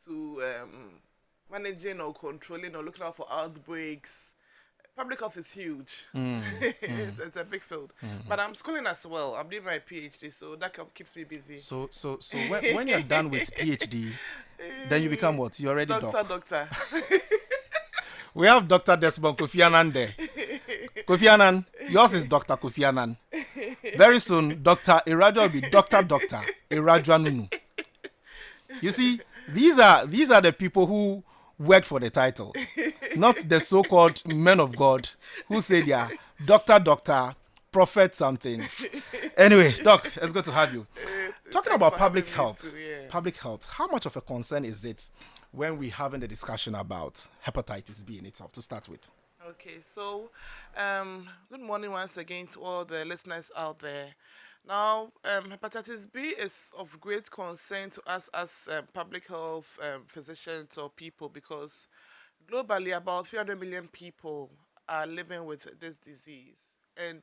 to managing or controlling or looking out for outbreaks. Public health is huge. It's a big field. But I'm schooling as well. I'm doing my PhD, so that keeps me busy. So when you're done with PhD, then you become what? You're already doctor. We have Dr. Desmond Kofi Annan there. Kofi Annan, yours is Dr. Kofi Annan. Very soon, Dr. Irajwa will be Dr. Irajwa Nunu. You see, these are the people who worked for the title, not the so-called men of God who say they are doctor, prophet something. Anyway, Doc, it's good to have you. Talking about public health, how much of a concern is it when we're having the discussion about hepatitis B in itself, to start with? Okay, so good morning once again to all the listeners out there. Now, hepatitis B is of great concern to us as public health physicians or people, because globally about 300 million people are living with this disease. And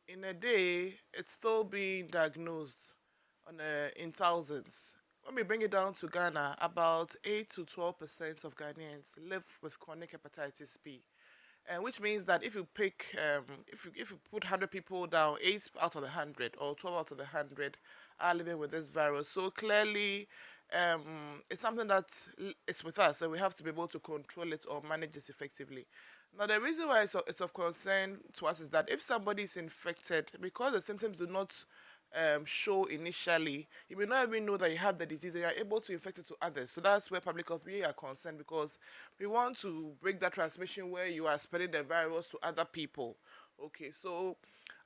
in a day, it's still being diagnosed in thousands. When we bring it down to Ghana, about 8 to 12% of Ghanaians live with chronic hepatitis B. Which means that if you pick, if you put 100 people down, 8 out of the 100 or 12 out of the 100 are living with this virus. So clearly, it's something that is with us, and we have to be able to control it or manage this effectively. Now, the reason why it's of concern to us is that if somebody is infected, because the symptoms do not show initially, you may not even know that you have the disease, and you are able to infect it to others. So that's where public health we are concerned, because we want to break that transmission where you are spreading the virus to other people. Okay, so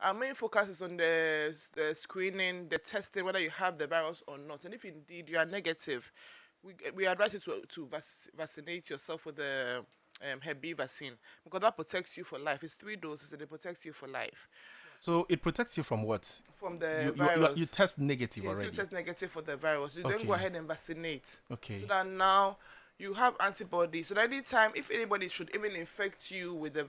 our main focus is on the screening, the testing, whether you have the virus or not. And if indeed you are negative, we advise you to vaccinate yourself with the Hep B vaccine, because that protects you for life. It's 3 doses and it protects you for life. So it protects you from what? From the virus. You test negative already. You test negative for the virus. You then go ahead and vaccinate. Okay. So that now you have antibodies. So that anytime, if anybody should even infect you with the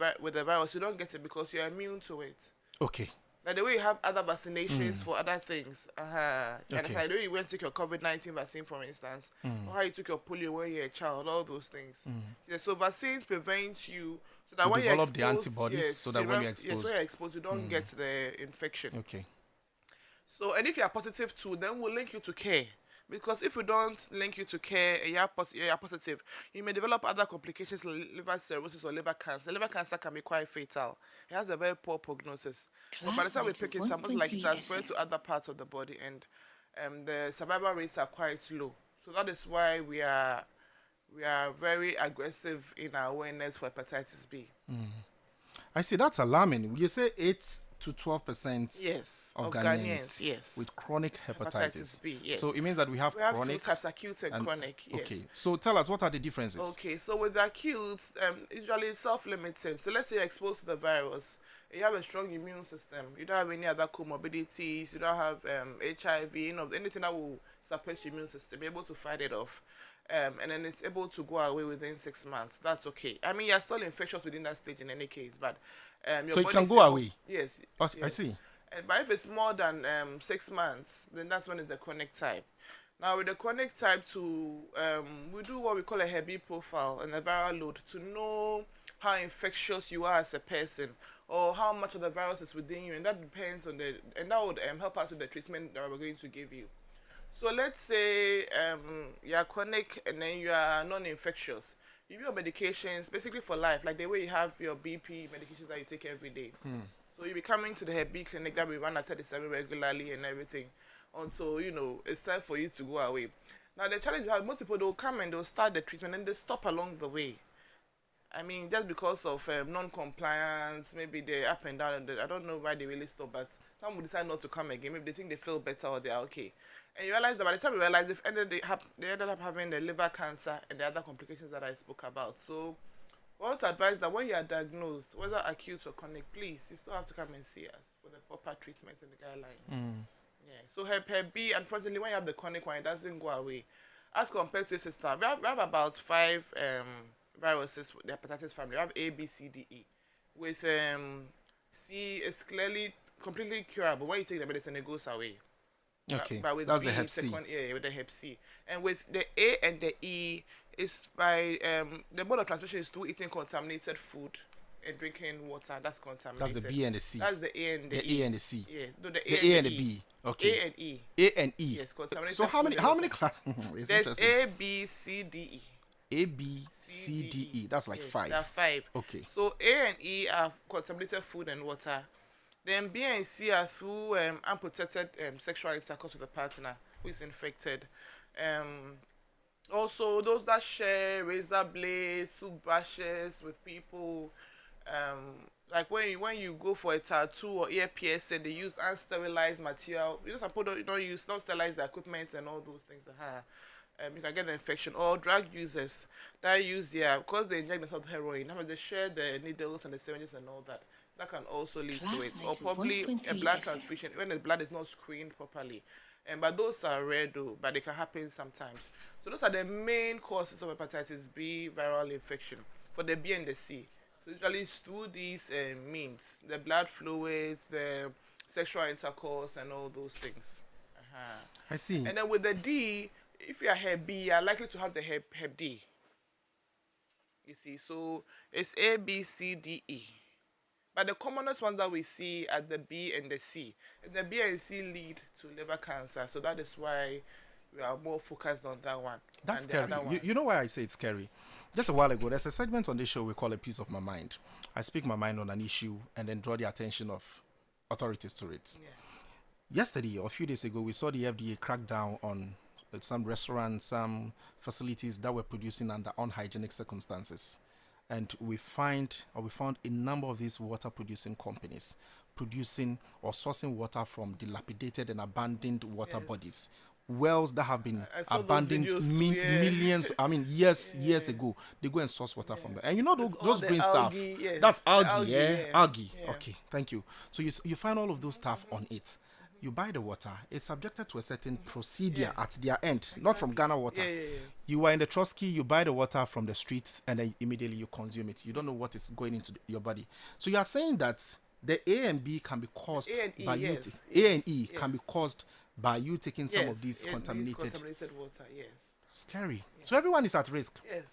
virus, you don't get it because you're immune to it. Okay. Like the way you have other vaccinations for other things. And if I know you went to take your COVID-19 vaccine, for instance, or how you took your polio when you're a child, all those things. Yeah, so vaccines prevent you. So that when develop you're exposed, the antibodies, so that when you're exposed, when you're exposed, you don't get the infection. Okay. So, and if you are positive too, then we'll link you to care. Because if we don't link you to care and you are positive, you may develop other complications like liver cirrhosis or liver cancer. Liver cancer can be quite fatal. It has a very poor prognosis. But by the time we pick it, something like that spread to other parts of the body, and the survival rates are quite low. So that is why we are very aggressive in our awareness for hepatitis B. I see, that's alarming. You say 8 to 12% of Ghanaians with chronic hepatitis B. Yes. So it means that we have chronic. We have 2 types, acute and chronic. Yes. Okay. So tell us, what are the differences? Okay. So with the acute, usually self-limiting. So let's say you're exposed to the virus. You have a strong immune system. You don't have any other comorbidities. You don't have HIV. Anything that will suppress your immune system. You're able to fight it off. And then it's able to go away within 6 months. That's okay. I mean, you're still infectious within that stage in any case, but your so it can go away. Yes. I see. But if it's more than 6 months, then that's when it's the chronic type. Now, with the chronic type 2, we do what we call a Hep B profile and a viral load to know how infectious you are as a person, or how much of the virus is within you, and that depends on and that would help us with the treatment that we're going to give you. So let's say you are chronic and then you are non-infectious. you be on medications basically for life, like the way you have your BP medications that you take every day. So you be coming to the Hep B clinic that we run at 37 regularly and everything until it's time for you to go away. Now the challenge you have, most people they'll come and they'll start the treatment and they stop along the way. I mean, just because of non-compliance, maybe they're up and down, and I don't know why they really stop, but some will decide not to come again. Maybe they think they feel better or they are okay. And you realize that by the time you realize they ended up having the liver cancer and the other complications that I spoke about. So, we also advise that when you are diagnosed, whether acute or chronic, please, you still have to come and see us for the proper treatment and the guidelines. Yeah. So Hep B, unfortunately, when you have the chronic one, it doesn't go away. As compared to your sister, we have about 5 viruses with the hepatitis family. We have A, B, C, D, E. With C, it's clearly completely curable. When you take the medicine, it goes away. Okay, but with that's B, the Hep C. with the Hep C. And with the A and the E, it's by the mode of transmission is through eating contaminated food and drinking water. That's contaminated. That's the B and the C. That's the A and the E. A and the C. Yeah, no, the A and and the E. B. Okay. A and E. A and E. Yes, contaminated. So how food many and classes? There's A, B, C, D, E. A, B, C, D, E. That's like Yes, 5. there are 5. Okay. So A and E are contaminated food and water. Then B and C are through unprotected sexual intercourse with a partner who is infected. Also, those that share razor blades, toothbrushes with people. Like when you go for a tattoo or ear piercing, they use unsterilized material. Some people don't sterilize the equipment and all those things. You can get the infection. Or drug users that use because they inject themselves with heroin. They share the needles and the syringes and all that. That can also lead to it. Or probably a blood transfusion when the blood is not screened properly. But those are rare though, but they can happen sometimes. So those are the main causes of hepatitis B viral infection for the B and the C. So usually it's through these means, the blood fluids, the sexual intercourse, and all those things. I see. And then with the D, if you are Hep B, you are likely to have the Hep D. You see, so it's A, B, C, D, E. But the commonest ones that we see are the B and the C. And the B and C lead to liver cancer, so that is why we are more focused on that one. That's scary. You know why I say it's scary? Just a while ago, there's a segment on this show we call A Piece of My Mind. I speak my mind on an issue and then draw the attention of authorities to it. Yeah. Yesterday or a few days ago, we saw the FDA crack down on some restaurants, some facilities that were producing under unhygienic circumstances. And we found a number of these water producing companies producing or sourcing water from dilapidated and abandoned water bodies, wells that have been abandoned millions, years ago. They go and source water from there. And those green algae, stuff, that's algae, algae. Okay, thank you. So you find all of those stuff on it. You buy the water, it's subjected to a certain procedure at their end, not from Ghana water. You are in the Trotsky, you buy the water from the streets, and then immediately you consume it. You don't know what is going into your body. So you are saying that the A and B can be caused by you. A and E can be caused by you taking some of these contaminated water. Yes. Scary. So everyone is at risk. Yes.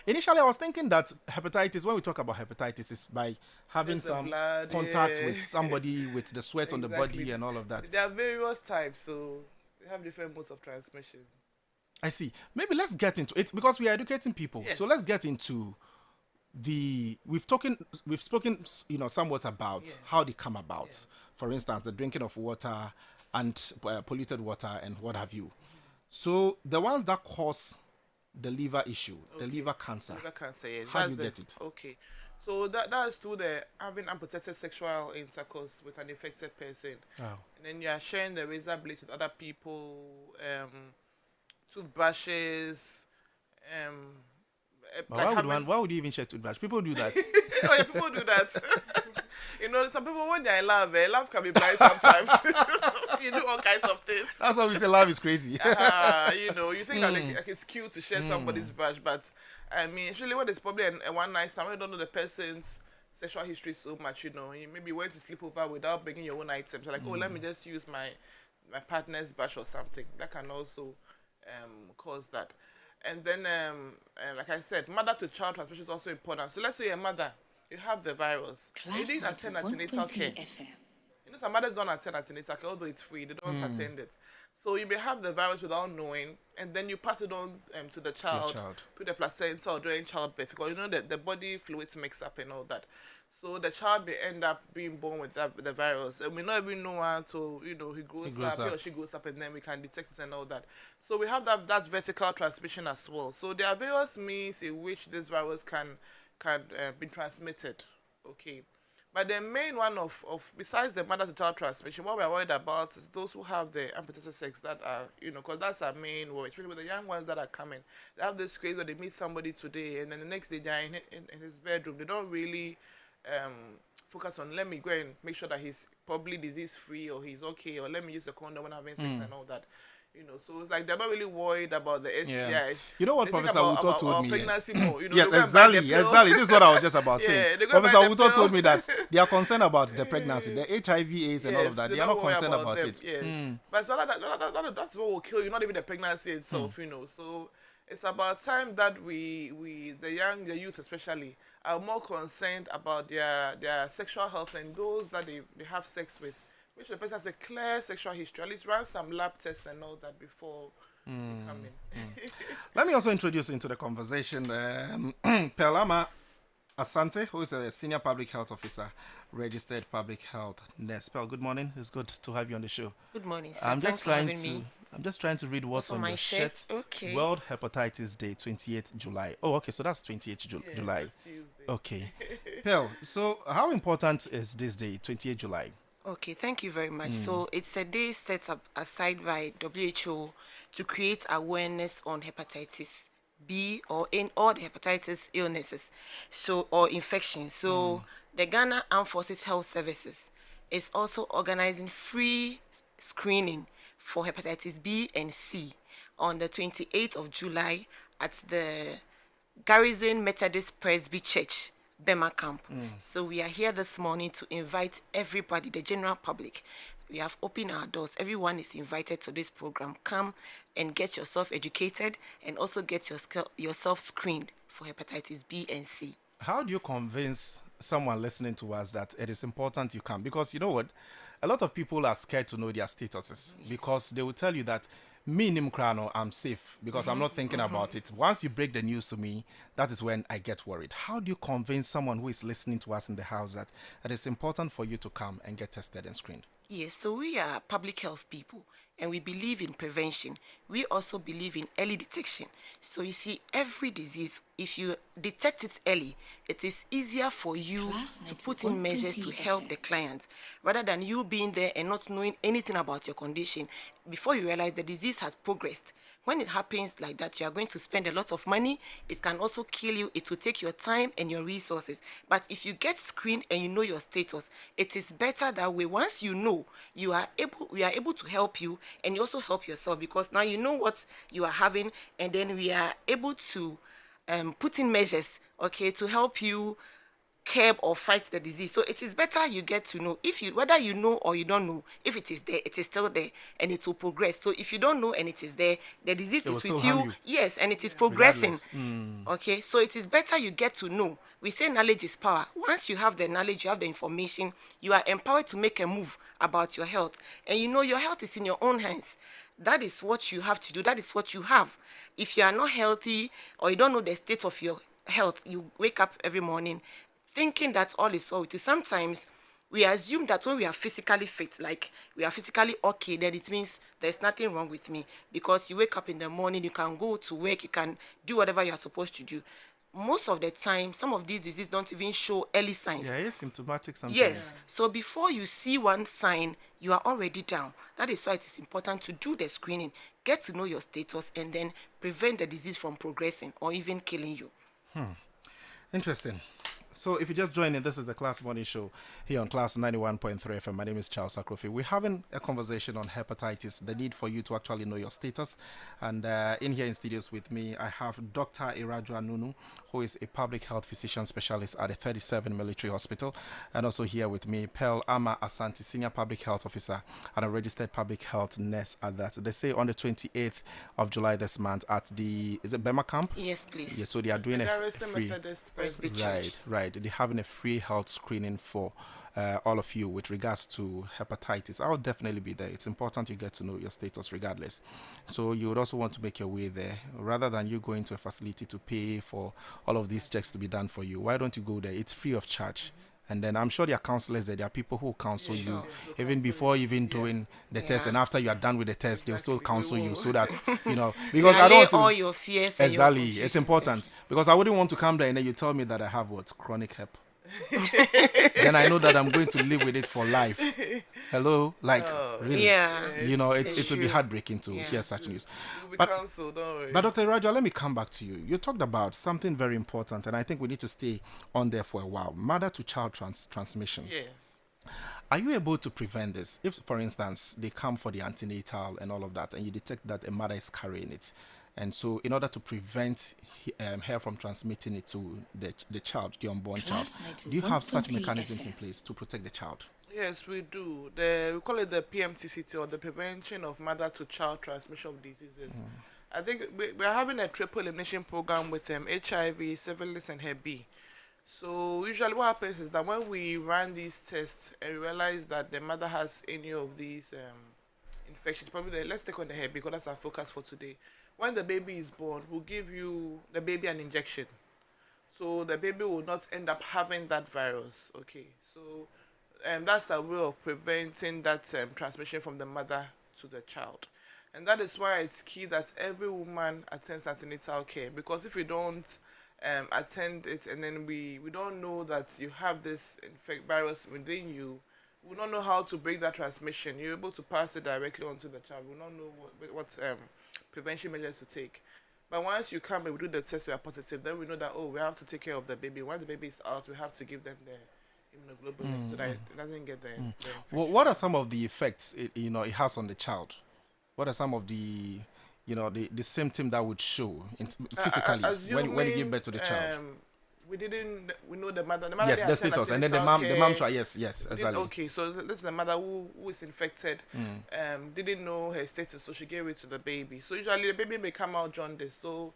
Initially, I was thinking that hepatitis, when we talk about hepatitis, is by having some blood, contact with somebody with the sweat on the body and all of that. There are various types, so they have different modes of transmission. I see. Maybe let's get into it because we are educating people. So let's get into we've spoken, somewhat about how they come about. For instance, the drinking of water and polluted water and what have you. So the ones that cause the liver issue, the liver cancer. Liver cancer, yes. How do you get it? Okay. So that's through the having unprotected sexual intercourse with an infected person. Oh. And then you are sharing the razor blades with other people, toothbrushes, why would you even share toothbrush? People do that. People do that. Some people when they're in love can be blind sometimes. You do all kinds of things. That's why we say love is crazy. You think like it's cute to share somebody's brush, but I mean, actually, when it's probably a one night stand, when you don't know the person's sexual history so much, you maybe went to sleep over without bringing your own items. Like, let me just use my partner's brush or something. That can also cause that. And then, like I said, mother to child transmission is also important. So let's say you're a mother, you have the virus. You didn't attend antenatal care. some mothers don't attend antenatal care, although it's free, they don't attend it. So you may have the virus without knowing, and then you pass it on to the child, to the placenta or during childbirth, because you know that the body fluids mix up and all that. So the child may end up being born with the virus, and we not even know until he grows up, he or she grows up, and then we can detect it and all that. So we have that vertical transmission as well. So there are various means in which this virus can be transmitted. Okay. But the main one of besides the mother to child transmission, what we are worried about is those who have the unprotected sex that are, because that's our main worry, especially with the young ones that are coming. They have this craze where they meet somebody today and then the next day they're in his bedroom. They don't really focus on, let me go and make sure that he's probably disease free or he's okay, or let me use the condom when having sex and all that. So it's like they're not really worried about the STIs. Yeah. You know what Professor Wuto told me? Pregnancy more. Yeah, exactly. This is what I was just about saying. Professor Wuto told me that they are concerned about the pregnancy, the HIV/AIDS and all of that. They are not concerned about it. Yes. But so that's what will kill you, not even the pregnancy itself. So it's about time that we the youth especially, are more concerned about their sexual health and those that they have sex with. Which the person has a clear sexual history. At least run some lab tests and all that before you come in. Let me also introduce into the conversation Pelama Asante, who is a senior public health officer, registered public health nurse. Pel, good morning. It's good to have you on the show. Good morning, sir. I'm just trying to read what's on your shirt. Okay. World Hepatitis Day, 28th July. Oh, okay. So that's 28th July. Okay. Pel, so how important is this day, 28th July? Okay, thank you very much. So it's a day set up aside by WHO to create awareness on hepatitis B or in all the hepatitis illnesses, or infections. So the Ghana Armed Forces Health Services is also organizing free screening for hepatitis B and C on the 28th of July at the Garrison Methodist Presby Church, Bema Camp. So we are here this morning to invite everybody, the general public. We have opened our doors. Everyone is invited to this program. Come and get yourself educated and also get yourself screened for hepatitis B and C. How do you convince someone listening to us that it is important you come? Because you know what? A lot of people are scared to know their statuses because they will tell you that me Nimkrano, I'm safe because I'm not thinking about it. Once you break the news to me, that is when I get worried. How do you convince someone who is listening to us in the house that it is important for you to come and get tested and screened? Yes, so we are public health people and we believe in prevention. We also believe in early detection. So you see, every disease, if you detect it early, it is easier for you to put in measures to help the client rather than you being there and not knowing anything about your condition. Before you realize the disease has progressed. When it happens like that, you are going to spend a lot of money. It can also kill you. It will take your time and your resources. But if you get screened and you know your status, it is better that way. Once you know, we are able to help you and you also help yourself because now you know what you are having, and then we are able to put in measures, to help you curb or fight the disease. So it is better you get to know, whether you know or you don't know, if it is there, it is still there and it will progress. So if you don't know and it is there, the disease is with you. Yes, and it is progressing. Okay, so it is better you get to know. We say knowledge is power. Once you have the knowledge, you have the information, you are empowered to make a move about your health. And you know your health is in your own hands. That is what you have to do. That is what you have. If you are not healthy or you don't know the state of your health, you wake up every morning thinking that all is well with you. Sometimes we assume that when we are physically fit, like we are physically okay, then it means there's nothing wrong with me. Because you wake up in the morning, you can go to work, you can do whatever you are supposed to do. Most of the time, some of these diseases don't even show early signs. Yeah, it's symptomatic sometimes. Yes. So before you see one sign, you are already down. That is why it is important to do the screening, get to know your status, and then prevent the disease from progressing or even killing you. Interesting. So if you just joined in, this is the Class Morning Show here on Class 91.3 FM. My name is Charles Akrofi. We're having a conversation on hepatitis, the need for you to actually know your status. And in here in studios with me, I have Dr. Irajua Nunu, who is a public health physician specialist at the 37 Military Hospital. And also here with me, Pearl Ama Asante, senior public health officer and a registered public health nurse at that. They say on the 28th of July this month at the, is it Bema Camp? Yes, please. Yes, so they are doing a free. Presby Right, right. side, they're having a free health screening for all of you with regards to hepatitis. I'll definitely be there. It's important you get to know your status regardless. So you would also want to make your way there rather than you going to a facility to pay for all of these checks to be done for you. Why don't you go there? It's free of charge. And then I'm sure there are counselors there. There are people who counsel you even before even doing the test, and after you are done with the test, they'll still counsel you so that because I don't want to all your fears. Exactly, it's important because I wouldn't want to come there and then you tell me that I have chronic hep. Then I know that I'm going to live with it for life. Hello, really? Yeah. It would be heartbreaking to hear such news. But Cancelled, don't worry. Dr. Raja, let me come back to you. You talked about something very important, and I think we need to stay on there for a while. Mother to child transmission. Yes. Are you able to prevent this? If, for instance, they come for the antenatal and all of that, and you detect that a mother is carrying it, and so in order to prevent her from transmitting it to the child, the unborn child, do you have such mechanisms in place to protect the child? Yes, we do. We call it the PMTCT, or the Prevention of Mother to Child Transmission of Diseases. I think we're having a triple elimination program with HIV, syphilis, and Hep B. So usually what happens is that when we run these tests and we realize that the mother has any of these infections, probably let's take on the Hep B because that's our focus for today. When the baby is born, we'll give you the baby an injection. So the baby will not end up having that virus. Okay, so that's a way of preventing that transmission from the mother to the child. And that is why it's key that every woman attends antenatal care, because if you don't attend it and then we don't know that you have this virus within you, we don't know how to break that transmission. You're able to pass it directly onto the child. We don't know what prevention measures to take. But once you come and we do the test, we are positive, then we know that, we have to take care of the baby. Once the baby is out, we have to give them the immunoglobulin so that it doesn't get the well, what are some of the effects it has on the child? What are some of the the symptom that would show physically when you give birth to the child? We know the mother. Yes, the status, and then the mom tried. Yes, exactly. Okay, so this is the mother who is infected. Didn't know her status, so she gave it to the baby. So usually the baby may come out jaundice. So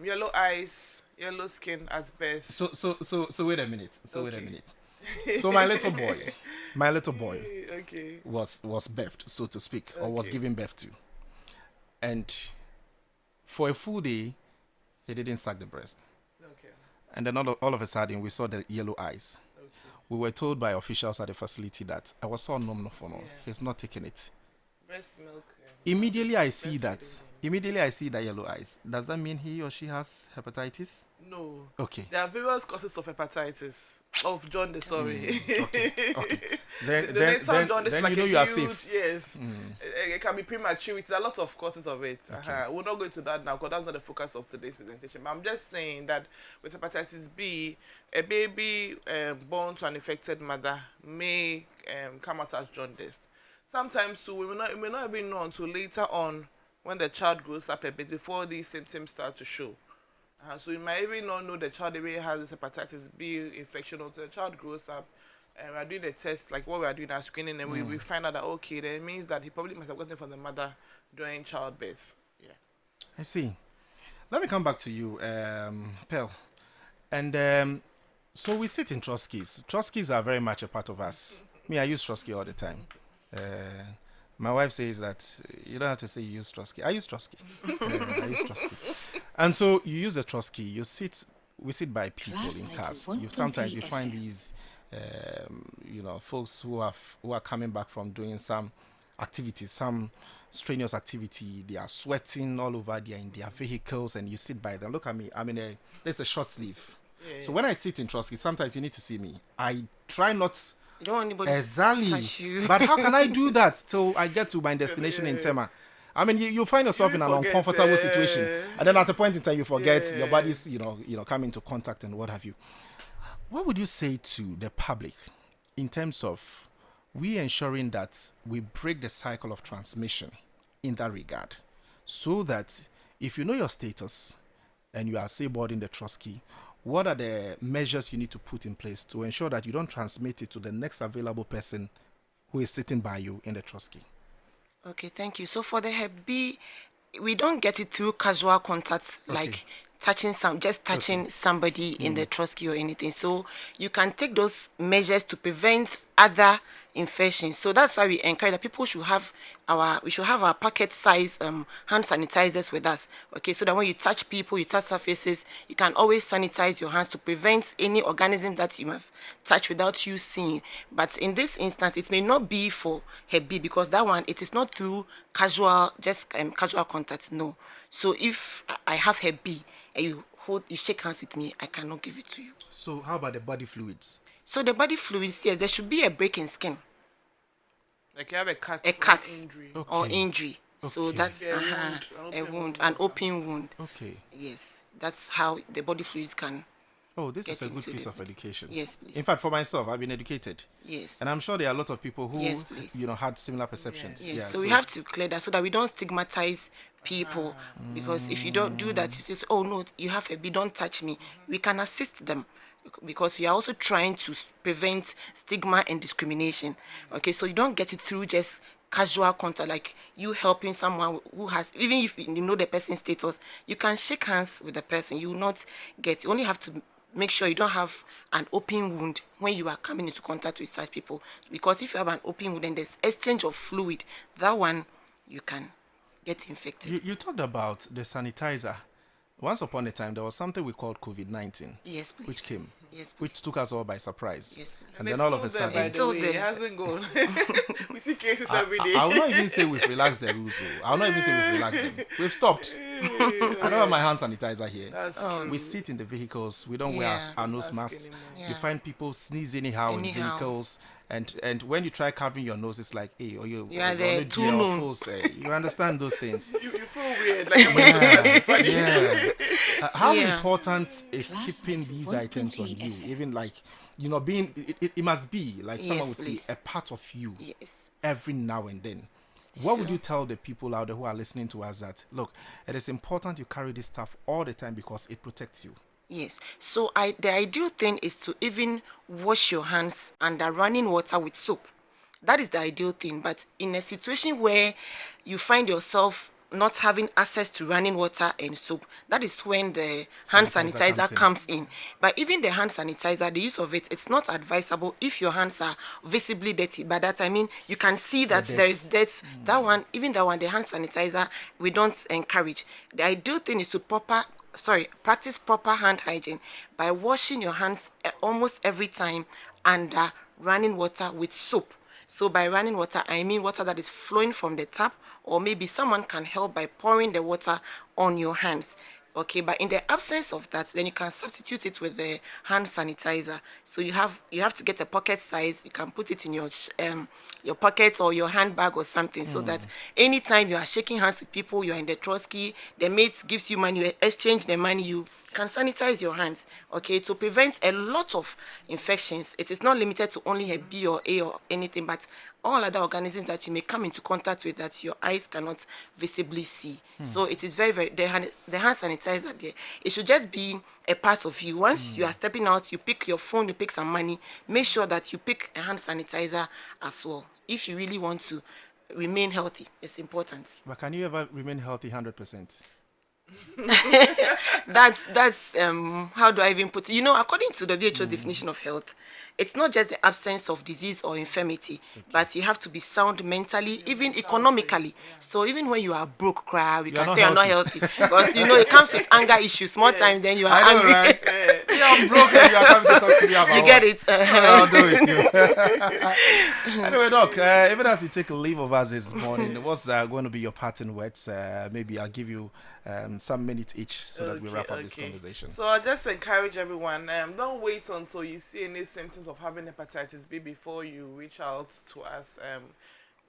yellow eyes, yellow skin as birth. So wait a minute. Wait a minute. So my little boy, okay, was birthed, so to speak, or was given birth to, and for a full day, he didn't suck the breast. Okay. And then all of a sudden, we saw the yellow eyes. Okay. We were told by officials at the facility that I was so no. He's not taking it. Breast milk. Immediately I see that yellow eyes. Does that mean he or she has hepatitis? No. Okay. There are various causes of hepatitis. Of jaundice, sorry. Okay. Then like you are safe. Yes. It can be prematurity. There are lots of causes of it. Okay. We're not going to that now because that's not the focus of today's presentation. But I'm just saying that with hepatitis B, a baby born to an infected mother may come out as jaundice. Sometimes too, we may not even know until later on when the child grows up a bit before these symptoms start to show. So you might even not know the child already has this hepatitis B infection until the child grows up. And we're doing a test, like what we are doing our screening, and we find out that, okay, that means that he probably must have gotten it from the mother during childbirth. Yeah. I see. Let me come back to you, Pearl. And so we sit in Trotsky's. Trotsky's are very much a part of us. Me, I use Trotsky all the time. My wife says that you don't have to say you use Trotsky. I use Trotsky. I use Trotsky. And so you use a Trotsky. We sit by people in cars. Sometimes you find these, folks who are coming back from doing some activities, some strenuous activity. They are sweating all over. They are in their vehicles, and you sit by them. Look at me. I'm in there's a short sleeve. Yeah. So when I sit in Trotsky, sometimes you need to see me. I try not. You don't want anybody exactly. to touch you. But how can I do that till I get to my destination in Tema? I mean, you find yourself in an uncomfortable situation, and then at a point in time you forget your body's, come into contact and what have you. What would you say to the public in terms of we ensuring that we break the cycle of transmission in that regard, so that if you know your status and you are say boarding the Trotsky, what are the measures you need to put in place to ensure that you don't transmit it to the next available person who is sitting by you in the Trotsky? Okay, thank you. So for the Hep B, we don't get it through casual contact like touching somebody in the trustee or anything. So you can take those measures to prevent other infections. So that's why we encourage that people should have our packet size hand sanitizers with us. Okay, so that when you touch people, you touch surfaces, you can always sanitize your hands to prevent any organism that you have touched without you seeing. But in this instance, it may not be for Hep B, because that one, it is not through casual contact. No. So if I have Hep B and you shake hands with me, I cannot give it to you. So how about the body fluids? So the body fluids, yes, there should be a break in skin. Like you have a cut injury. Okay. Or injury. Okay. So that's A wound, an open wound. Okay. Yes, that's how the body fluids can. Oh, this is a Get good into piece the- of education. Yes, please. In fact, for myself, I've been educated. Yes. And I'm sure there are a lot of people who, Yes, please. had similar perceptions. Yes. Yeah, So we have to clear that so that we don't stigmatize people. Because if you don't do that, you just, oh no, you have a B, don't touch me. We can assist them, because we are also trying to prevent stigma and discrimination. Okay, so you don't get it through just casual contact, like you helping someone who has, even if you know the person's status, you can shake hands with the person. You will not get, you only have to make sure you don't have an open wound when you are coming into contact with such people, because if you have an open wound and there's exchange of fluid, that one you can get infected. You talked about the sanitizer. Once upon a time, there was something we called COVID-19, Yes, please. which came, Yes, please. which took us all by surprise. Yes, please. And then all of a By sudden, the Still way, there. it hasn't gone. We see cases every day. I will not even say we've relaxed the rules. I will not even say we've relaxed them. We've stopped. I don't have my hand sanitizer here. That's true. We sit in the vehicles. We don't wear Yeah. our nose masks. Yeah. You find people sneeze anyhow in Anyhow. vehicles. And when you try covering your nose, it's like, hey, You are you're there on a too deal, long. fools, you understand those things. You feel weird. Like Yeah. How Yeah. important is keeping these items on you? Even like, being, it must be like someone Yes, would say, please. a part of you Yes. every now and then. What would you tell the people out there who are listening to us that, look, it is important you carry this stuff all the time because it protects you? Yes. So the ideal thing is to even wash your hands under running water with soap. That is the ideal thing. But in a situation where you find yourself not having access to running water and soap, that is when the hand Sanitizer sanitizer comes in. But even the hand sanitizer, the use of it, it's not advisable if your hands are visibly dirty. By that I mean you can see that The there dirt. is dirt. That one, the hand sanitizer, we don't encourage. The ideal thing is to practice proper hand hygiene by washing your hands almost every time under running water with soap. So by running water, I mean water that is flowing from the tap, or maybe someone can help by pouring the water on your hands. Okay, but in the absence of that, then you can substitute it with the hand sanitizer. So you have to get a pocket size. You can put it in your pocket or your handbag or something, so that anytime you are shaking hands with people, you are in the trotsky, the mate gives you money, you exchange the money, you can sanitize your hands, okay, to prevent a lot of infections. It is not limited to only a B or A or anything, but all other organisms that you may come into contact with that your eyes cannot visibly see. So it is very, very, the hand sanitizer there, it should just be a part of you. Once you are stepping out, you pick your phone, you pick some money, make sure that you pick a hand sanitizer as well. If you really want to remain healthy, it's important. But can you ever remain healthy 100%? That's how do I even put it? According to the WHO's definition of health, it's not just the absence of disease or infirmity, but you have to be sound mentally, even economically. So even when you are broke, we can not say you're not healthy, because it comes with anger issues. More times then you are I know, angry. right? Yeah, I'm broken. You are coming to talk to me about You get what? it. I'll do it. Anyway, Doc, even as you take leave of us this morning, what's going to be your parting words? Maybe I'll give you some minutes each so that we wrap up this conversation. So I just encourage everyone, don't wait until you see any symptoms of having hepatitis B before you reach out to us.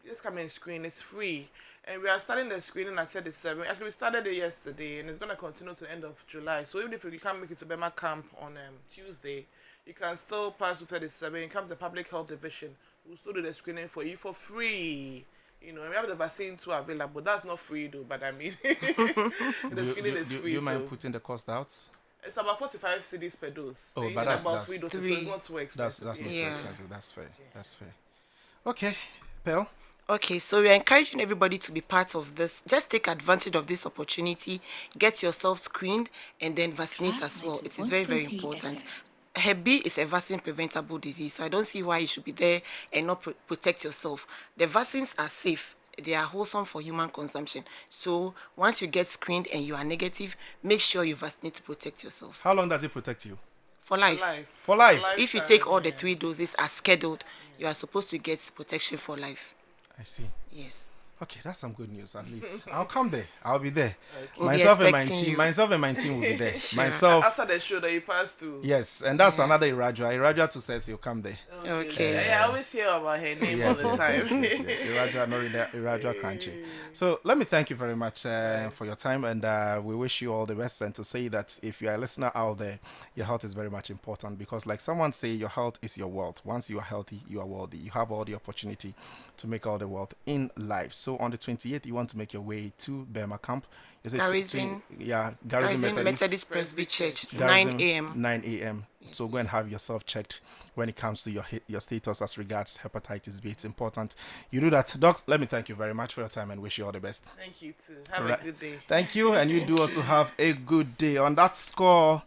Just come and screen. It's free. And we are starting the screening at 37. Actually, we started it yesterday, and it's going to continue to the end of July. So even if you can't make it to Bema Camp on Tuesday, you can still pass to 37. Come to the Public Health Division. We'll still do the screening for you for free. And we have the vaccine too available. That's not free though, but I mean, the screening is free. Do you mind putting the cost out? It's about 45 cedis per dose. Oh, So but you need that's about 3 doses, so it's not too expensive. that's not too Yeah. expensive. That's fair. That's fair. Okay, Pearl. Okay, so we're encouraging everybody to be part of this. Just take advantage of this opportunity, get yourself screened, and then vaccinate as well. It is very, very important. Hep B is a vaccine preventable disease, so I don't see why you should be there and not protect yourself. The vaccines are safe. They are wholesome for human consumption. So once you get screened and you are negative, make sure you vaccinate to protect yourself. How long does it protect you? For life. For life. If you take all the 3 doses as scheduled, you are supposed to get protection for life. I see. Yes. Okay, that's some good news at least. I'll come there. I'll be there. We'll Myself be and my team. expecting you. Myself and my team will be there. Sure. Myself. After the show that you passed through. Yes, and that's another Irajua. Irajua too says he'll come there. Okay. Yeah, I always hear about her name Yes, all the time. yes. Irajua, no, Irajua Crunchy. So let me thank you very much for your time, and we wish you all the best. And to say that if you are a listener out there, your health is very much important, because, like someone say, your health is your wealth. Once you are healthy, you are wealthy. You have all the opportunity to make all the wealth in life. So on the 28th, you want to make your way to Burma Camp. Is it Garrison Methodist Presby Church, Garrison, 9 a.m. 9 a.m. So go and have yourself checked when it comes to your status as regards hepatitis B. It's important you do that. Docs, let me thank you very much for your time and wish you all the best. Thank you too. Have a good day. Thank you, and you do also have a good day. On that score,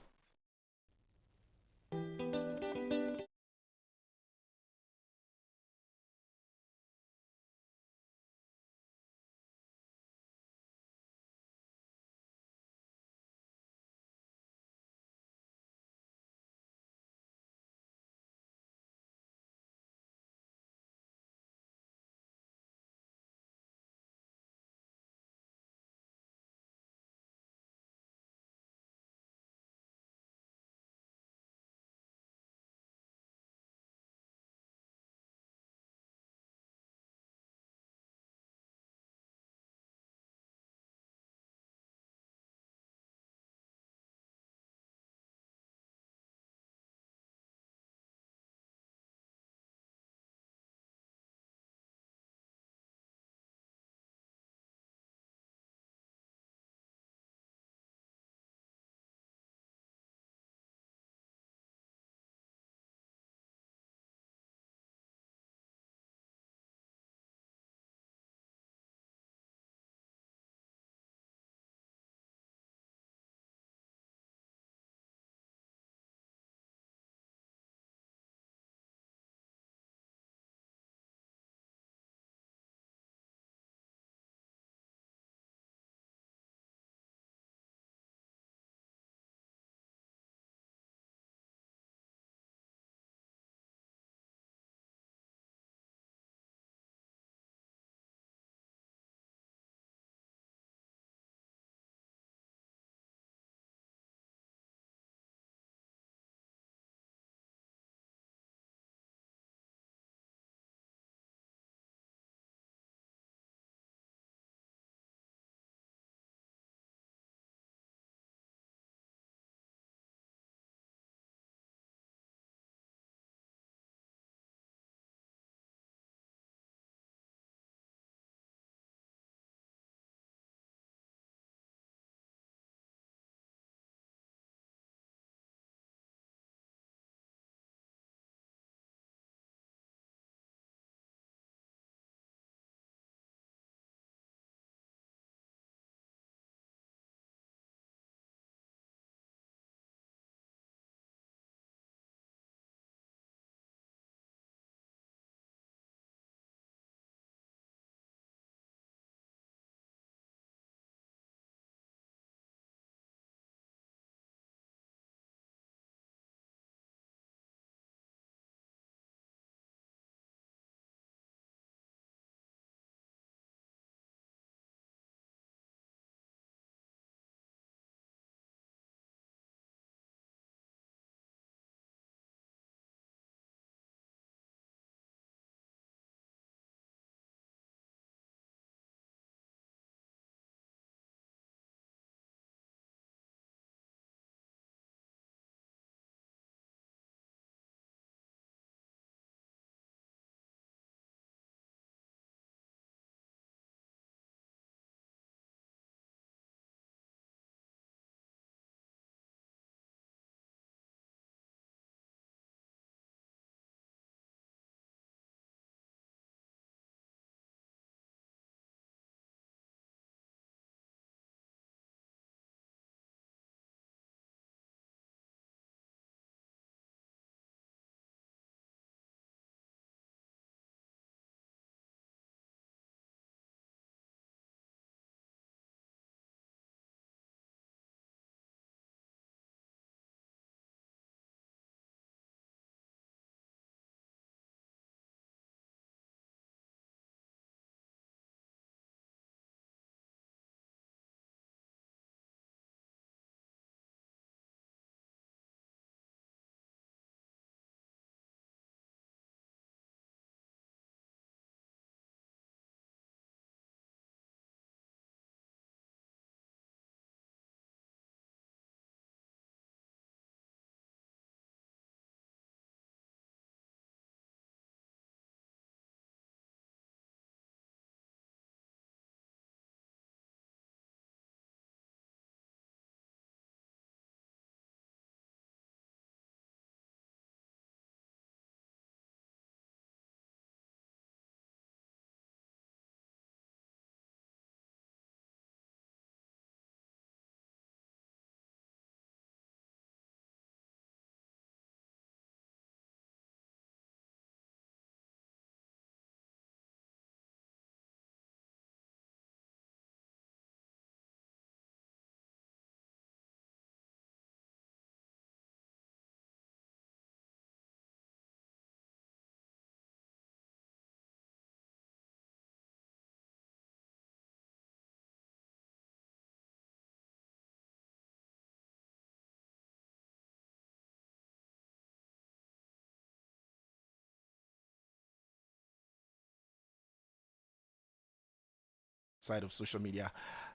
side of social media.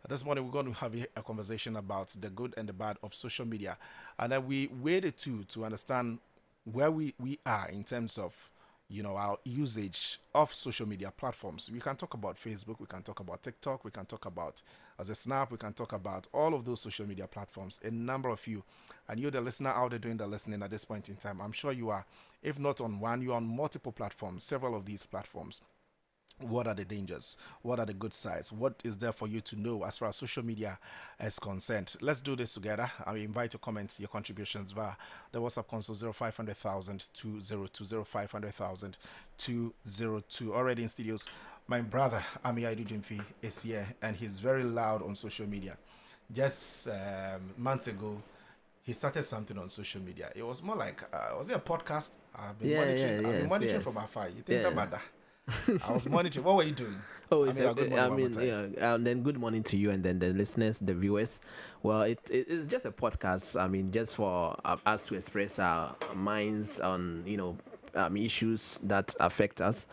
This morning we're going to have a conversation about the good and the bad of social media, and then we weighed it to understand where we are in terms of our usage of social media platforms. We can talk about Facebook, we can talk about TikTok, we can talk about as a Snap, we can talk about all of those social media platforms. A number of you, and you the listener out there doing the listening at this point in time, I'm sure you are, if not on one, you're on multiple platforms, several of these platforms. What are the dangers? What are the good sides? What is there for you to know as far as social media is concerned? Let's do this together. I invite your comments, your contributions via the WhatsApp console 0500,000 202. Already in studios, my brother Ami Aidu Jimfi is here, and he's very loud on social media. Just months ago, he started something on social media. It was more like, was it a podcast? I've been monitoring from afar. You think about that? I was monitoring. What were you doing? Good morning, and then good morning to you, and then the listeners, the viewers. Well, it's just a podcast. Just for us to express our minds on issues that affect us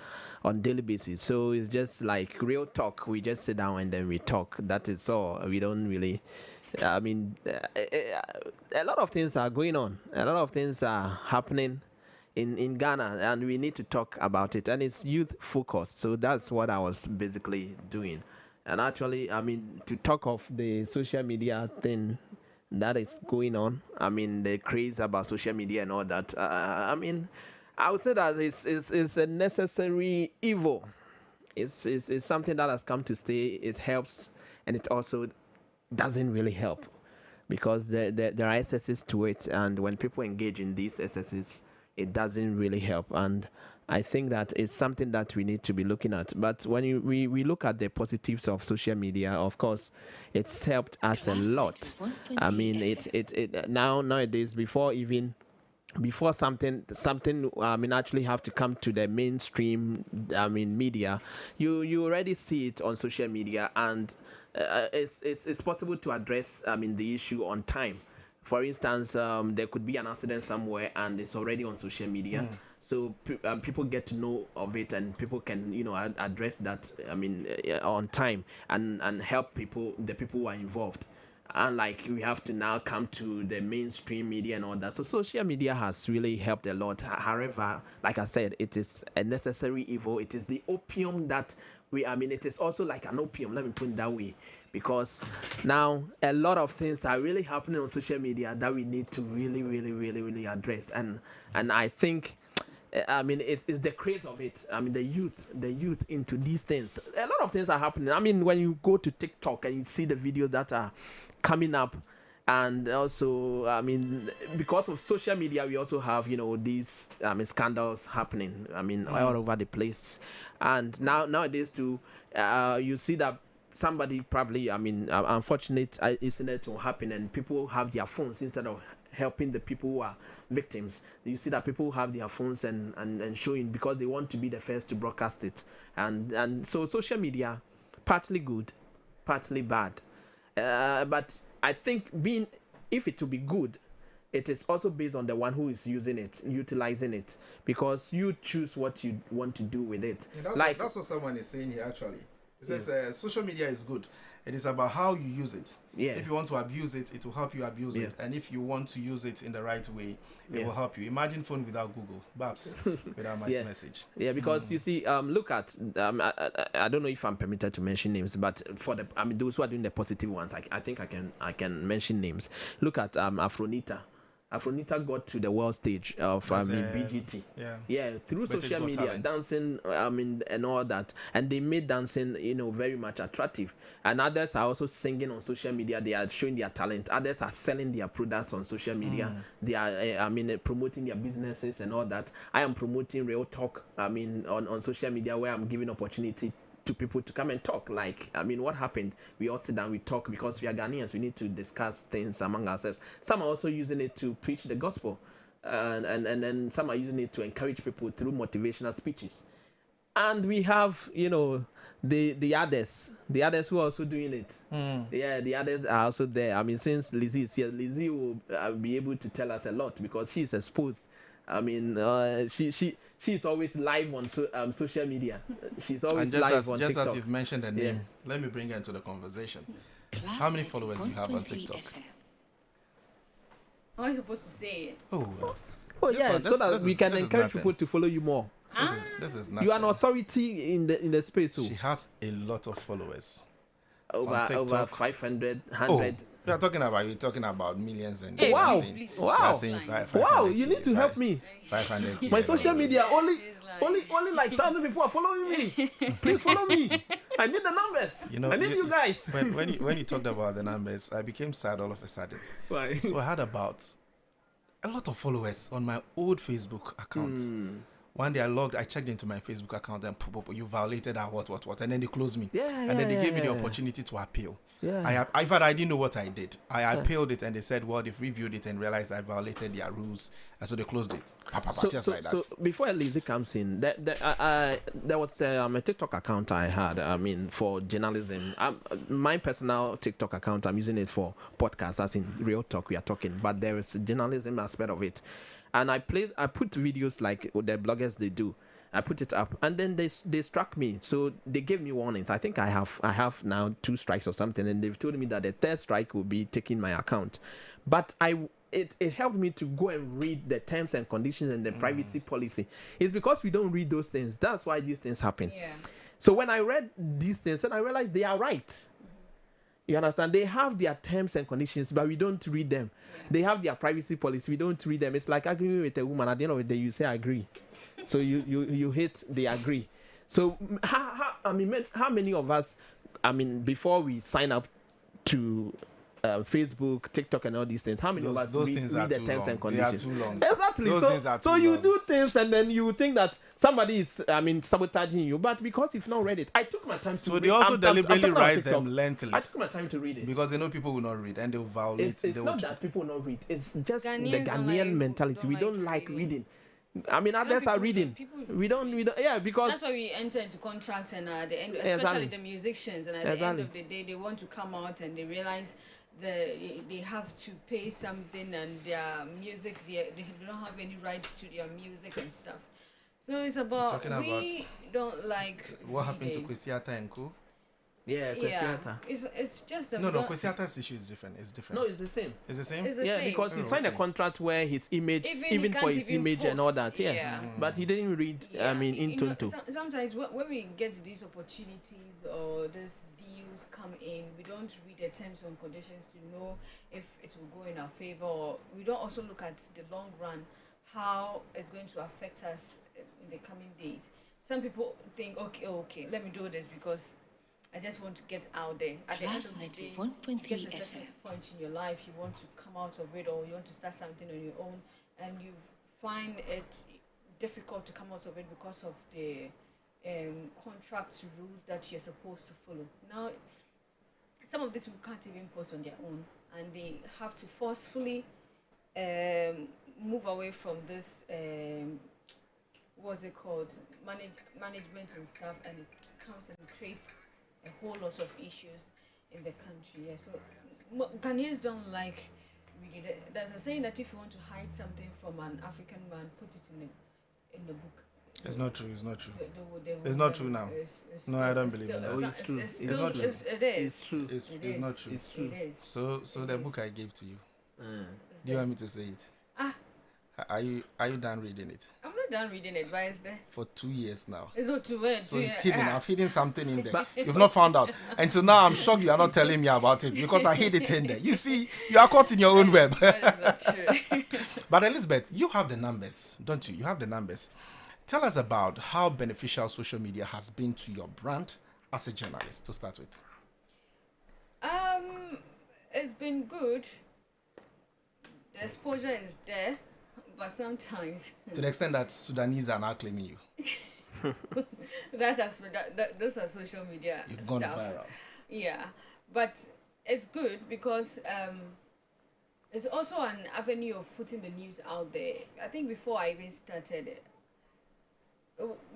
on daily basis. So it's just like real talk. We just sit down and then we talk. That is all. We don't really. A lot of things are going on. A lot of things are happening in Ghana, and we need to talk about it, and it's youth focused. So that's what I was basically doing. And actually, to talk of the social media thing that is going on, the craze about social media and all that, I would say that it's a necessary evil. It's something that has come to stay. It helps, and it also doesn't really help, because there are excesses to it, and when people engage in these excesses, it doesn't really help. And I think that it's something that we need to be looking at. But when we look at the positives of social media, of course, it's helped us a lot. It nowadays, before something actually have to come to the mainstream media, you already see it on social media, and it's possible to address the issue on time. For instance, there could be an accident somewhere, and it's already on social media. So people get to know of it, and people can address that on time, and help the people who are involved. And like, we have to now come to the mainstream media and all that. So social media has really helped a lot. However, like I said, it is a necessary evil. It is the opium that it is also like an opium, let me put it that way, because now a lot of things are really happening on social media that we need to really, really, really, really address. And I think it's the craze of it. The youth into these things. A lot of things are happening. When you go to TikTok and you see the videos that are coming up, and also because of social media, we also have these scandals happening all over the place. And nowadays too, you see that somebody probably unfortunate incident will happen, and people have their phones instead of helping the people who are victims. You see that people have their phones and showing, because they want to be the first to broadcast it. And so social media, partly good, partly bad. But I think if it to be good, it is also based on the one who is using it, utilizing it, because you choose what you want to do with it. That's what someone is saying here actually. It says social media is good. It is about how you use it. Yeah. If you want to abuse it, it will help you abuse it. And if you want to use it in the right way, it will help you. Imagine phone without Google, Babs, without my message. Yeah, because you see, look at, I don't know if I'm permitted to mention names, but for the those who are doing the positive ones, I think I can mention names. Look at Afronita. Afronita got to the world stage of BGT. Through British social media, talent. Dancing, and all that, and they made dancing, very much attractive. And others are also singing on social media. They are showing their talent. Others are selling their products on social media. They are, promoting their businesses and all that. I am promoting Real Talk, on social media, where I'm giving opportunity to people to come and talk. Like, what happened? We all sit down, we talk, because we are Ghanaians. We need to discuss things among ourselves. Some are also using it to preach the gospel, and then some are using it to encourage people through motivational speeches. And we have, the others who are also doing it. Yeah, the others are also there. Since Lizzie is here, Lizzie will be able to tell us a lot, because she's exposed. she's always live on social media. She's always And just live as on just TikTok. as you've mentioned the Yeah. name, let me bring her into the conversation. How many followers do you have on TikTok? How am I supposed to say it? Oh, Oh This yeah, one- so this- that this we is- can this is encourage nothing. people to follow you more. this is nothing. You are an authority in the space. So She has a lot of followers. over TikTok. 500, Oh, 100. we're talking about millions and Hey, Wow. please, please. Wow. You are saying Wow, you need to help me. 500. My social media only She's like- like 1,000 people are following me. Please follow me. I need the numbers. You know, I need you guys. when you talked about the numbers, I became sad all of a sudden. Why? So I had about a lot of followers on my old Facebook account. One day I checked into my Facebook account and you violated our what, and then they closed me. And then they gave me the opportunity to appeal. Yeah. I didn't know what I did. I appealed it and they said, well, they've reviewed it and realized I violated their rules, and so they closed it. Just like that. So before Lizzie comes in, there was a TikTok account I had. I mean, for journalism. My personal TikTok account, I'm using it for podcasts, as in real talk. We are talking, but there is a journalism aspect of it, and I put videos like what the bloggers they do. I put it up, and then they struck me. So they gave me warnings. I think I have now 2 strikes or something, and they've told me that the 3rd strike will be taking my account. But it helped me to go and read the terms and conditions and the privacy policy. It's because we don't read those things. That's why these things happen. Yeah. So when I read these things, and I realized they are right. You understand? They have their terms and conditions, but we don't read them. They have their privacy policy. We don't read them. It's like arguing with a woman. At the end of the day, you say agree. So you hate the agree. So how many of us, before we sign up to Facebook, TikTok, and all these things, how many of us those read things are the too terms long. and They are conditions? too long. Exactly. Those things are So too you long. do things and then you think that somebody is sabotaging you, but because you've not read it, I took my time to So read. they also I'm deliberately talking about write TikTok. them lengthily I took my time to read it. because they know people will not read and they will violate. It's not that people not read. It's just the Ghanaians don't Ghanaian like- mentality. We don't like reading. Others are reading. We don't. Yeah, because That's why we enter into contracts, and at the end, especially Exactly. the musicians, and at the end Exactly. of the day, they want to come out and they realize they have to pay something, and their music, they don't have any rights to their music and stuff. So it's about Talking we don't like What happened to reading. Kwesiata and Co? yeah, Yeah, Kwesiata. it's just a No, we don't- Kwesiata's issue is different. It's different. No, it's the same. It's the same. It's the Yeah, same. because he Oh, signed a okay. contract where his image, Even even he for can't his even image and all post, that. Yeah. yeah. But he didn't read. Yeah, in Tonto. Sometimes when we get these opportunities or these deals come in, we don't read the terms and conditions to know if it will go in our favor, or we don't also look at the long run, how it's going to affect us in the coming days. Some people think, okay, let me do this because I just want to get out there. At the end Class of the day, 91.3 you get to a certain FM. point in your life, you want to come out of it, or you want to start something on your own, and you find it difficult to come out of it because of the contract rules that you're supposed to follow. Now, some of these people can't even post on their own, and they have to forcefully move away from this what's it called, management and stuff, and it comes and creates a whole lot of issues in the country. Yeah, so Ghanaians don't like reading. There's a saying that if you want to hide something from an African man, put it in the book. It's not true. It's not true. They will It's not never- true now. it's No, still- I don't it's believe still- in that. Oh, It's it's true. It's It's still- not true. it is. It's true. It's It not is. true. It's true. It is. So the book I gave to you. Mm. Do you want me to say it? Ah. Are you done reading it? I'm not done reading it, but it's there. For 2 years now. It's not too bad. So it's hidden. I've hidden something in there. But- You've not found out. Until now, I'm shocked you are not telling me about it because I hid it in there. You see, you are caught in your own web. That is not true. But Elizabeth, you have the numbers, don't you? You have the numbers. Tell us about how beneficial social media has been to your brand as a journalist, to start with. It's been good. The exposure is there, but sometimes To the extent that Sudanese are now claiming you. those are social media You've gone stuff. viral. Yeah, but it's good because it's also an avenue of putting the news out there. I think before I even started it,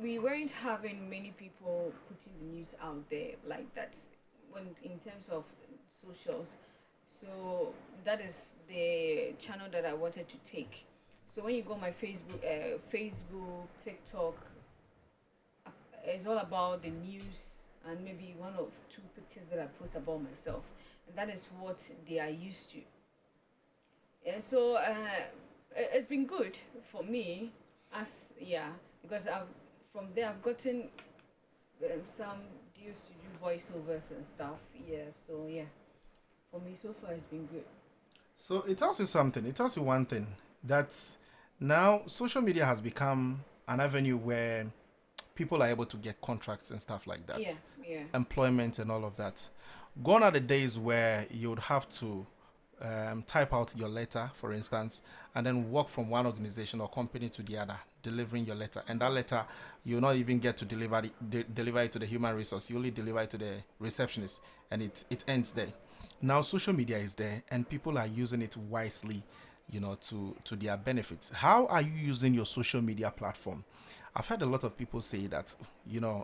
we weren't having many people putting the news out there like that when in terms of socials. So that is the channel that I wanted to take. So when you go on my Facebook, TikTok, it's all about the news and maybe one or two pictures that I post about myself, and that is what they are used to. And so it's been good for me, as because from there I've gotten some deals to do voiceovers and stuff. Yeah, so yeah, for me so far it's been good. So it tells you something. It tells you one thing, that now social media has become an avenue where people are able to get contracts and stuff like that. Yeah. Employment and all of that. Gone are the days where you would have to type out your letter, for instance, and then walk from one organization or company to the other, delivering your letter. And that letter, you'll not even get to deliver it to the human resource. You only deliver it to the receptionist, and it ends there. Now social media is there, and people are using it wisely, to their benefits. How are you using your social media platform? I've heard a lot of people say that,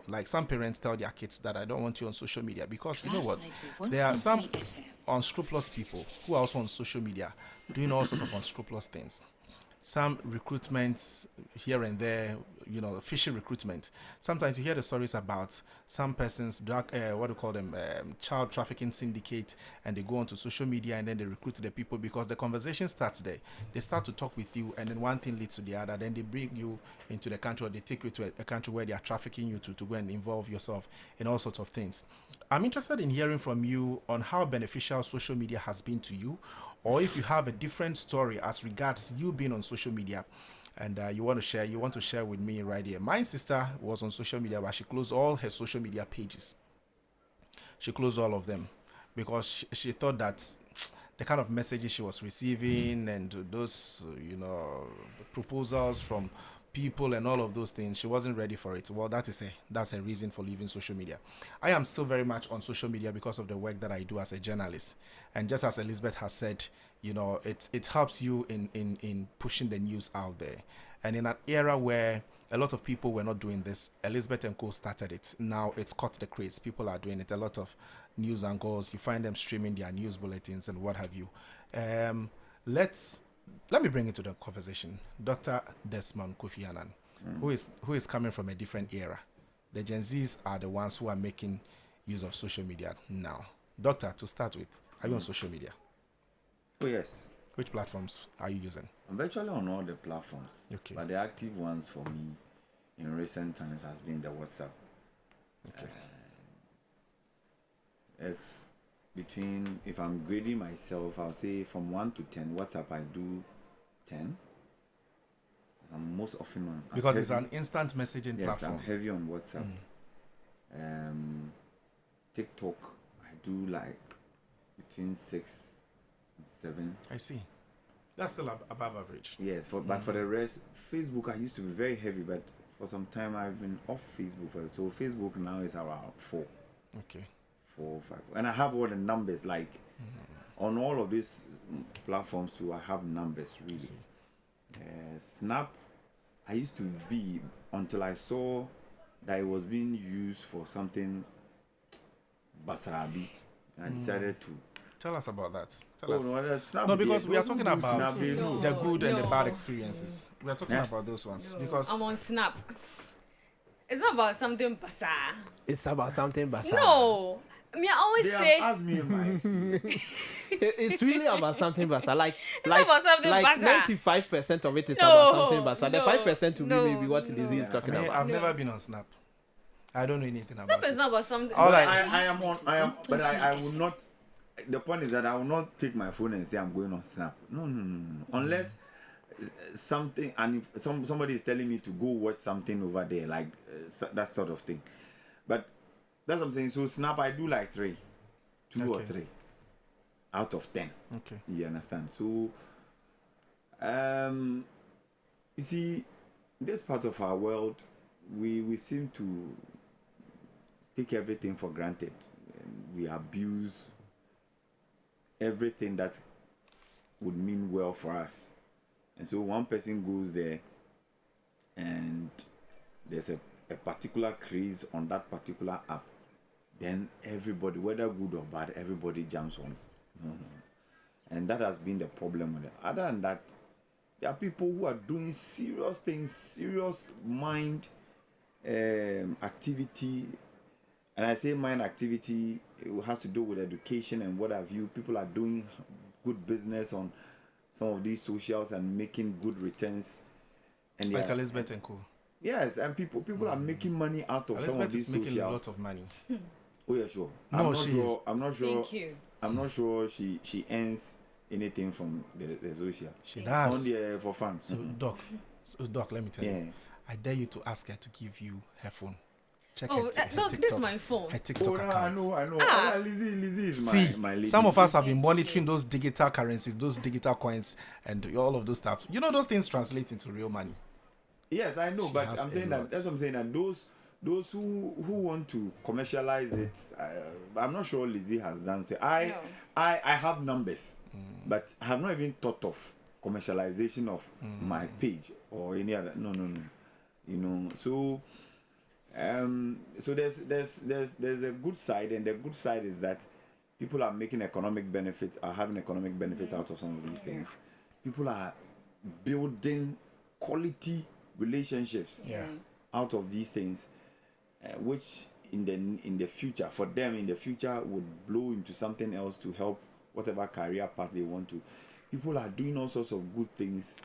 like some parents tell their kids that I don't want you on social media because you know what? There are some unscrupulous people who are also on social media doing all sorts of unscrupulous things. Some recruitments here and there, fishy recruitment. Sometimes you hear the stories about some persons, what do you call them, child trafficking syndicate, and they go onto social media and then they recruit the people because the conversation starts there. They start to talk with you, and then one thing leads to the other. Then they bring you into the country, or they take you to a country where they are trafficking you to go and involve yourself in all sorts of things. I'm interested in hearing from you on how beneficial social media has been to you, or if you have a different story as regards you being on social media, and you want to share with me right here. My sister was on social media, but she closed all her social media pages. She closed all of them because she thought that the kind of messages she was receiving and those proposals from people and all of those things, she wasn't ready for it. Well, that's a reason for leaving social media. I am still very much on social media because of the work that I do as a journalist, and just as Elizabeth has said, it helps you in pushing the news out there. And in an era where a lot of people were not doing this, Elizabeth and Co started it. Now it's caught the craze. People are doing it. A lot of news anchors, you find them streaming their news bulletins and what have you. Let me bring it to the conversation. Dr. Desmond Kofi Annan, who is coming from a different era. The Gen Zs are the ones who are making use of social media now. Doctor, to start with, are you on social media? Oh, yes. Which platforms are you using? I'm virtually on all the platforms. Okay. But the active ones for me in recent times has been the WhatsApp. Okay. If I'm grading myself, I'll say from 1 to 10. WhatsApp, I do 10. I'm most often on. Because it's an instant messaging platform. Yes, I'm heavy on WhatsApp. TikTok, I do like between 6 and 7. I see. That's still above average. Yes, but for the rest, Facebook, I used to be very heavy, but for some time I've been off Facebook. So Facebook now is around 4. Okay. 4, 5. And I have all the numbers, like on all of these platforms too, I have numbers really. Snap, I used to be until I saw that it was being used for something basabi. I decided to. Tell us about that. Tell us. No, because we are talking about No, the good and the no. bad experiences. We are talking about those ones because I'm on Snap. It's not about something bazaar. It's about something bazaar. No. I always say ask me in my experience. It's really about something bazaar. Like about something bazaar. 95% of it is No, about something bazaar. The no, 5% will no, be maybe what Lizzie is talking about. I've never been on Snap. I don't know anything about Snap is it. not about something. All right. I will not. The point is that I will not take my phone and say I'm going on Snap. No. Unless something, and if somebody is telling me to go watch something over there, like that sort of thing. But that's what I'm saying. So Snap, I do like 2 or 3 out of 10. Okay. You understand? So, you see, this part of our world, we seem to take everything for granted. We abuse everything that would mean well for us. And so one person goes there and there's a particular craze on that particular app, then everybody, whether good or bad, everybody jumps on. And that has been the problem with it. Other than that, There are people who are doing serious things, serious mind activity. And I say mind activity, it has to do with education and what have you. People are doing good business on some of these socials and making good returns. And like Elizabeth and Co. Yes, and people are making money out of Elizabeth some of these is making socials. a lot of money. Oh yeah, sure. No, she is. I'm not sure. Thank you. I'm not sure she earns anything from the social. She does. On the for fun. So Doc, let me tell you. I dare you to ask her to give you her phone. Check her no, TikTok. this is my phone. Her TikTok account. I know. Lizzie is my lady. Some of us have been monitoring those digital currencies, those digital coins, and all of those stuff. You know, those things translate into real money. Yes, I know, but I'm saying that. That's what I'm saying. That those who want to commercialize it, I'm not sure Lizzie has done so. I have numbers, but I have not even thought of commercialization of my page or any other. No. You know, so there's a good side, and the good side is that people are making economic benefits, are having economic benefits out of some of these things. People are building quality relationships out of these things, which in the future, for them in the future, would blow into something else to help whatever career path they want to. People are doing all sorts of good things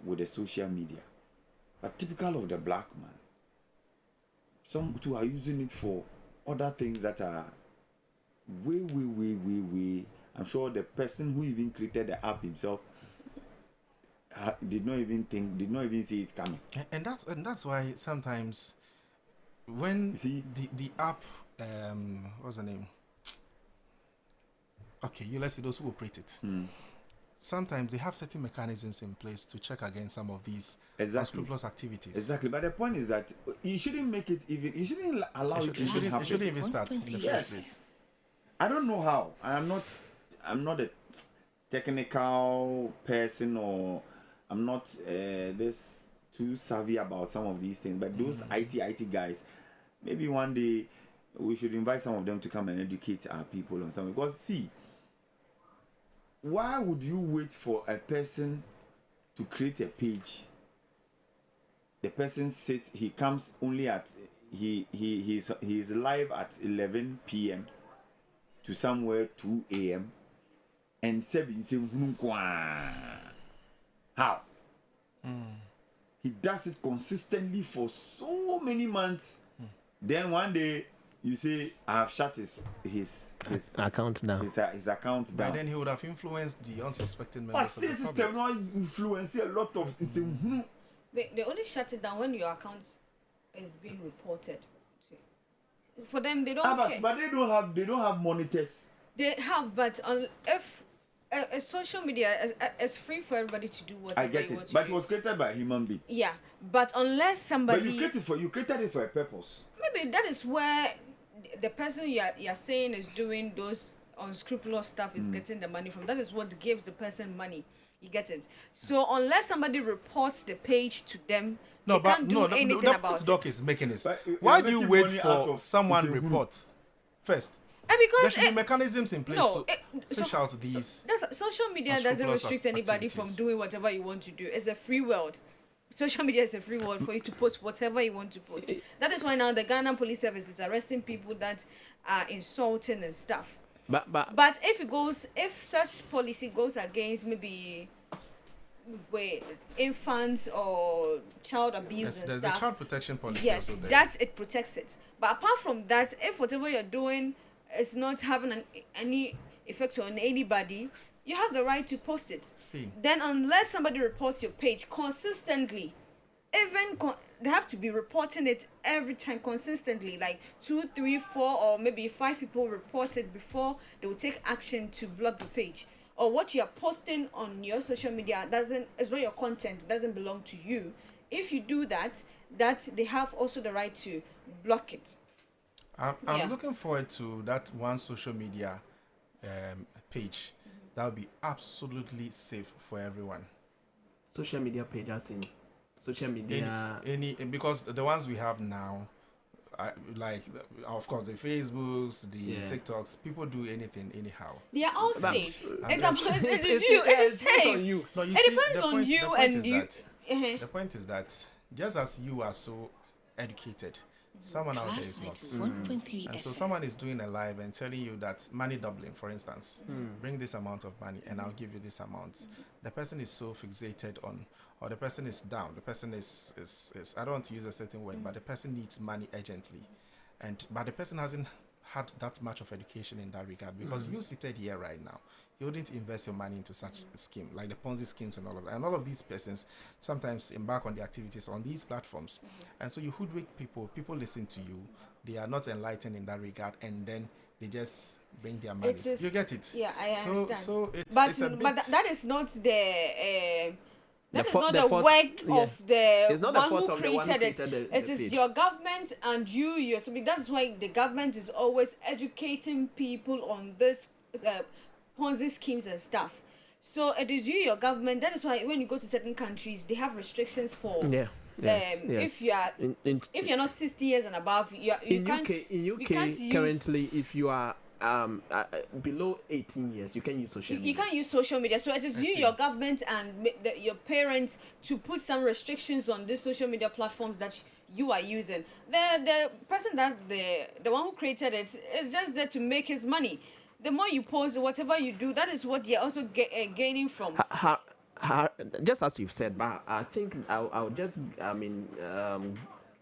with the social media, but typical of the black man. Some too are using it for other things that are way. I'm sure the person who even created the app himself did not even see it coming. And that's why sometimes when you see the app, what's the name? Okay, let's see those who operate it. Sometimes they have certain mechanisms in place to check against some of these unscrupulous activities. Exactly, but the point is that you shouldn't make it even. You shouldn't allow it to happen. It shouldn't even start in the first place. I don't know how. I'm not a technical person, or I'm not this too savvy about some of these things. But those IT guys, maybe one day we should invite some of them to come and educate our people on something. Because see, why would you wait for a person to create a page? The person sits, he comes only at he's live at 11 p.m. to somewhere 2 a.m. and how? He does it consistently for so many months. Then one day you say, I have shut his account down. His account down. By then he would have influenced the unsuspecting members of the public. But not influence a lot of. They only shut it down when your account is being reported. For them, they don't care. But they don't have monitors. They have, but if a social media is free for everybody to do whatever I get it, but it was created by a human being. Yeah, but unless somebody. But you created it for a purpose. Maybe that is where the person you're saying is doing those unscrupulous stuff is getting the money from. That is what gives the person money. You get it? So unless somebody reports the page to them, they can't do anything about it. Doc is making this. Why do you wait for someone reports first? Because there should be mechanisms in place to fish out these. Social media doesn't restrict anybody from doing whatever you want to do. It's a free world. Social media is a free world for you to post whatever you want to post. That is why now the Ghana Police Service is arresting people that are insulting and stuff. But if such policy goes against maybe infants or child abuse and there's stuff, the child protection policy. Yes, also there. that it protects it. But apart from that, if whatever you're doing is not having any effect on anybody, you have the right to post it. Then unless somebody reports your page consistently, they have to be reporting it every time consistently, like 2, 3, 4, or maybe 5 people report it before they will take action to block the page. Or what you're posting on your social media is not your content, doesn't belong to you. If you do that they have also the right to block it. I'm looking forward to that one social media page that will be absolutely safe for everyone. Social media page, as in social media. Because the ones we have now, like of course the Facebooks, the TikToks, people do anything anyhow. They are all But- safe. I'm It's just- it is you. It is It depends on safe. you. No, you It see, depends the on point, you the point and is you. that the point is that just as you are so educated, someone out there is not. 1.3 And so FM. someone is doing a live and telling you that money doubling, for instance, bring this amount of money and I'll give you this amount. The person is so fixated on, or the person is down. The person is I don't want to use a certain word, but the person needs money urgently, but the person hasn't had that much of education in that regard, because you seated here right now, you wouldn't invest your money into such a scheme like the Ponzi schemes and all of that. And all of these persons sometimes embark on the activities on these platforms, and so you hoodwink people. People listen to you. They are not enlightened in that regard, and then they just bring their money. is- You get it? Yeah, I understand. So it's But it's a bit. that is not the. That is not the the fault- work yeah. of the It's not the one fault who of the one who created it. created the It is page. your government and you yourself. That's why the government is always educating people on this Ponzi schemes and stuff. So it is you, your government. That is why when you go to certain countries, they have restrictions for. Yeah. Yes, yes. If you are if you're not 60 years and above, you in can't. UK can't use- currently, if you are below 18 years, you can use social media. You can't use social media, so it is you, see. your government, and your parents to put some restrictions on these social media platforms that you are using. The person that the one who created it is just there to make his money. The more you post, whatever you do, that is what they're also gaining from. Just as you've said, but I think I'll just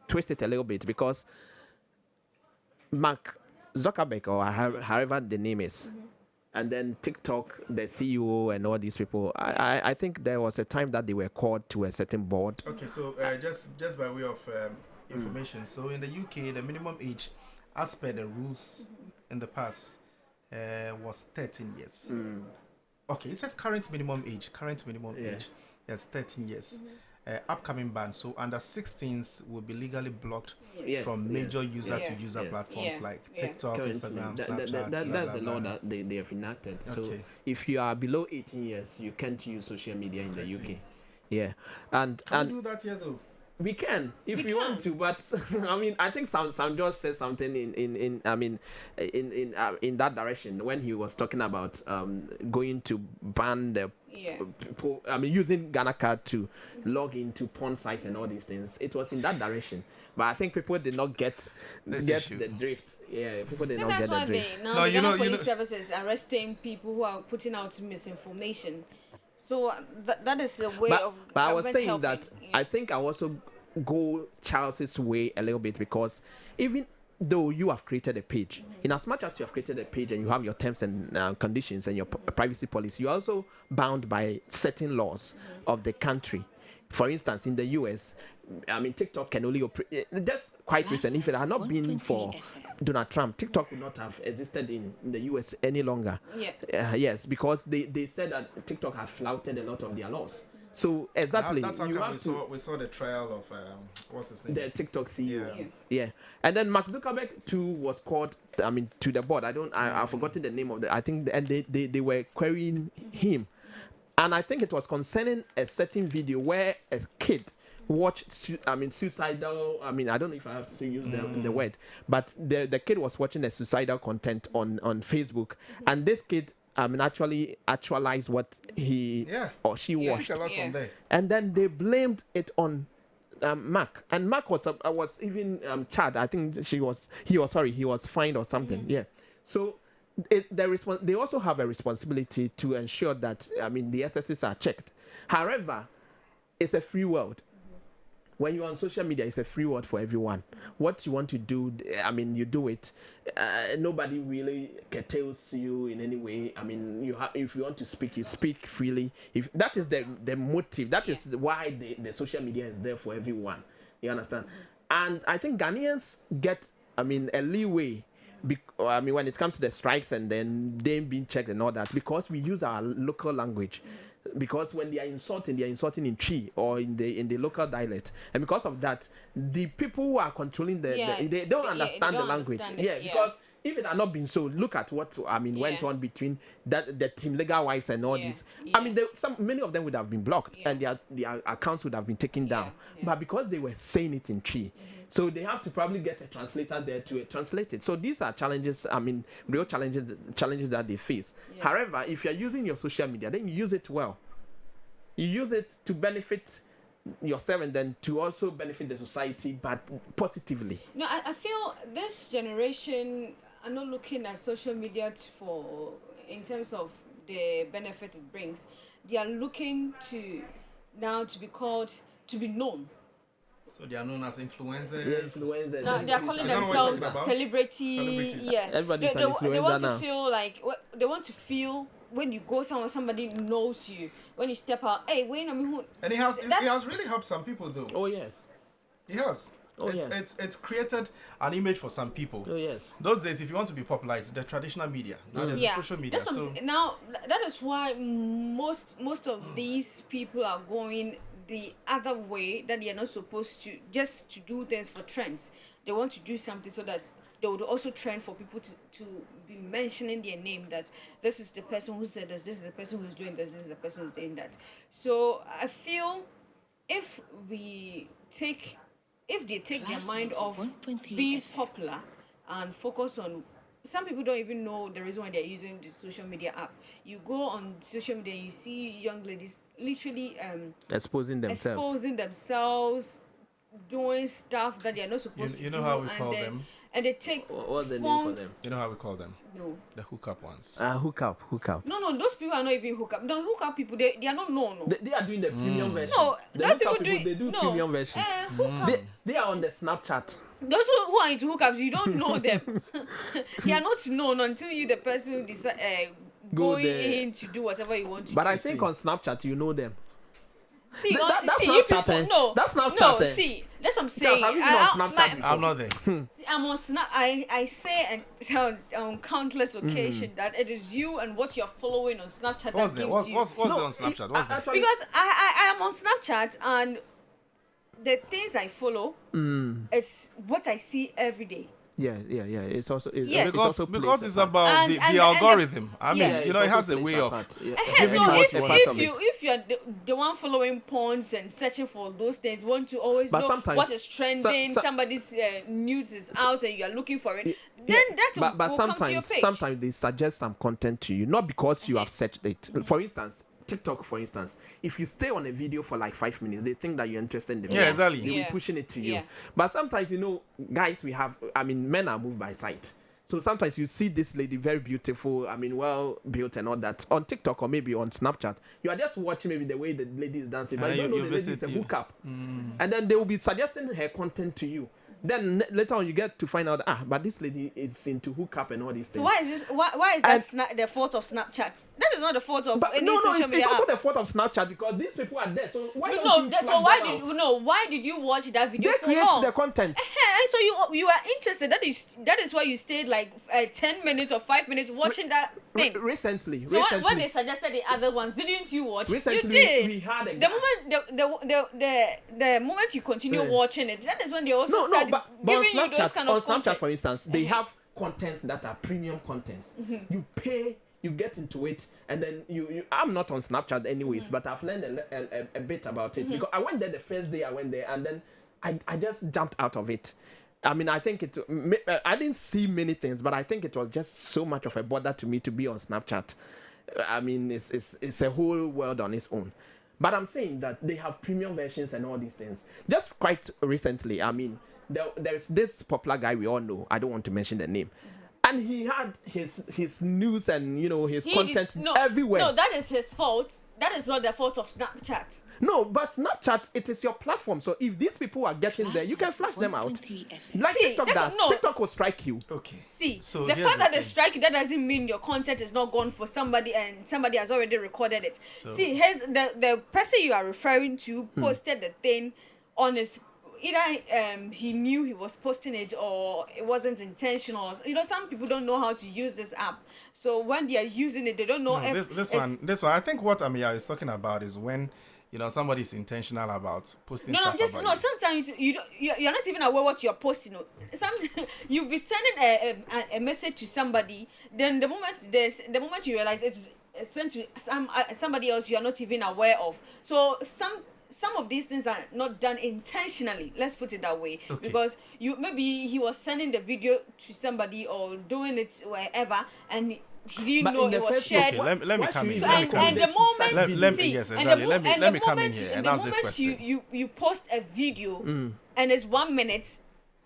twist it a little bit, because Mark Zuckerberg, or however the name is, and then TikTok, the CEO and all these people, I think there was a time that they were called to a certain board. Okay, so just by way of information, so in the UK, the minimum age, as per the rules in the past, was 13 years. Okay, it says current minimum age. Yes, 13 years. Upcoming ban. So under 16s will be legally blocked from major user to user platforms like TikTok, Instagram, Snapchat. That's blah, the blah, law blah. that they have enacted. So Okay. if you are below 18 years, you can't use social media in the UK. see. Yeah, and Can we do that here though? we can if we want to, but I think Sam just said something in that direction when he was talking about going to ban the people, using Ghana card to log into porn sites and all these things. It was in that direction, but I think people did not get issue. the drift. Yeah, people did And not that's get why the drift. now No, the you Ghana know- police services arresting people who are putting out misinformation. So that is a way of. But I was government saying helping. that I think I also go Charles's way a little bit, because even though you have created a page, in as much as you have created a page and you have your terms and conditions and your privacy policy, you're also bound by certain laws of the country. For instance, in the US, TikTok can only operate. That's quite recent. If it had not been for Donald Trump, TikTok would not have existed in the US any longer. Yeah. Yes, because they said that TikTok had flouted a lot of their laws. So exactly, That's how you come have to, we saw the trial of what's his name? the TikTok CEO. Yeah. Yeah. And then Mark Zuckerberg too was called to the board. I've forgotten the name of the, I think, and they were querying him. And I think it was concerning a certain video where a kid watched suicidal, I don't know if I have to use the word, but the kid was watching a suicidal content on Facebook, and this kid actually actualized what he or she watched, Pick a lot from there. and then they blamed it on Mark, and Mark was even charged. I think he was fined or something. Yeah. So they also have a responsibility to ensure that the SSs are checked. However, it's a free world. When you're on social media, it's a free world for everyone. What you want to do, you do it. Nobody really curtails you in any way. If you want to speak, you speak freely. If that is the motive, that is why the social media is there for everyone. You understand? And I think Ghanaians get, a leeway. When it comes to the strikes and then them being checked and all that, because we use our local language. Because when they are insulting in Twi or in the local dialect, and because of that, the people who are controlling they don't understand the language. Understand it, Because if it had not been so, look at what went on between the team legal wives and all this. Yeah. I mean, many of them would have been blocked and their accounts would have been taken down. But because they were saying it in Tree, so they have to probably get a translator there to translate it. So these are challenges. I mean, real challenges that they face. However, if you're using your social media, then you use it well. You use it to benefit yourself and then to also benefit the society, but positively. No, I feel this generation are not looking at social media for in terms of the benefit it brings. They are looking to now to be known. So they are known as influencers. Yeah, influencers. No, they are calling themselves celebrities. Yeah, everybody's an influencer they want now. to feel like they want to feel when you go somewhere, somebody knows you. When you step out, hey, wait a minute. And it has really helped some people though. Oh yes, it has. Oh yes. It's created an image for some people. Oh yes. Those days, if you want to be popular, it's the traditional media. Now there's the social media. So now that is why most of these people are going the other way, that they are not supposed to just to do things for trends. They want to do something so that they would also trend for people to be mentioning their name, that this is the person who said this is the person who's doing this is the person who's doing that. So I feel if they take their mind off being popular and focus on, some people don't even know the reason why they're using the social media app. You go on social media and you see young ladies literally exposing themselves, doing stuff that they're not supposed to do. You know how we call them? And they take what's the name for them? You know how we call them? No. The hookup ones. Hookup. No, those people are not even hookup. The hookup people, they are not known. No. They are doing the premium version. No, the those people they do premium version. They are on the Snapchat. Those who are into hookups, you don't know them. They are not known until you, the person, decide going in to do whatever you want to do. But I think on Snapchat, you know them. See, that's see, Snapchat. People, no, that's Snapchat. No, see, that's what I'm saying. Have you been on Snapchat? I'm not there. See, I'm on Snap. I say on countless occasions that it is you and what you're following on Snapchat. What's there? What's there on Snapchat? What's there? Because I am on Snapchat and the things I follow is what I see every day. Yeah. It's also because it's about the algorithm. I mean, it has a way of giving you what you want to see. If you're the one following porns and searching for those things, want to always know what is trending, somebody's news is out and you are looking for it, then that will come to your page. Sometimes they suggest some content to you, not because you have searched it. For instance, TikTok, for instance, if you stay on a video for like 5 minutes, they think that you're interested in the video. Yeah, exactly. They'll be pushing it to you. But sometimes, guys, men are moved by sight. So sometimes you see this lady, very beautiful, well built and all that, on TikTok or maybe on Snapchat. You are just watching maybe the way the lady is dancing, but you don't know the lady is a hookup. And then they will be suggesting her content to you. Then later on you get to find out but this lady is into hookup and all these things. So why is that the fault of Snapchat? That is not the fault of any social media it's app. also the fault of Snapchat because these people are there. So why did you watch that video they for create long? the content. So you are interested. That is why you stayed like 10 minutes or 5 minutes watching that thing. Recently. So when they suggested the other ones, didn't you watch? Recently, you did. We had the moment you continue watching it, that is when they also start giving you those kind of on Snapchat, for instance, they have contents that are premium contents. You pay, you get into it, and then you I'm not on Snapchat anyways, but I've learned a bit about it because I went there the first day I went there, and then I just jumped out of it. I mean, I think I didn't see many things, but I think it was just so much of a bother to me to be on Snapchat. I mean, it's a whole world on its own. But I'm saying that they have premium versions and all these things. Just quite recently, I mean, there's this popular guy we all know. I don't want to mention the name. And he had his news and his content everywhere. No, that is his fault. That is not the fault of Snapchat. No, but Snapchat, it is your platform. So if these people are getting there, you can flash them out. Like TikTok does. TikTok will strike you. Okay. See, so the fact that they strike you, that doesn't mean your content is not gone for somebody and somebody has already recorded it. So, see, here's the person you are referring to posted the thing on his. Either he knew he was posting it or it wasn't intentional. Some people don't know how to use this app. So when they are using it, they don't know. This one. I think what Amia is talking about is when somebody's intentional about posting No, stuff I'm just about no. you. Sometimes you're not even aware what you're posting. Some you'll be sending a message to somebody. Then the moment you realize it's sent to somebody else, you are not even aware of. So some of these things are not done intentionally. Let's put it that way. Okay. Because maybe he was sending the video to somebody or doing it wherever, and he didn't know it was shared. Okay, let me come in. So, Let me come and in. the moment Let me see, yes, and exactly. the mo- and Let the me come in moment here and and the ask this moment question. you post a video and it's 1 minute,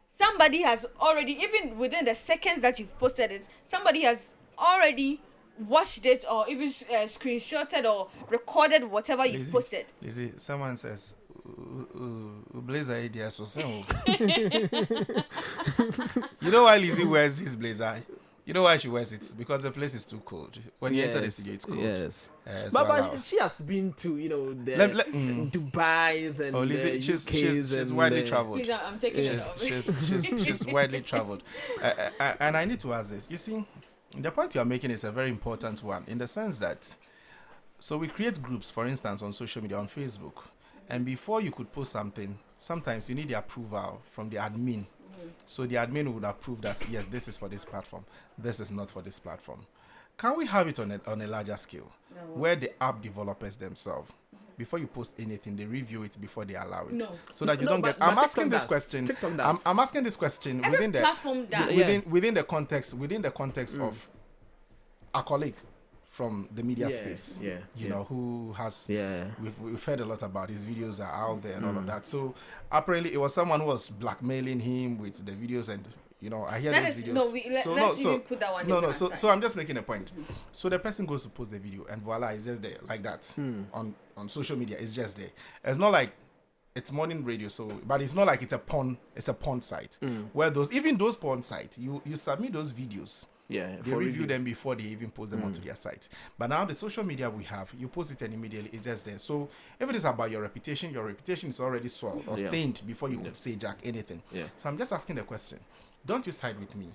somebody has already, even within the seconds that you've posted it, somebody has already watched it or even screenshotted or recorded whatever you posted. Lizzie, someone says, blazer idea so soon. You know why Lizzie wears this blazer? You know why she wears it? Because the place is too cold. When you enter the studio, it's cold. Yes. So But she has been to, the Dubai's and Lizzie, she's and widely traveled. Please, I'm taking it off. She's widely traveled. And I need to ask this. You see, the point you are making is a very important one in the sense that, so we create groups, for instance, on social media, on Facebook. And before you could post something, sometimes you need the approval from the admin. So the admin would approve that, yes, this is for this platform. This is not for this platform. Can we have it on a larger scale? No. Where the app developers themselves, before you post anything, they review it before they allow it. No. So that you don't get... but I'm asking TikTok this does. question. TikTok does. I'm asking this question Every platform does. within the context of a colleague from the media space, you know, who has we've heard a lot about his videos are out there and all of that. So apparently it was someone who was blackmailing him with the videos, and I hear those videos. Let's even put that one. So I'm just making a point. So the person goes to post the video and voila, it's just there like that on social media. It's just there. It's not like it's morning radio, but it's not like it's a porn site where those porn sites you submit those videos. Yeah, they review them before they even post them onto their site. But now the social media we have, you post it and immediately it's just there. So if it is about your reputation is already soiled or stained before you could say jack anything. Yeah. So I'm just asking the question, don't you side with me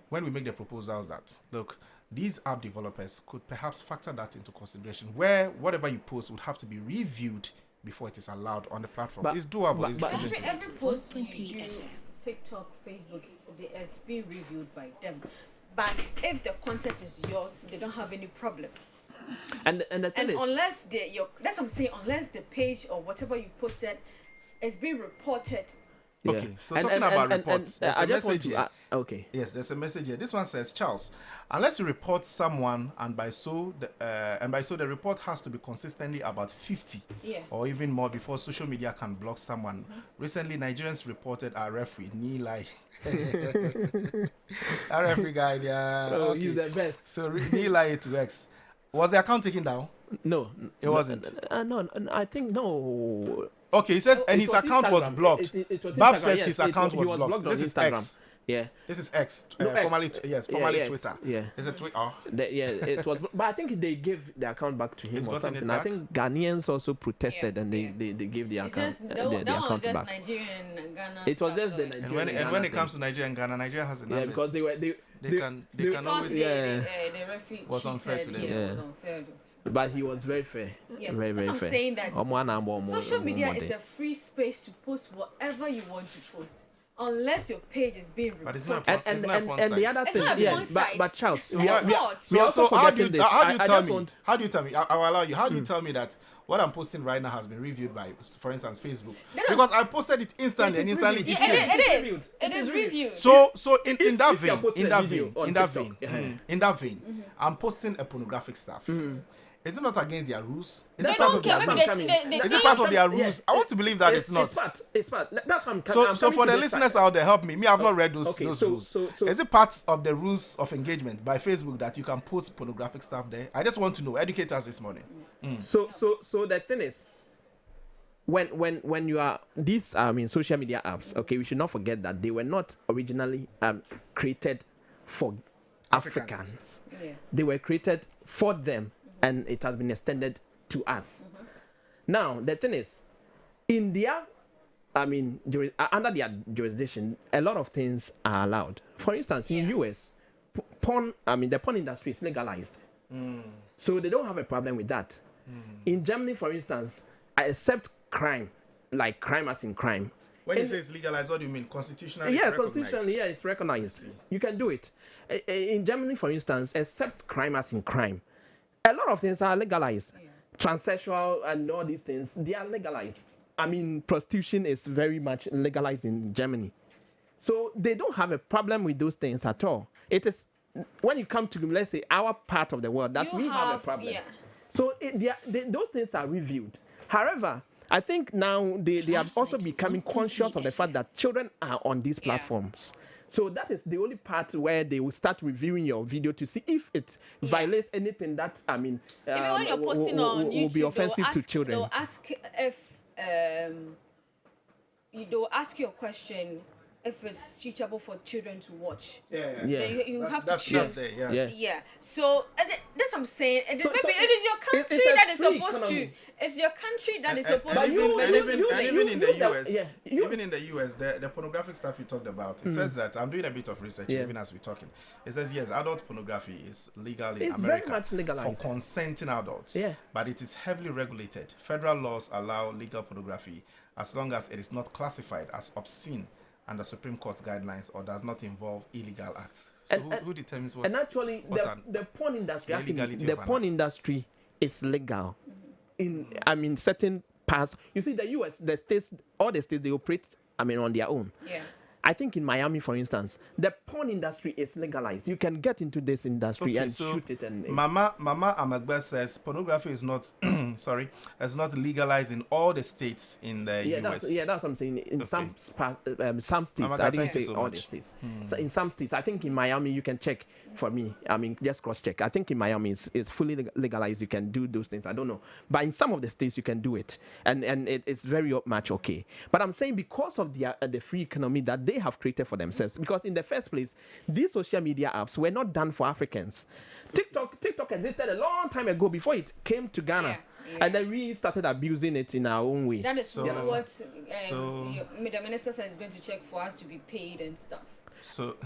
when we make the proposals that, look, these app developers could perhaps factor that into consideration, where whatever you post would have to be reviewed before it is allowed on the platform. It's doable. Every post you do, TikTok, Facebook, it's being reviewed by them. But if the content is yours, they don't have any problem. And the thing is, unless that's what I'm saying. Unless the page or whatever you posted is being reported. Okay, so talking about reports, there's a message here. Okay. Yes, there's a message here. This one says, Charles, unless you report someone and by so the report has to be consistently about 50 or even more before social media can block someone. Recently, Nigerians reported our referee, Nilai. Our referee guy, he's the best. So Nilai to X. Was the account taken down? No, it wasn't. No, I think no. Okay, he says, and his account was blocked. Bab says his account was blocked. This is X. Yeah. This is X. Formerly Twitter. Yeah. It's a Twitter. It was. But I think they gave the account back to him or something. I think Ghanaians also protested and they gave the account the account back. Nigerian and Ghana. It was just the Nigerian. And when it comes to Nigeria and Ghana, Nigeria has the numbers. Yeah, because they can always. The referee was unfair to them. Yeah. Was unfair. But he was very fair. Yeah, very fair. I'm saying that social media is a free space to post whatever you want to post, unless your page is being reported. But it's not. And the other thing, but Charles, so how do you tell me? I'll allow you. How do you tell me that what I'm posting right now has been reviewed by, for instance, Facebook? Because I posted it instantly and instantly it came. It is reviewed. So in that vein, I'm posting a pornographic stuff. Is it not against their rules? Is it part of their rules? Is it part of their rules? I want to believe that it's not. It's part. That's what I'm So for the listeners out there, help me. I've not read those rules. Is it part of the rules of engagement by Facebook that you can post pornographic stuff there? I just want to know. Educate us this morning. So the thing is, when you are these social media apps, okay, we should not forget that they were not originally created for Africans. Yeah. They were created for them. And it has been extended to us. Now, the thing is, in their, under their jurisdiction, a lot of things are allowed. For instance, in US, the porn industry is legalized. So they don't have a problem with that. In Germany, for instance, except crime, like crime as in crime. When you say it's legalized, what do you mean? Constitutionally? Yeah, it's recognized? constitutionally, yeah, it's recognized. You can do it. In Germany, for instance, except crime as in crime, a lot of things are legalized. Yeah. Transsexual and all these things, they are legalized. I mean, prostitution is very much legalized in Germany. So they don't have a problem with those things at all. It is when you come to, let's say, our part of the world that we have a problem. Yeah. So those things are reviewed. However, I think now they are also becoming conscious of the fact that children are on these platforms. So that is the only part where they will start reviewing your video to see if it violates anything that, I mean, even when you're posting on YouTube, will be offensive to children. They'll ask if they'll ask you a question if it's suitable for children to watch. Yeah. You have to choose. Yeah. So that's what I'm saying. It is your country that is supposed to. It's your country that is supposed to. Even in the US, the pornographic stuff you talked about, it says that I'm doing a bit of research even as we're talking. It says yes, adult pornography is legal in America very much legalized. for consenting adults. Yeah. But it is heavily regulated. Federal laws allow legal pornography as long as it is not classified as obscene under Supreme Court guidelines or does not involve illegal acts. So who determines what? And actually, the porn industry, is legal in certain parts. You see, the U.S., all the states, they operate, on their own. Yeah. I think in Miami, for instance, the porn industry is legalized. You can get into this industry and shoot it. And Mama Amagbe says pornography is not legalized in all the states in the US. That's what I'm saying. In some states, Mama, I didn't say all the states. So in some states, I think in Miami, you can check for me. Just cross-check. I think in Miami, it's fully legalized. You can do those things. I don't know. But in some of the states, you can do it. And it's very much okay. But I'm saying because of the free economy that they have created for themselves, because in the first place these social media apps were not done for Africans. TikTok existed a long time ago before it came to Ghana. And then we started abusing it in our own way. That is what the minister says is going to check for us to be paid and stuff. So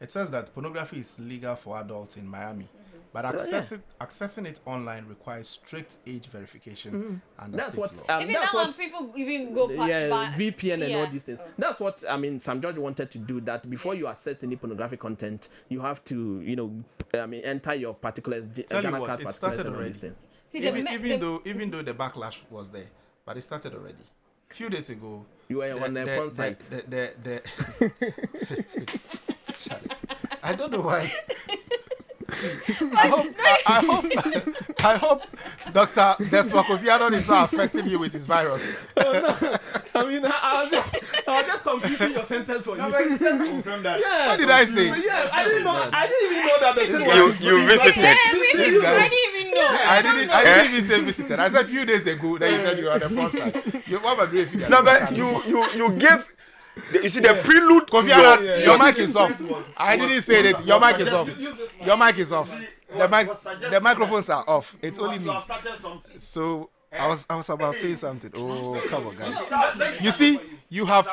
it says that pornography is legal for adults in Miami. But accessing it online requires strict age verification under state law. Even now when people even go VPN and all these things. That's what Sam George wanted to do, that before you access any pornographic content, you have to, enter your particulars. Tell you what, it started already. Even though the backlash was there, but it started already. A few days ago, you were on the porn site. Charlie, I don't know why. I hope Dr. Desmond Kofi Annan is not affecting you with his virus. Oh, no. I was just completing your sentence for you. Just confirm that. Yeah, what did I say? Yeah, I didn't even know that the thing was. You visited. I didn't even know. I didn't even say visited. I said a few days ago that you said you were on the front side. What about if you? No, but you gave. You see the prelude. Kofi Annan, your mic is off. I didn't say that. Your mic is off. Your mic is off. The microphones are off. It's only me. So I was about to say something. Oh, come on, guys. You see, you have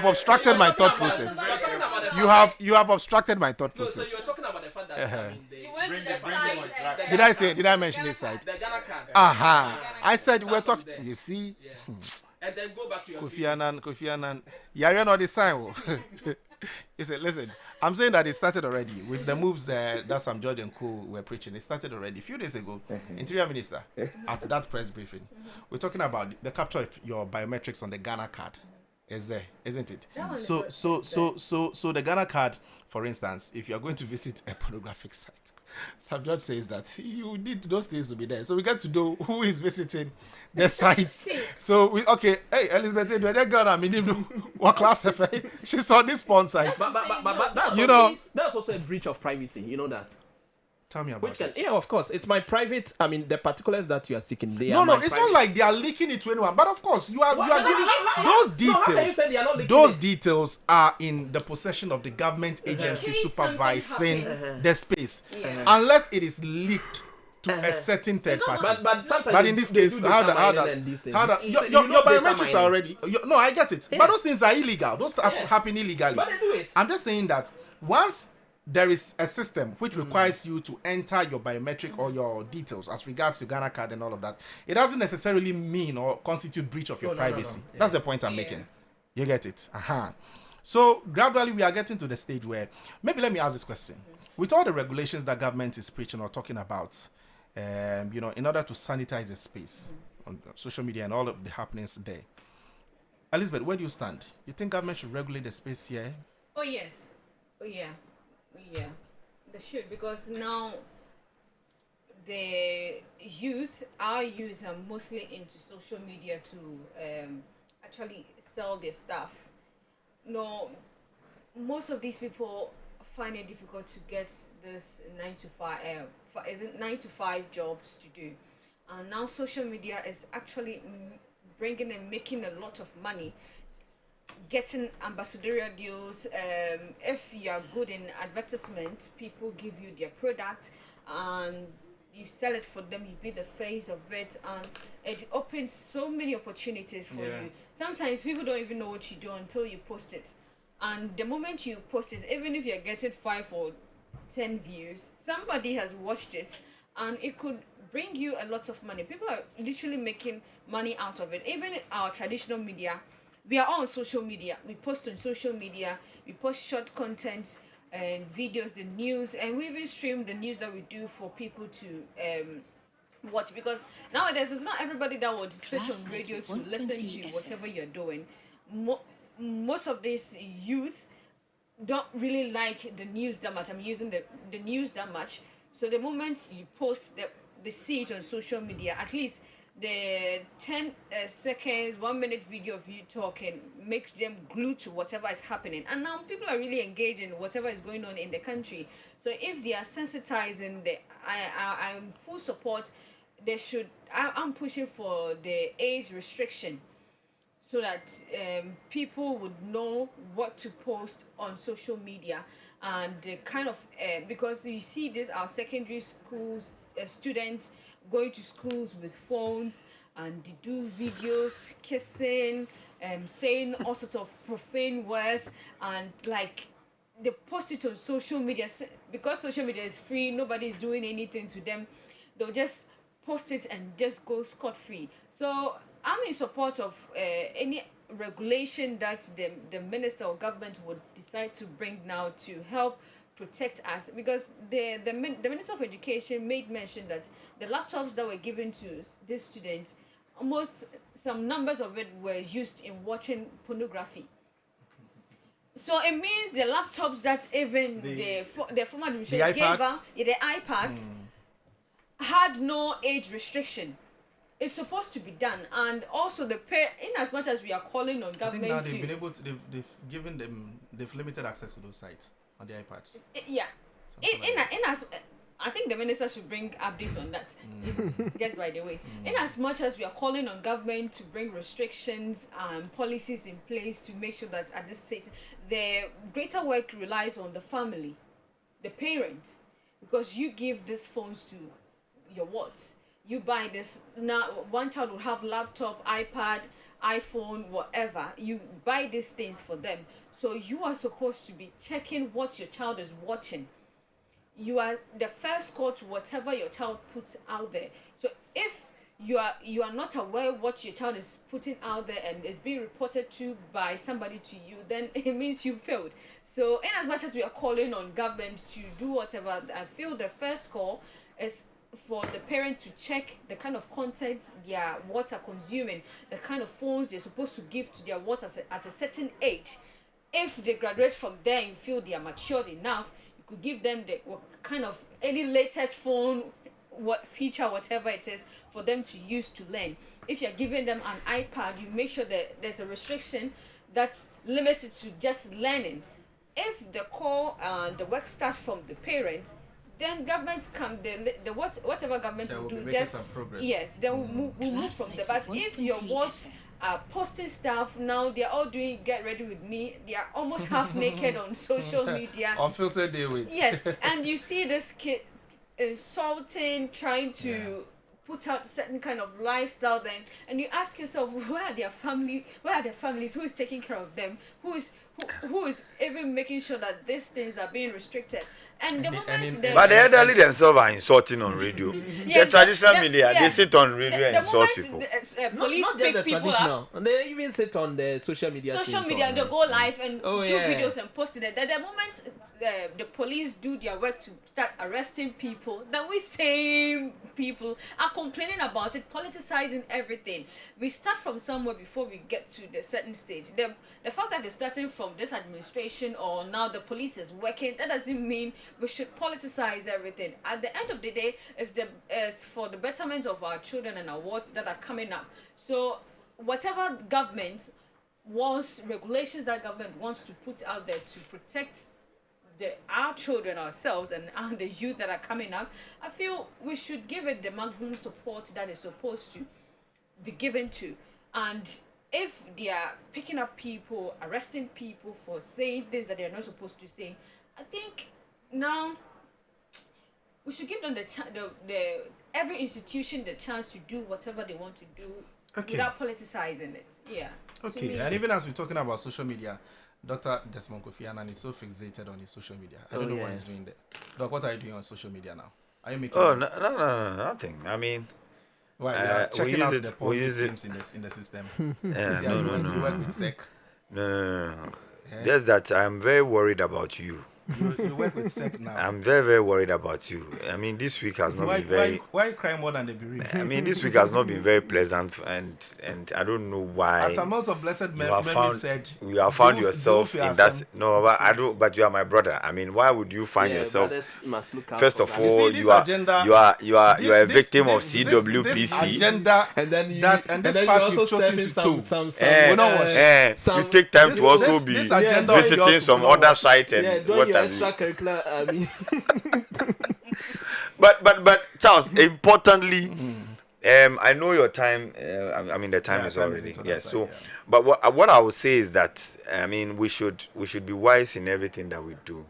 obstructed my thought process. You have obstructed my thought process. So you were talking about the fact that Did I mention this side? I said we're talking. You see. And then go back to your Kofi Annan. You're not the sign. You said, listen, I'm saying that it started already with the moves that Sam George and co were preaching. It started already a few days ago. Interior Minister at that press briefing, we're talking about the capture of your biometrics on the Ghana card. Is there, isn't it? So the Ghana card, for instance, if you're going to visit a pornographic site, Sam George says that you need those things to be there. So we get to know who is visiting the site. So hey, Elizabeth, do you Ghana? What class of she's on this porn site. But that's also a breach of privacy. You know that. Tell me about it. Yeah, of course. It's my private. The particulars that you are seeking. It's not like they are leaking it to anyone. But of course, you are giving those details. Those details are in the possession of the government agency supervising the space, unless it is leaked to a certain third party. But in this case, how that your biometrics are already. No, I get it. But those things are illegal. Those stuff happen illegally. But they do it. I'm just saying that once there is a system which requires you to enter your biometric or your details as regards to Ghana card and all of that. It doesn't necessarily mean or constitute breach of your privacy. No. Yeah. That's the point I'm making. You get it? So gradually we are getting to the stage where, maybe let me ask this question. With all the regulations that government is preaching or talking about, in order to sanitize the space on social media and all of the happenings there, Elizabeth, where do you stand? You think government should regulate the space here? Oh yes. Oh yeah. Yeah, they should, because now our youth are mostly into social media to actually sell their stuff. No, most of these people find it difficult to get this 9 to 5 jobs to do, and now social media is actually bringing and making a lot of money, getting ambassadorial deals. If you are good in advertisement, people give you their product and you sell it for them, you be the face of it, and it opens so many opportunities for you. Sometimes people don't even know what you do until you post it, and the moment you post it, even if you're getting 5 or 10 views, somebody has watched it and it could bring you a lot of money. People are literally making money out of it. Even our traditional media, we are all on social media. We post on social media. We post short content and videos, the news, and we even stream the news that we do for people to watch. Because nowadays, it's not everybody that would sit on radio to listen to whatever you're doing. Most of these youth don't really like the news that much. I'm using the news that much. So the moment you post, they see it on social media. At least the 10 seconds, 1 minute video of you talking makes them glued to whatever is happening. And now people are really engaged in whatever is going on in the country. So if they are sensitizing, I'm full support. They should. I'm pushing for the age restriction, so that people would know what to post on social media, and kind of because you see this, our secondary schools students going to schools with phones, and they do videos kissing, saying all sorts of profane words, and like they post it on social media. Because social media is free, nobody is doing anything to them, they'll just post it and just go scot-free. So I'm in support of any regulation that the minister or government would decide to bring now to help protect us, because the Minister of Education made mention that the laptops that were given to these students, almost some numbers of it were used in watching pornography. So it means the laptops that even the former administration gave us, the iPads, had no age restriction. It's supposed to be done, and also in as much as we are calling on government, I think now they've been able to, they've given them, they've limited access to those sites on the iPads. I think the minister should bring updates on that. Just by the way, in as much as we are calling on government to bring restrictions and policies in place to make sure that at this stage the greater work relies on the family, the parents, because you give these phones to your wards. You buy this now. One child will have laptop, iPad, iPhone, whatever. You buy these things for them, so you are supposed to be checking what your child is watching. You are the first call to whatever your child puts out there. So if you are not aware what your child is putting out there and is being reported to by somebody to you, then it means you failed. So in as much as we are calling on government to do whatever, I feel the first call is for the parents to check the kind of content their wards are consuming, the kind of phones they're supposed to give to their wards at a certain age. If they graduate from there and feel they are matured enough, you could give them the kind of any latest phone, what feature, whatever it is, for them to use to learn. If you're giving them an iPad, you make sure that there's a restriction that's limited to just learning. If the call and the work starts from the parents, then government can whatever government will do, just progress. Yes, they will move from there. But if your wards are posting stuff now, they're all doing get ready with me, they are almost half naked on social media, unfiltered day with. Yes, and you see this kid insulting, trying to put out certain kind of lifestyle, then, and you ask yourself, where are their families, who is taking care of them, who is even making sure that these things are being restricted. And the moment but the elderly themselves are insulting on radio. The traditional media, they sit on radio and insult people. The police not pick just the people traditional. up. They even sit on the social media. Social media, they go live and do videos and post it. That the moment the police do their work to start arresting people, then we same people are complaining about it, politicizing everything. We start from somewhere before we get to the certain stage. The fact that it's starting from this administration or now the police is working, that doesn't mean we should politicize everything. At the end of the day, it's for the betterment of our children and our wards that are coming up. So whatever government wants, regulations that government wants to put out there to protect our children, ourselves, and the youth that are coming up, I feel we should give it the maximum support that is supposed to be given to. And if they are picking up people, arresting people for saying things that they are not supposed to say, I think now we should give them the every institution the chance to do whatever they want to do without politicizing it. Yeah. Okay, and even as we're talking about social media, Dr. Desmond Kofi Annan is so fixated on his social media. I don't know what he's doing there. Doc, what are you doing on social media now? Are you making? Oh, no, nothing. I mean, why you are checking out the Ponzi schemes in the system? No. You work with SEC. No. Yeah. Just that I'm very worried about you. You work with SEC now. I'm very, very worried about you. I mean, this week has not been very... Why you cry more than the bereaved? I mean, this week has not been very pleasant, and I don't know why. At a most of blessed memory said... You have found yourself in that... No, but I don't... But you are my brother. I mean, why would you find yourself... First of all, you are a victim of CWPC. This agenda and then this party you've chosen to do. You take time to also be visiting some other site and what extracurricular, I mean. but Charles, importantly, I know your time. I mean, the time is already So, but what I would say is that I mean, we should be wise in everything that we do.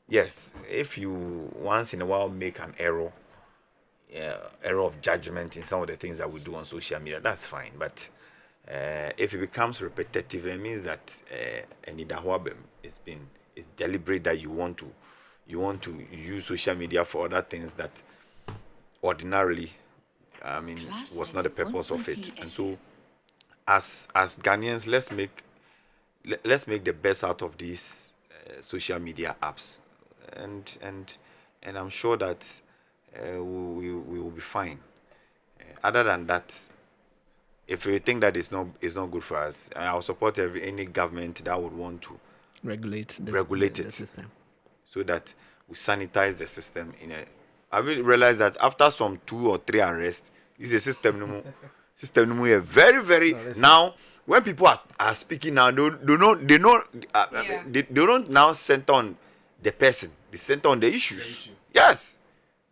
Yes, if you once in a while make an error of judgment in some of the things that we do on social media, that's fine. But if it becomes repetitive, it means that it's deliberate that you want to use social media for other things that ordinarily, I mean, was not the purpose of it. And so, as Ghanaians, let's make the best out of these social media apps, and I'm sure that we will be fine. Other than that, if we think that it's not good for us, I'll support any government that would want to regulate the system, so that we sanitize the system. I will realize that after some 2 or 3 arrests, this is a system very, very now. When people are speaking now, they don't now center on the person, they center on the issues. Yes,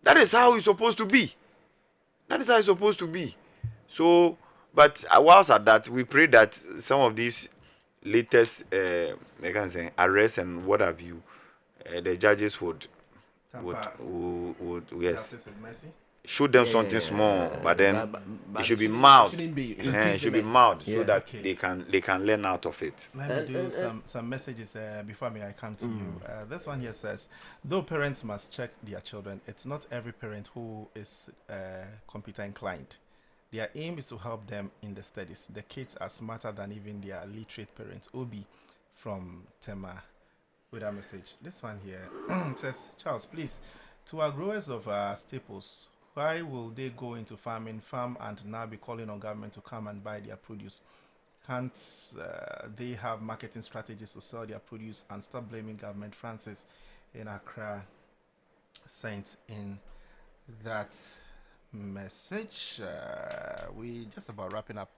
that is how it's supposed to be. So, but whilst at that, we pray that some of these latest arrests and what have you, the judges would yes, show them something small, but then it should be mild. It should be mild so that they can learn out of it. Let me do some messages before I come to you. This one here says, though parents must check their children, it's not every parent who is computer inclined. Their aim is to help them in the studies. The kids are smarter than even their literate parents. Obi from Tema with a message. This one here says, Charles, please, to our growers of staples, why will they go into farm and now be calling on government to come and buy their produce? Can't they have marketing strategies to sell their produce and stop blaming government? Francis in Accra sent in that message. We just about wrapping up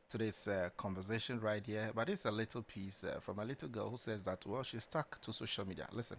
today's conversation right here, but it's a little piece from a little girl who says that, well, she's stuck to social media. Listen.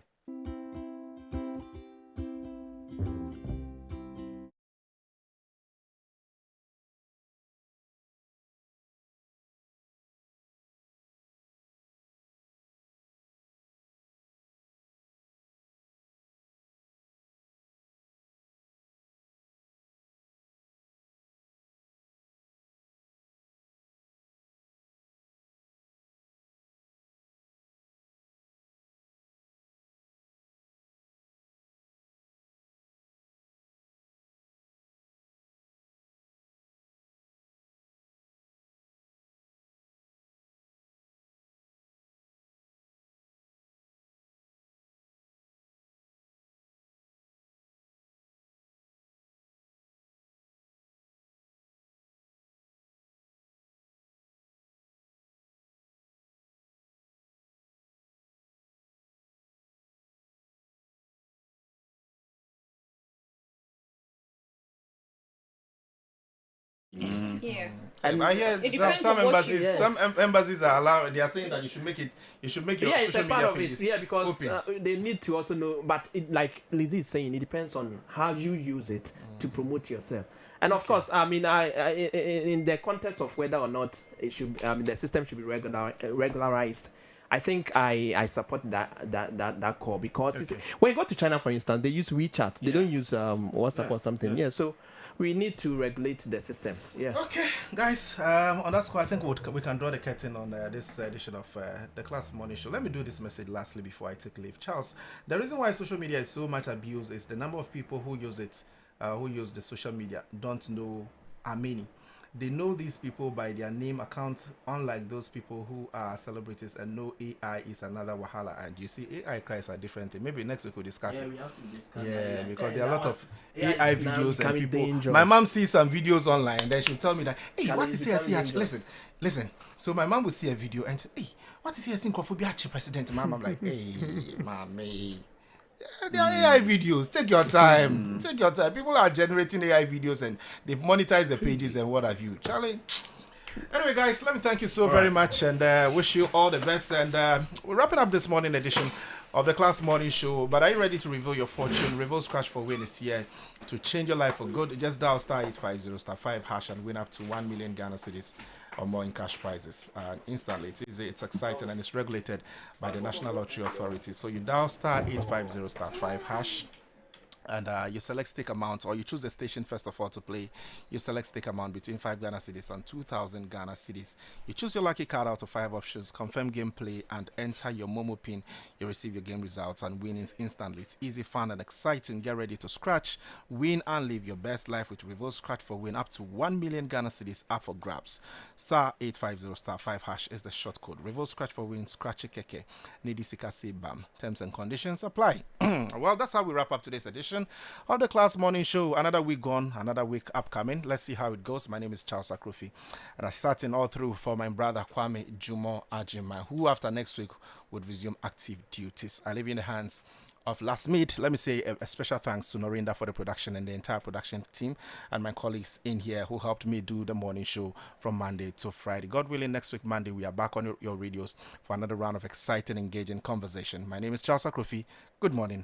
Yeah. And I hear It some, depends some on what embassies, you- some embassies are allowed. They are saying that you should make your yeah, it's social a part media of it. pages Yeah, because open. they need to also know. But like Lizzie is saying, it depends on how you use it to promote yourself. And of course, I mean, in the context of whether or not it should, the system should be regularized. I think I support that call because you see, when you go to China, for instance, they use WeChat. They don't use WhatsApp or something. Yeah, so we need to regulate the system. Yeah. Okay, guys, on that score, I think we can draw the curtain on this edition of the Class Morning Show. Let me do this message lastly before I take leave. Charles, the reason why social media is so much abused is the number of people who use it, who use the social media, don't know are many. They know these people by their name accounts, unlike those people who are celebrities and know AI is another wahala. And you see, AI cries are different. Maybe next week we'll discuss it. We have to discuss Yeah, that. because there are a lot of AI AI is now videos and becoming people. dangerous. My mom sees some videos online and then she'll tell me that, hey, Charlie, what it's is here? becoming Listen. So my mom will see a video and say, hey, what is here? Synchrophobia president. Mom, I'm like, hey, mommy. There are AI videos. Take your time. Take your time. People are generating AI videos and they've monetized the pages and what have you. Charlie. Anyway, guys, let me thank you so very much and wish you all the best. And we're wrapping up this morning edition of the Class Morning Show. But are you ready to reveal your fortune? Reveal Scratch for Win is here to change your life for good. Just dial *850*5# and win up to 1 million Ghana cedis or more in cash prizes instantly. It's exciting and it's regulated by the National Lottery Authority. So you dial *850*5# and you select stake amount, or you choose a station first of all to play. You select stake amount between 5 Ghana cedis and 2,000 Ghana cedis. You choose your lucky card out of 5 options, confirm gameplay, and enter your Momo pin. You receive your game results and winnings instantly. It's easy, fun, and exciting. Get ready to scratch, win, and live your best life with Reverse Scratch for Win. Up to 1 million Ghana cedis up for grabs. *850*5# is the short code. Reverse Scratch for Win. Scratchy keke. Nidi sika say bam. Terms and conditions apply. Well, that's how we wrap up today's edition of the Class Morning Show. Another week gone, another week upcoming. Let's see how it goes. My name is Charles Akrofi, and I sat in all through for my brother Kwame Jumo Ajima, who after next week would resume active duties. I leave you in the hands of Last Meet. Let me say a special thanks to Norinda for the production and the entire production team and my colleagues in here who helped me do the morning show from Monday to Friday. God willing, next week, Monday, we are back on your radios for another round of exciting, engaging conversation. My name is Charles Akrofi. Good morning